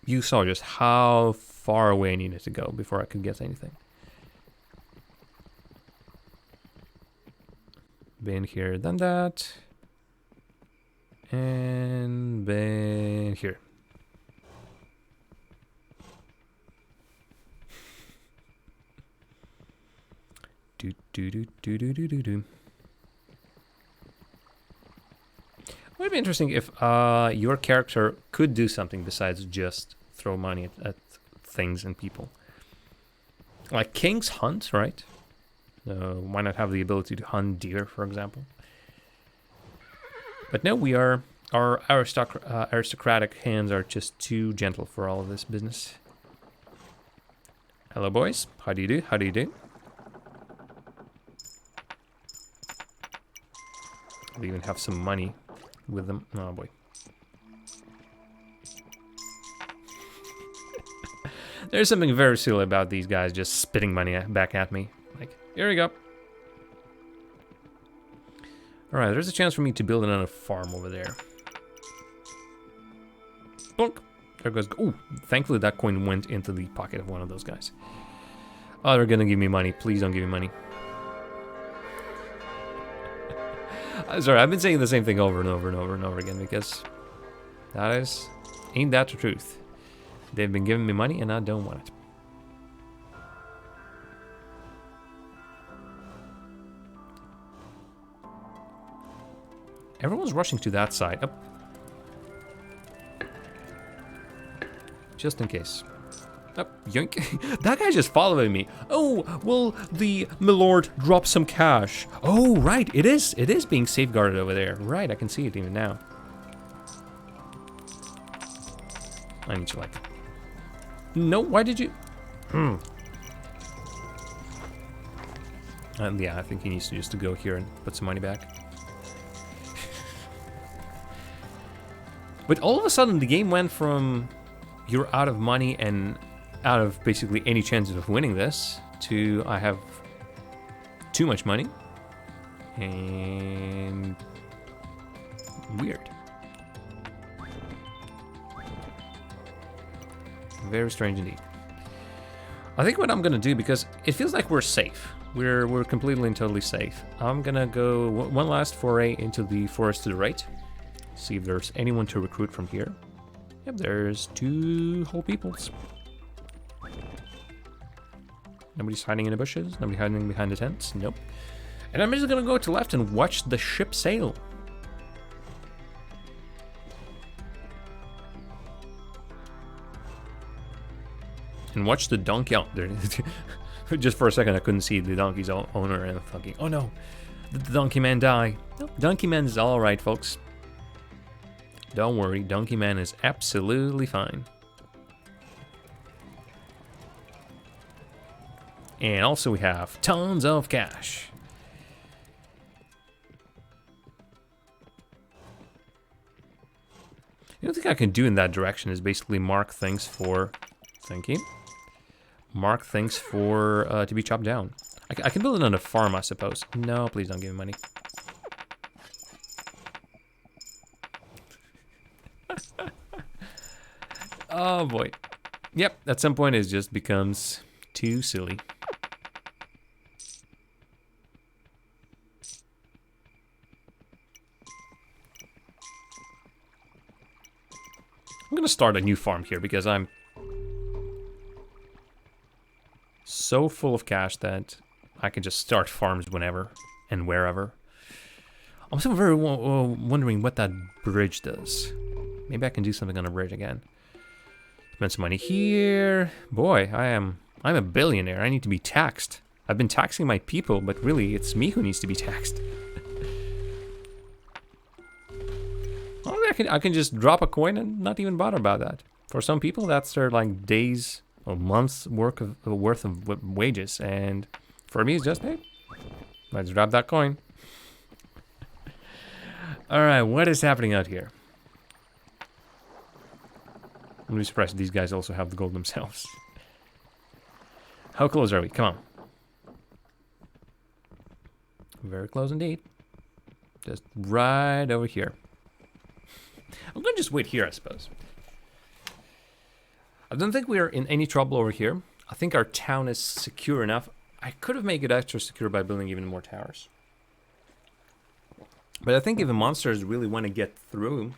you saw just how far away I needed to go before I could get anything. Been here, done that. And been here. Do do do do do do do do. Would be interesting if your character could do something besides just throw money at things and people. Like kings hunt, right? Why not have the ability to hunt deer, for example? But no, our aristocratic hands are just too gentle for all of this business. Hello, boys. How do you do? How do you do? They even have some money with them. Oh, boy. There's something very silly about these guys just spitting money back at me. Like, here we go. Alright, there's a chance for me to build another farm over there. Bonk. There goes... Ooh, thankfully that coin went into the pocket of one of those guys. Oh, they're gonna give me money. Please don't give me money. Sorry, I've been saying the same thing over and over and over and over again because... Ain't that the truth? They've been giving me money and I don't want it. Everyone's rushing to that side. Oh. Just in case. Oh, yoink. That guy just following me. Oh, will the milord drop some cash? Oh, right. It is being safeguarded over there. Right, I can see it even now. I need to like... No, why did you... yeah, I think he needs to just go here and put some money back. But all of a sudden, the game went from you're out of money and out of basically any chances of winning this to I have too much money and weird. Very strange indeed. I think what I'm gonna do, because it feels like we're safe. We're completely and totally safe. I'm gonna go one last foray into the forest to the right. See if there's anyone to recruit from here. Yep, there's 2 whole peoples. Nobody's hiding in the bushes. Nobody hiding behind the tents. Nope. And I'm just gonna go to left and watch the ship sail. And watch the donkey out there. Just for a second, I couldn't see the donkey's owner, and I'm thinking, oh no, did the donkey man die? No, donkey man's all right, folks. Don't worry, donkey man is absolutely fine. And also we have tons of cash. The only thing I can do in that direction is basically mark things for... Thank you. Mark things for to be chopped down. I can build it on a farm, I suppose. No, please don't give me money. Oh boy. Yep, at some point it just becomes too silly. I'm gonna start a new farm here because I'm so full of cash that I can just start farms whenever and wherever. I'm still very wondering what that bridge does. Maybe I can do something on a bridge again. Spend some money here. Boy, I'm a billionaire. I need to be taxed. I've been taxing my people, but really it's me who needs to be taxed. Well, I can just drop a coin and not even bother about that. For some people, that's their like days or months worth of wages, and for me, it's just, hey, let's drop that coin. All right, what is happening out here? I'm really surprised these guys also have the gold themselves. How close are we? Come on. Very close indeed. Just right over here. I'm gonna just wait here, I suppose. I don't think we are in any trouble over here. I think our town is secure enough. I could have made it extra secure by building even more towers. But I think if the monsters really want to get through,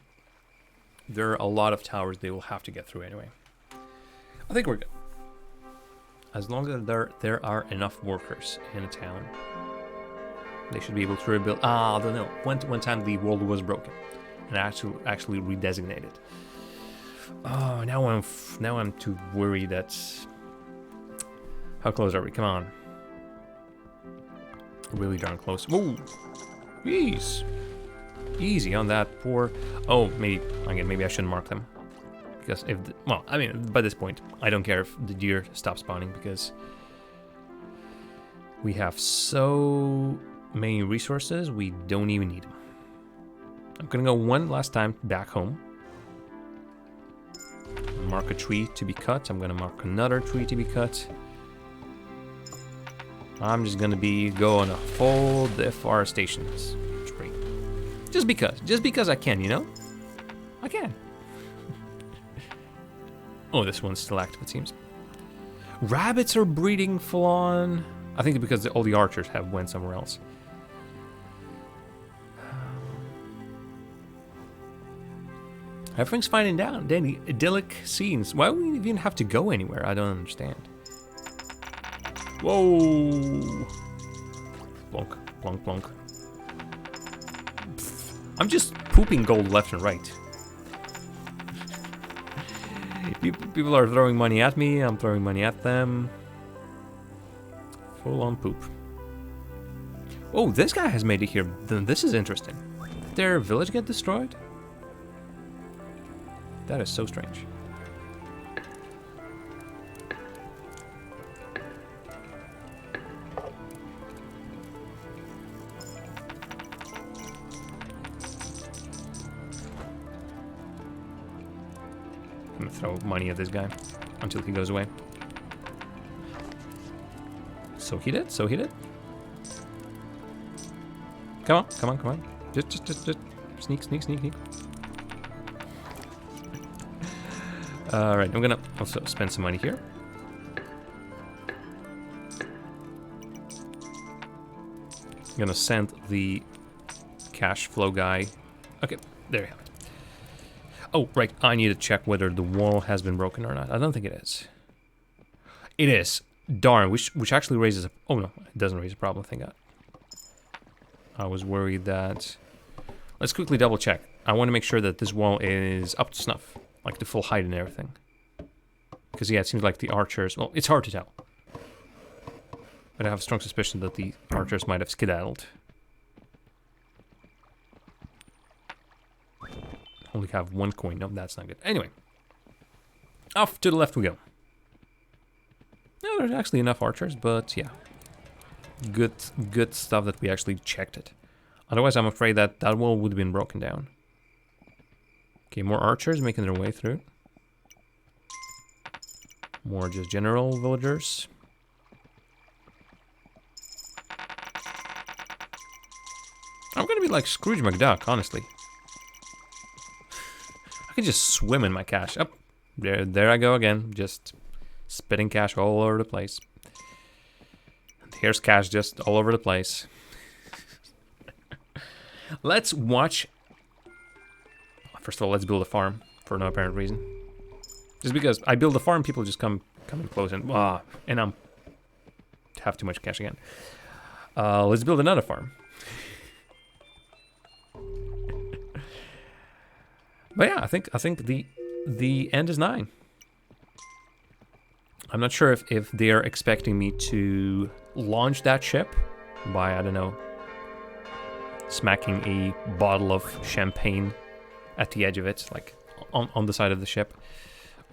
there are a lot of towers they will have to get through anyway. I think we're good. As long as there are enough workers in a town, they should be able to rebuild. I don't know. One time the world was broken and actually redesignated. Oh, now I'm too worried that... How close are we? Come on. Really darn close. Whoa! Jeez. Easy on that poor... Oh, maybe I shouldn't mark them. because if well, I mean, by this point, I don't care if the deer stop spawning because we have so many resources, we don't even need them. I'm gonna go one last time back home. Mark a tree to be cut. I'm gonna mark another tree to be cut. I'm just gonna go on a full deforestation spree. Just because I can, you know? I can. Oh, this one's still active, it seems. Rabbits are breeding full on. I think because all the archers have went somewhere else. Everything's fine and down. Danny, idyllic scenes. Why would we even have to go anywhere? I don't understand. Whoa! Plonk, plonk, plonk. I'm just pooping gold left and right. People are throwing money at me, I'm throwing money at them. Full on poop. Oh, this guy has made it here. This is interesting. Did their village get destroyed? That is so strange. I'm gonna throw money at this guy until he goes away. So he did, so he did. Come on, come on, come on. Just sneak, sneak, sneak, sneak. Alright, I'm gonna also spend some money here. I'm gonna send the cash flow guy. Okay, there you have it. Oh, right, I need to check whether the wall has been broken or not. I don't think it is. It is. Darn, which actually raises a... Oh no, it doesn't raise a problem, thank God. I was worried that... Let's quickly double check. I want to make sure that this wall is up to snuff. Like the full height and everything. Because yeah, it seems like the archers... Well, it's hard to tell. But I have a strong suspicion that the archers might have skedaddled. Only have one coin. No, that's not good. Anyway. Off to the left we go. No, there's actually enough archers, but yeah. Good stuff that we actually checked it. Otherwise, I'm afraid that that wall would have been broken down. Okay, more archers making their way through. More just general villagers. I'm gonna be like Scrooge McDuck, honestly. I could just swim in my cash. Up there I go again, just spitting cash all over the place. And here's cash just all over the place. Let's watch. First of all, let's build a farm for no apparent reason. Just because I build a farm, people just come in close and I'm have too much cash again. Let's build another farm. But yeah, I think the end is 9. I'm not sure if they're expecting me to launch that ship by, I don't know, smacking a bottle of champagne at the edge of it, like on the side of the ship,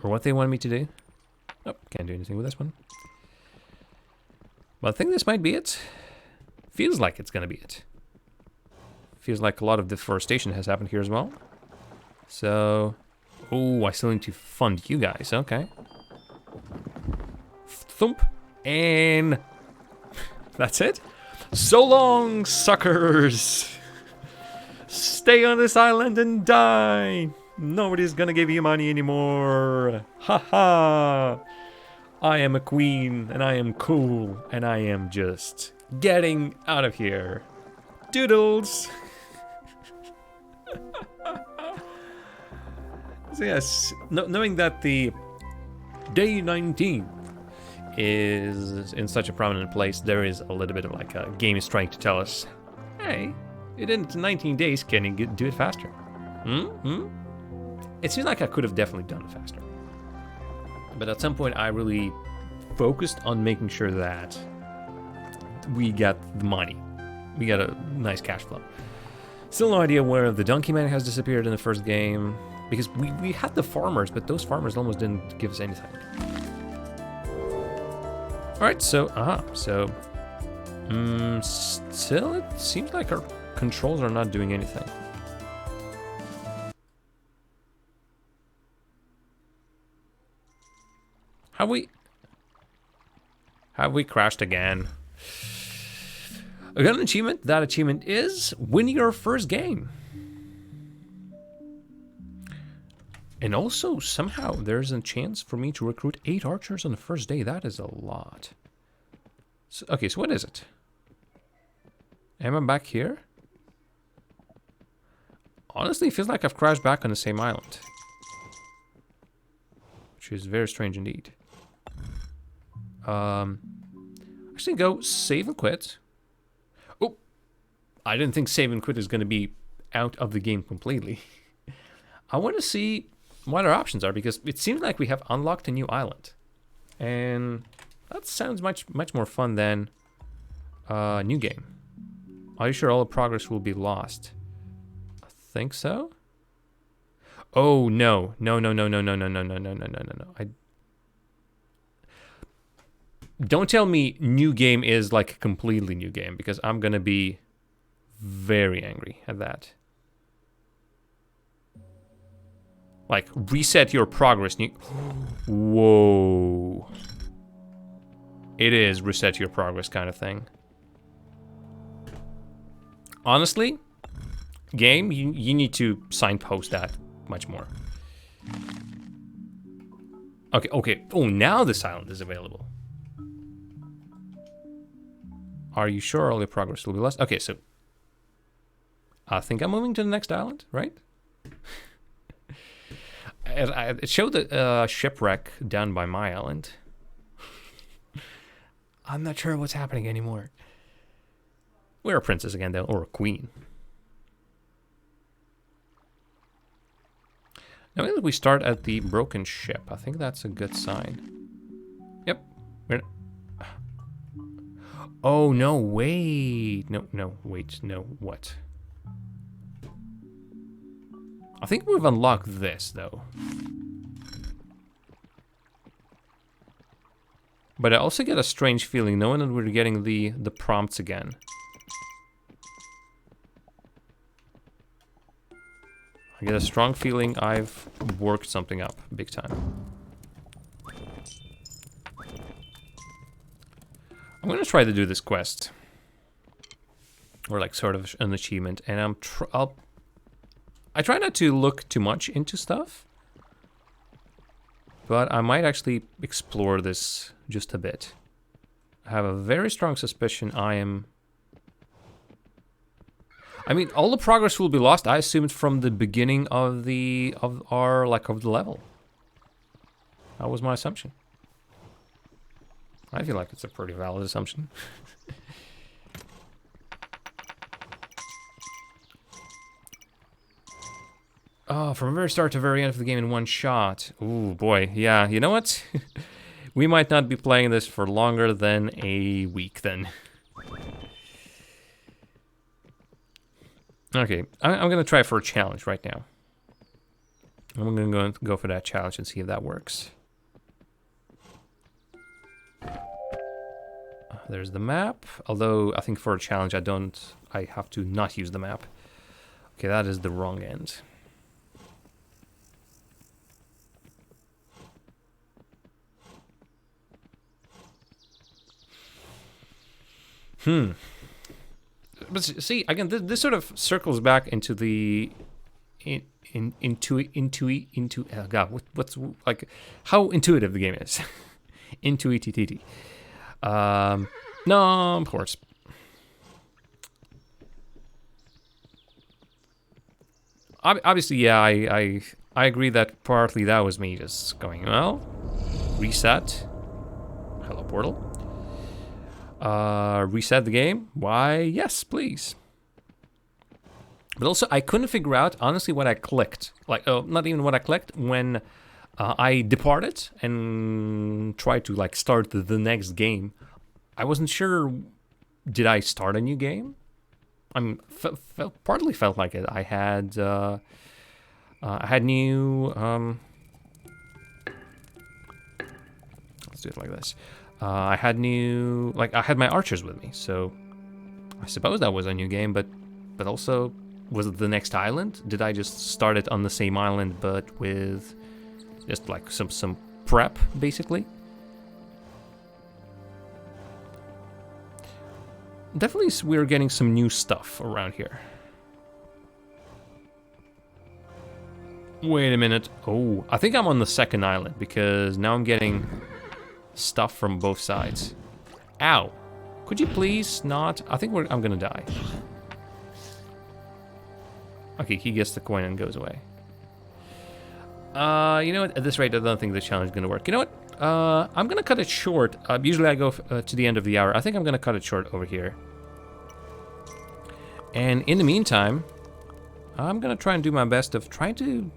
or what they want me to do. Nope, can't do anything with this one. But I think this might be it. Feels like it's gonna be it. Feels like a lot of deforestation has happened here as well. So, oh, I still need to fund you guys. Okay. Thump, and that's it. So long, suckers. Stay on this island and die. Nobody's gonna give you money anymore. Ha ha. I am a queen, and I am cool, and I am just getting out of here. Doodles. So yes, knowing that the day 19 is in such a prominent place, there is a little bit of like a game is trying to tell us, hey, you did it in 19 days, can you do it faster? It seems like I could have definitely done it faster. But at some point I really focused on making sure that we got the money. We got a nice cash flow. Still no idea where the donkey man has disappeared in the first game. Because we had the farmers, but those farmers almost didn't give us anything. Alright, so, still it seems like our controls are not doing anything. Have we crashed again? I got an achievement. That achievement is win your first game. And also, somehow, there's a chance for me to recruit 8 archers on the first day. That is a lot. So, okay, so what is it? Am I back here? Honestly, it feels like I've crashed back on the same island. Which is very strange indeed. Actually, go save and quit. Oh, I didn't think save and quit is going to be out of the game completely. I want to see what our options are, because it seems like we have unlocked a new island. And that sounds much more fun than new game. Are you sure all the progress will be lost? I think so. Oh, no. No. Don't tell me new game is like a completely new game, because I'm gonna be very angry at that. Like, reset your progress. Whoa. It is reset your progress kind of thing. Honestly, game, you need to signpost that much more. Okay. Oh, now this island is available. Are you sure all your progress will be lost? Okay, so I think I'm moving to the next island, right? It showed the shipwreck down by my island. I'm not sure what's happening anymore. We're a princess again, though, or a queen. Now we start at the broken ship. I think that's a good sign. Yep. Oh, no, wait. No, wait, no, what? I think we've unlocked this, though. But I also get a strange feeling knowing that we're getting the prompts again. I get a strong feeling I've worked something up big time. I'm gonna try to do this quest. Or like sort of an achievement, and I try not to look too much into stuff, but I might actually explore this just a bit. I have a very strong suspicion I mean, all the progress will be lost. I assumed from the beginning of the level. That was my assumption. I feel like it's a pretty valid assumption. Oh, from very start to very end of the game in one shot. Ooh, boy. Yeah, you know what? We might not be playing this for longer than a week, then. Okay, I'm going to try for a challenge right now. I'm going to go for that challenge and see if that works. There's the map. Although, I think for a challenge, I have to not use the map. Okay, that is the wrong end. But see, again, this sort of circles back into the God, what's like how intuitive the game is. Intuitive. No, of course. Obviously, yeah, I agree that partly that was me just going, well, reset. Hello, portal. Reset the game? Why, yes, please. But also, I couldn't figure out, honestly, what I clicked. Like, not even what I clicked, when I departed and tried to, like, start the next game. I wasn't sure, did I start a new game? I mean, partly felt like it. I had I had new... let's do it like this. I had new... Like, I had my archers with me, so... I suppose that was a new game, but also... Was it the next island? Did I just start it on the same island, but with... Just, like, some prep, basically? Definitely we're getting some new stuff around here. Wait a minute. Oh, I think I'm on the second island because now I'm getting stuff from both sides. Ow. Could you please not? I think I'm gonna die. Okay, he gets the coin and goes away. You know what? At this rate, I don't think the challenge is gonna work. You know what? I'm gonna cut it short. Usually I go to the end of the hour. I think I'm gonna cut it short over here. And in the meantime, I'm gonna try and do my best of trying to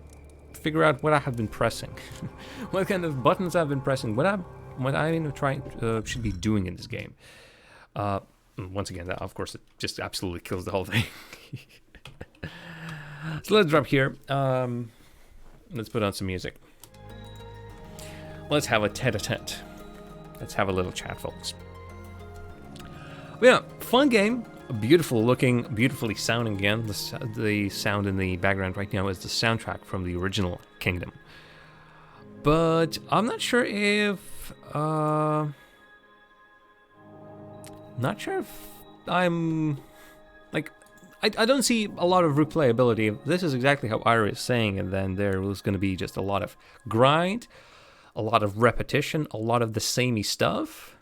figure out what I have been pressing, what kind of buttons I've been pressing, what I'm should be doing in this game. Once again, that of course it just absolutely kills the whole thing. So let's drop here. Let's put on some music. Let's have a tete-a-tete. Let's have a little chat, folks. But yeah, fun game. Beautiful looking, beautifully sounding again. The sound in the background right now is the soundtrack from the original Kingdom. But I'm not sure if... I'm... Like, I don't see a lot of replayability. This is exactly how Ira is saying, and then there was going to be just a lot of grind, a lot of repetition, a lot of the samey stuff.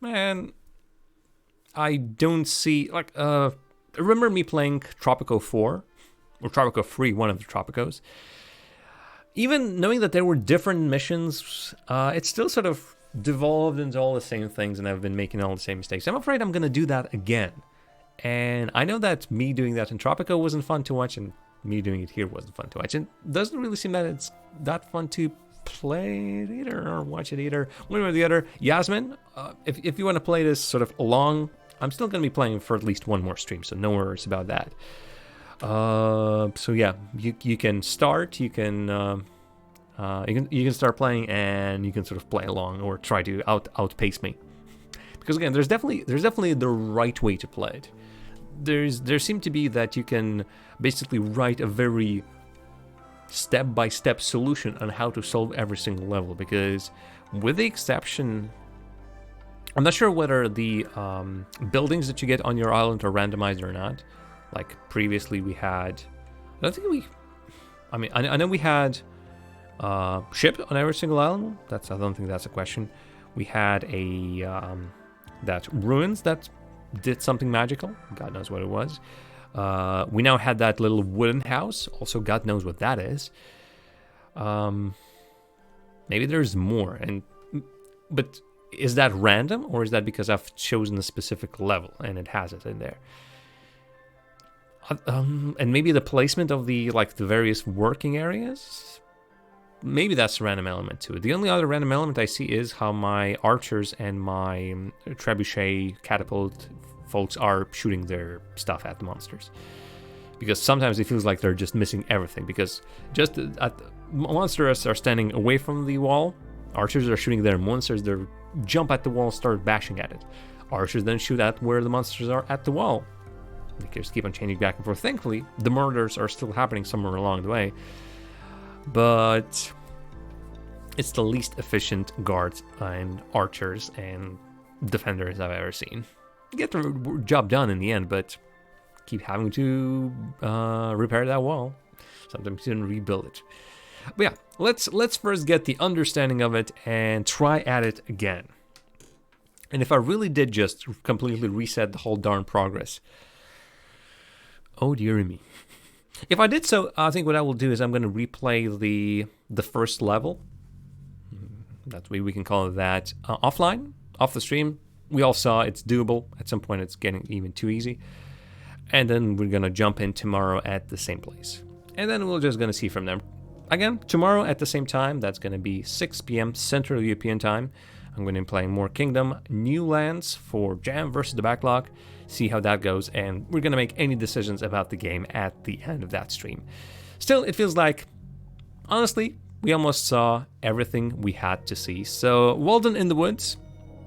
Man, I don't see, like, remember me playing Tropico 4, or Tropico 3, one of the Tropicos. Even knowing that there were different missions, it still sort of devolved into all the same things, and I've been making all the same mistakes. I'm afraid I'm going to do that again. And I know that me doing that in Tropico wasn't fun to watch, and me doing it here wasn't fun to watch. And it doesn't really seem that it's that fun to play it either, or watch it either. One way or the other. Yasmin, if you want to play this sort of along, I'm still going to be playing for at least one more stream, so no worries about that. So yeah, you can start, you can start playing, and you can sort of play along or try to outpace me. Because again, there's definitely the right way to play it. There seemed to be that you can basically write a very step-by-step solution on how to solve every single level. Because with the exception, I'm not sure whether the buildings that you get on your island are randomized or not. Like previously we had, I know we had ship on every single island. I don't think that's a question. We had that ruins that did something magical. God knows what it was. We now had that little wooden house. Also, God knows what that is. Maybe there's more. But is that random, or is that because I've chosen a specific level and it has it in there? And maybe the placement of the various working areas. Maybe that's a random element to it. The only other random element I see is how my archers and my trebuchet catapult folks are shooting their stuff at the monsters. Because sometimes it feels like they're just missing everything. Because just monsters are standing away from the wall. Archers are shooting their monsters. They jump at the wall, start bashing at it. Archers then shoot at where the monsters are at the wall. They just keep on changing back and forth. Thankfully, the murders are still happening somewhere along the way. But it's the least efficient guards and archers and defenders I've ever seen. Get the job done in the end, but keep having to repair that wall. Sometimes you can rebuild it. But yeah, let's first get the understanding of it and try at it again. And if I really did just completely reset the whole darn progress, oh dearie me. If I did so, I think what I will do is I'm going to replay the first level. That way we can call it that offline, off the stream. We all saw it's doable. At some point it's getting even too easy. And then we're going to jump in tomorrow at the same place. And then we're just going to see from there. Again, tomorrow at the same time, that's going to be 6 p.m. Central European Time. I'm going to be playing more Kingdom New Lands for Jam versus the Backlog. See how that goes, and we're going to make any decisions about the game at the end of that stream. Still, it feels like honestly, we almost saw everything we had to see. So, Walden in the Woods,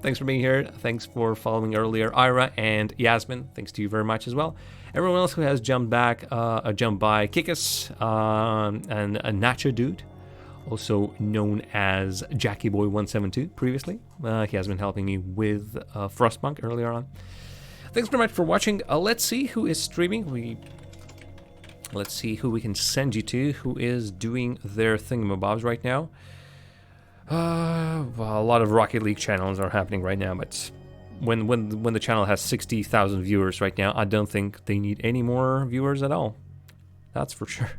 thanks for being here. Thanks for following earlier. Ira and Yasmin, thanks to you very much as well. Everyone else who has jumped by, Kikus, and a Nacho Dude, also known as Jackie Boy 172 previously. He has been helping me with Frostpunk earlier on. Thanks very much for watching. Let's see who is streaming. Let's see who we can send you to, who is doing their thingamabobs right now. Well, a lot of Rocket League channels are happening right now, but when the channel has 60,000 viewers right now, I don't think they need any more viewers at all. That's for sure.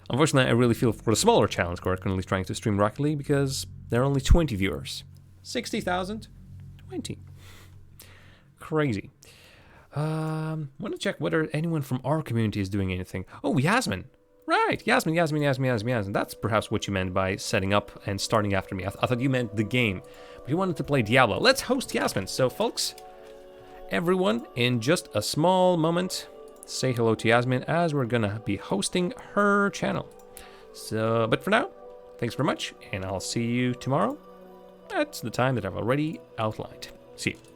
Unfortunately, I really feel for the smaller channels who are currently trying to stream Rocket League because there are only 20 viewers. 60,000? 20. Crazy. Want to check whether anyone from our community is doing anything. Oh, Yasmin. Right, Yasmin. That's perhaps what you meant by setting up and starting after me. I thought you meant the game. But you wanted to play Diablo. Let's host Yasmin. So, folks, everyone, in just a small moment, say hello to Yasmin as we're gonna be hosting her channel. So, but for now, thanks very much, and I'll see you tomorrow at the time that I've already outlined. See you.